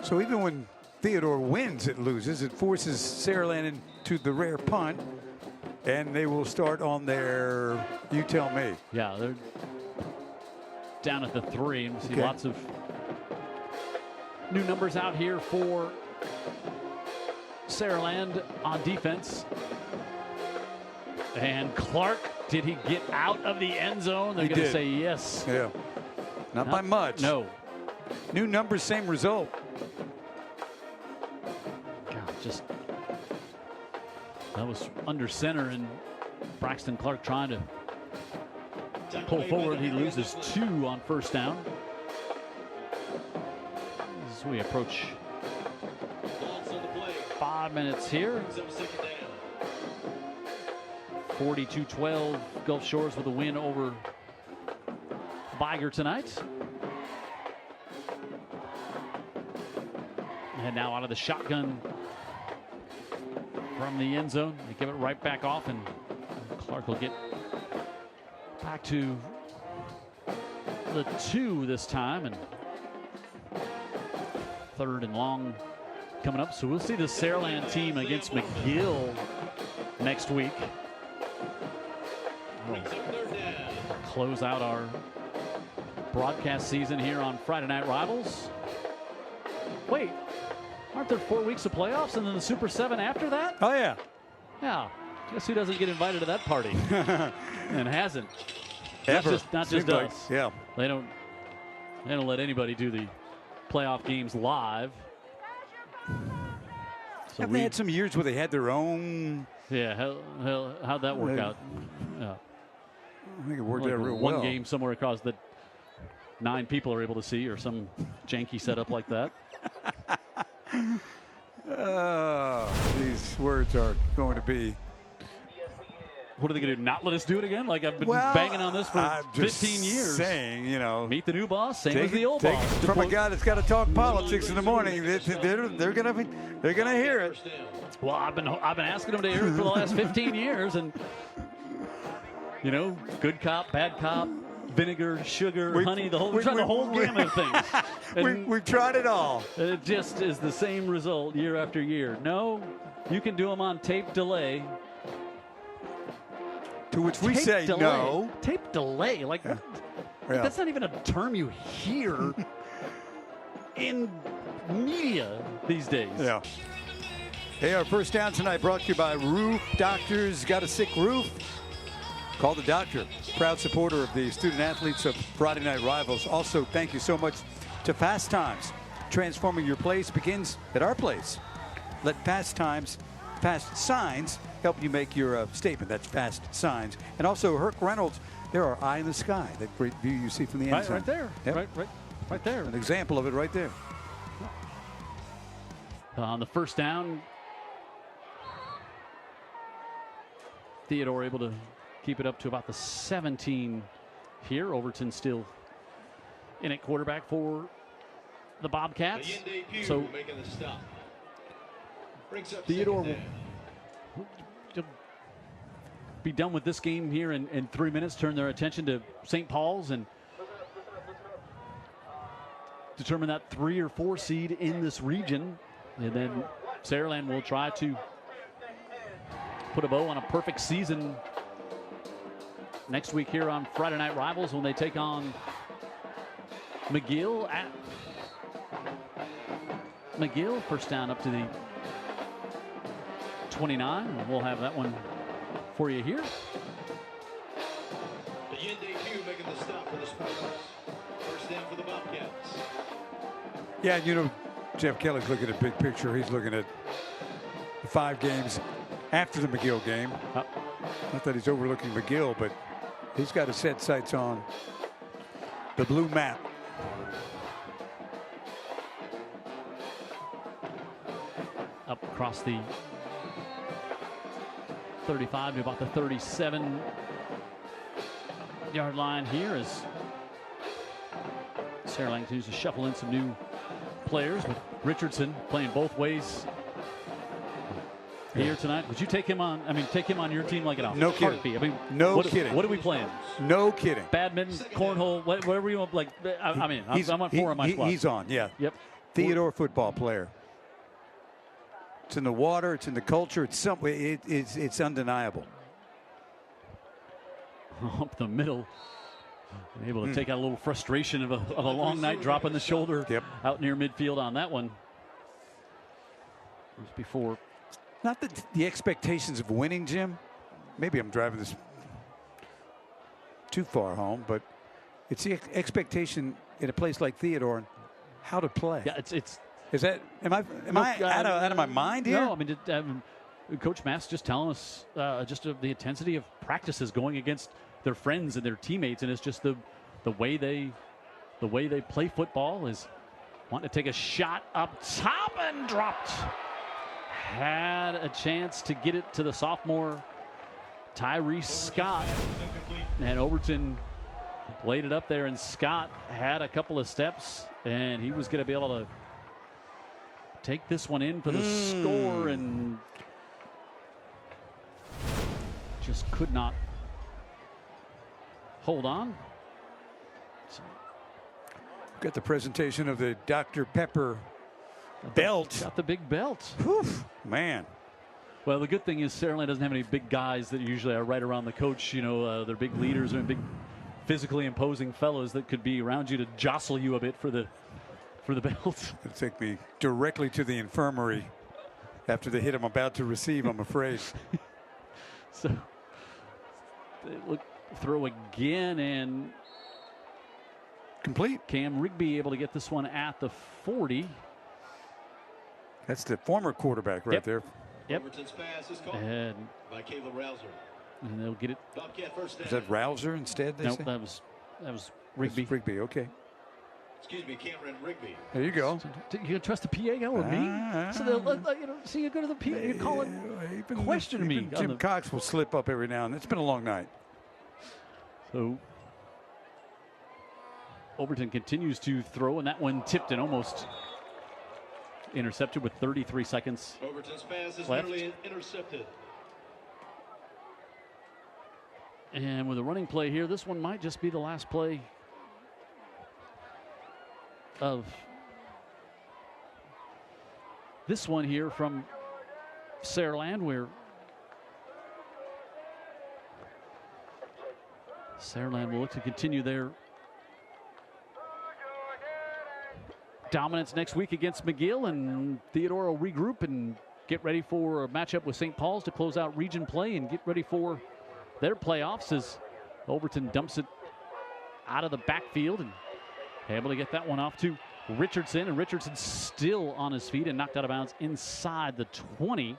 So even when Theodore wins, it loses. It forces Saraland into the rare punt, and they will start on their, you tell me. Yeah, they're down at the 3, and we see lots of new numbers out here for Saraland on defense. And Clark, did he get out of the end zone? They're going to say yes. Yeah. Not by much. No. New numbers, same result. God, just that was under center, and Braxton Clark trying to pull forward. He loses 2 on first down. As we approach 5 minutes here. 42-12, Gulf Shores with a win over Viger tonight. And now out of the shotgun from the end zone. They give it right back off, and Clark will get back to the 2 this time, and 3rd and long coming up. So we'll see the Saraland team against McGill next week. We'll close out our broadcast season here on Friday Night Rivals. Wait, aren't there 4 weeks of playoffs and then the Super 7 after that? Oh, yeah. Yeah. Guess who doesn't get invited to that party? And hasn't. Ever. Not just us. Yeah. They don't let anybody do the playoff games live. So they had some years where they had their own. Yeah, how'd that work out? Yeah. I think it worked out real well. well. One game somewhere across that 9 people are able to see, or some janky setup like that. These words are going to be. What are they going to do? Not let us do it again? Like I've been banging on this for 15 years. Saying, you know, meet the new boss, same as the old boss. From a guy that's got to talk politics in the morning, they're gonna hear it. Well, I've been asking them to hear it for the last 15 years, and you know, good cop, bad cop, vinegar, sugar, honey, the whole gamut of things. We've tried it all. It just is the same result year after year. No, you can do them on tape delay. To which we say delay. no. Tape delay, like that's not even a term you hear in media these days. Yeah. Hey, our first down tonight brought to you by Roof Doctors. Got a sick roof? Call the doctor. Proud supporter of the student athletes of Friday Night Rivals. Also, thank you so much to Fast Times. Transforming your place begins at our place. Let Fast Signs help you make your statement. That's Fast Signs. And also, Herc Reynolds, there are eye in the sky. That great view you see from the inside. Right there. Yep. Right there. An example of it right there. On the first down, Theodore able to keep it up to about the 17 here. Overton still in at quarterback for the Bobcats. So Theodore will be done with this game here in 3 minutes. Turn their attention to St. Paul's and determine that 3 or 4 seed in this region. And then Saraland will try to put a bow on a perfect season next week here on Friday Night Rivals when they take on McGill at McGill. First down up to the 29. And we'll have that one for you here. The Yin debut making the stop for the Spartans. First down for the Bobcats. Yeah, you know, Jeff Kelly's looking at big picture. He's looking at the 5 games after the McGill game. Not that he's overlooking McGill, but he's got to set sights on the blue map. Up across the 35 to about the 37-yard line here as Saraland continues to shuffle in some new players with Richardson playing both ways here tonight. Would you take him on? I mean, take him on your team like an no heartbeat? kidding. I mean, no what, kidding. What are we playing? No kidding. Badminton, cornhole, whatever you want. Like, I mean, I'm on 4 of my squad. He's on. Yeah. Yep. Theodore football player. It's in the water. It's in the culture. It's undeniable. Up the middle. Able to take out a little frustration of a long night, dropping the shoulder out near midfield on that one. Just before. Not that the expectations of winning, Jim. Maybe I'm driving this too far home, but it's the expectation in a place like Theodore and how to play. Yeah, it's. Is that am I out of my mind here? No, I mean, Coach Mass just telling us just the intensity of practices going against their friends and their teammates, and it's just the way they play football is wanting to take a shot up top and dropped. Had a chance to get it to the sophomore Tyrese Scott, and Overton laid it up there, and Scott had a couple of steps, and he was going to be able to take this one in for the score, and just could not hold on. So. Got the presentation of the Dr. Pepper belt. Got the big belt. Whew, man. Well, the good thing is Saraland doesn't have any big guys that usually are right around the coach. You know, they're big leaders and big physically imposing fellows that could be around you to jostle you a bit for the belt. It'll take me directly to the infirmary after the hit I'm about to receive, I'm afraid. So they look throw again and complete. Cam Rigby able to get this one at the 40. That's the former quarterback right there. Yep. Pass is called by Caleb Rouser. And they'll get it. Is that Rouser instead? Nope, that was Rigby. Rigby, okay. Excuse me, Cameron Rigby. There you go. You gonna trust the PA guy or me? So they'll you go to the PA. You call it. Question me. Jim Cox will slip up every now and then. It's been a long night. So Overton continues to throw, and that one tipped and almost intercepted with 33 seconds Overton's pass is left. nearly intercepted. And with a running play here, this one might just be the last play of this one here from Saraland, where Saraland will look to continue their dominance next week against McGill, and Theodore will regroup and get ready for a matchup with St. Paul's to close out region play and get ready for their playoffs as Overton dumps it out of the backfield and able to get that one off to Richardson. And Richardson still on his feet and knocked out of bounds inside the 20.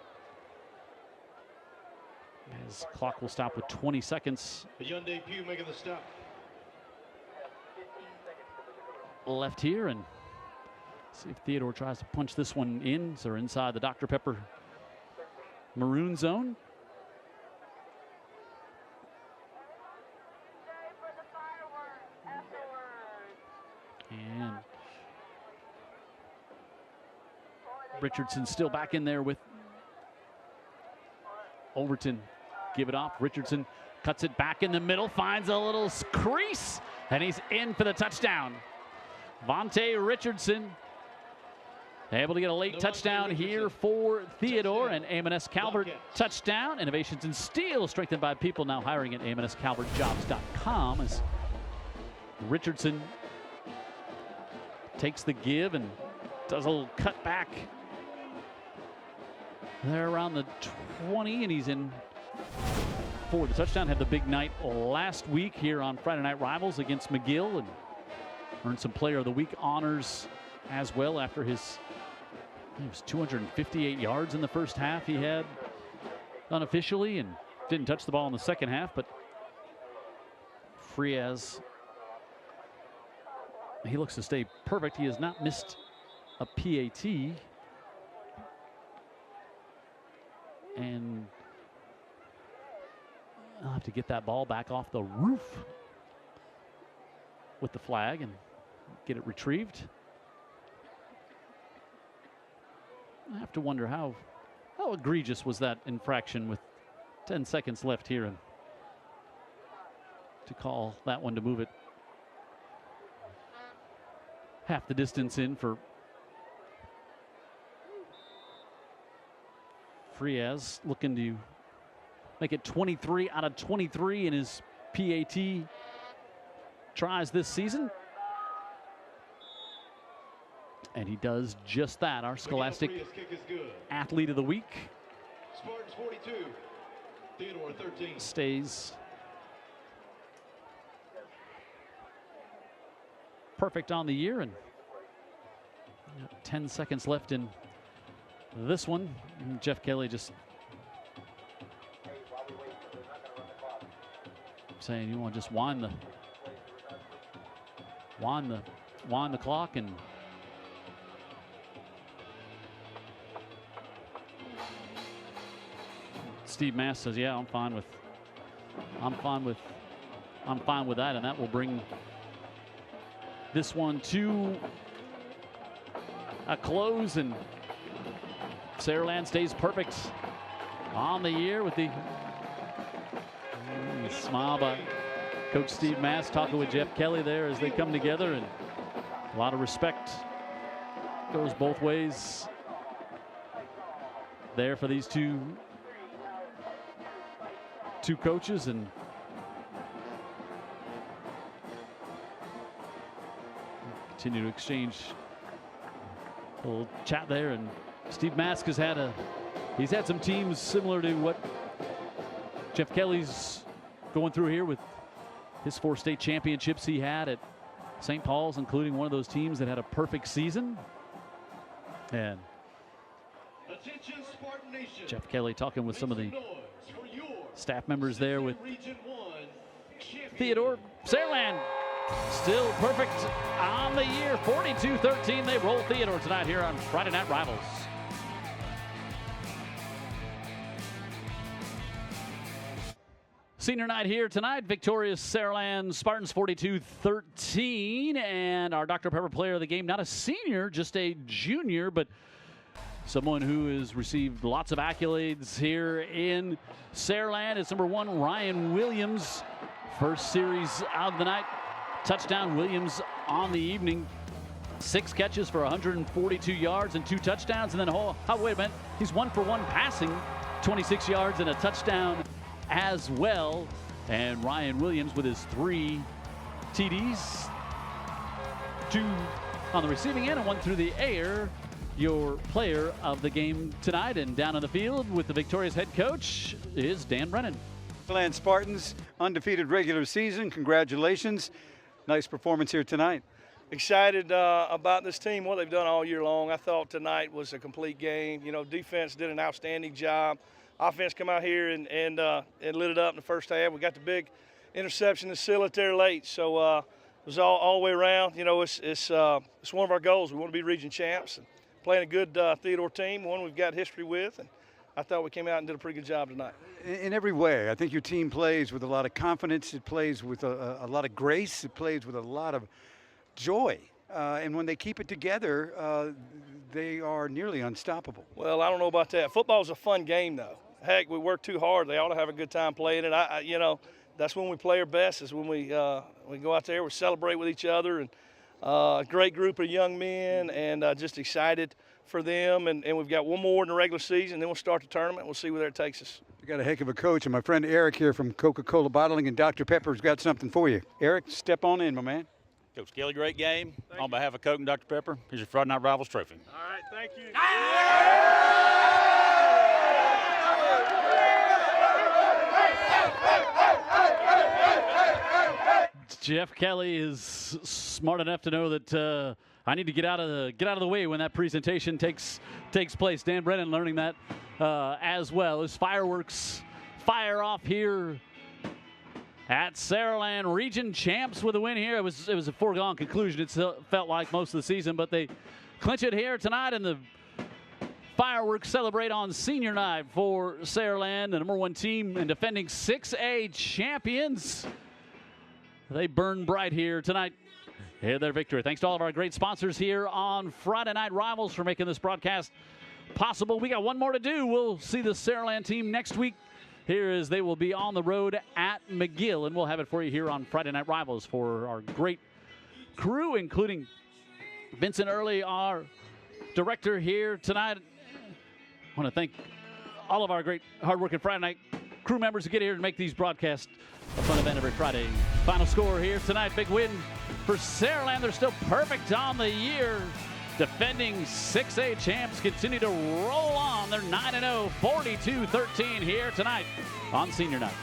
His clock will stop with 20 seconds. The young debut making the stop. Left here, and see if Theodore tries to punch this one in. So they're inside the Dr. Pepper maroon zone. And Richardson still back in there with Overton. Give it off. Richardson cuts it back in the middle, finds a little crease, and he's in for the touchdown. Vontae Richardson able to get a late touchdown here for Theodore, and A&S Calvert touchdown. Innovations in steel strengthened by people now hiring at amscalvertjobs.com as Richardson takes the give and does a little cut back there around the 20, and he's in for the touchdown. Had the big night last week here on Friday Night Rivals against McGill and earned some Player of the Week honors as well after his 258 yards in the first half he had unofficially, and didn't touch the ball in the second half. But Frias, he looks to stay perfect. He has not missed a PAT. And I'll have to get that ball back off the roof with the flag and get it retrieved. I have to wonder how egregious was that infraction with 10 seconds left here, and to call that one to move it half the distance in for Frias, looking to make it 23 out of 23 in his PAT tries this season. And he does just that. Our Scholastic Athlete of the Week. Spartans 42, Theodore 13. Stays perfect on the year, and 10 seconds left in this one. And Jeff Kelly just saying, you want to just wind the clock, and Steve Mass says, yeah, I'm fine with that, and that will bring this one to a close, and Saraland stays perfect on the year with the smile by Coach Steve Mass talking with Jeff Kelly there as they come together, and a lot of respect goes both ways there for these two coaches, and continue to exchange a little chat there. And Steve Mask has had some teams similar to what Jeff Kelly's going through here with his 4 state championships he had at St. Paul's, including one of those teams that had a perfect season. And Jeff Kelly talking with some of the staff members there with Theodore. Saraland still perfect on the year, 42-13. They roll Theodore tonight here on Friday Night Rivals. Senior night here tonight. Victorious Saraland Spartans 42-13. And our Dr. Pepper player of the game, not a senior, just a junior, but someone who has received lots of accolades here in Saraland. It's number 1, Ryan Williams. First series of the night. Touchdown Williams on the evening. 6 catches for 142 yards and 2 touchdowns. And then, wait a minute, he's 1 for 1 passing, 26 yards and a touchdown as well. And Ryan Williams with his 3 TDs, 2 on the receiving end and 1 through the air your player of the game tonight. And down on the field with the victorious head coach is Dan Brennan. Saraland Spartans, undefeated regular season. Congratulations. Nice performance here tonight. Excited about this team, what they've done all year long. I thought tonight was a complete game. You know, defense did an outstanding job. Offense come out here and lit it up in the first half. We got the big interception to seal it there late. So it was all the way around. You know, it's one of our goals. We want to be region champs and playing a good Theodore team, one we've got history with. And I thought we came out and did a pretty good job tonight. In every way, I think your team plays with a lot of confidence. It plays with a lot of grace. It plays with a lot of joy. And when they keep it together, they are nearly unstoppable. Well, I don't know about that. Football's a fun game, though. Heck, we work too hard. They ought to have a good time playing it. You know, that's when we play our best, is when we go out there, we celebrate with each other. And a great group of young men, and just excited for them. And we've got one more in the regular season, then we'll start the tournament. We'll see where that takes us. You got a heck of a coach, and my friend Eric here from Coca-Cola Bottling and Dr. Pepper's got something for you. Eric, step on in, my man. Coach Kelly, great game. On behalf of Coke and Dr. Pepper, here's your Friday Night Rivals trophy. All right, thank you. Jeff Kelly is smart enough to know that I need to get out of the way when that presentation takes place. Dan Brennan learning that as well. As fireworks fire off here at Saraland, region champs with a win here. It was a foregone conclusion. It felt like most of the season, but they clinch it here tonight, and the fireworks celebrate on senior night for Saraland, the number 1 team and defending 6A champions. They burn bright here tonight. Here, their victory. Thanks to all of our great sponsors here on Friday Night Rivals for making this broadcast possible. We got one more to do. We'll see the Saraland team next week. Here is they will be on the road at McGill, and we'll have it for you here on Friday Night Rivals for our great crew, including Vincent Early, our director here tonight. I want to thank all of our great hard-working Friday night crew members who get here to make these broadcasts a fun event every Friday. Final score here tonight, big win for Saraland. They're still perfect on the year. Defending 6A champs continue to roll on. They're 9-0, 42-13 here tonight on senior night.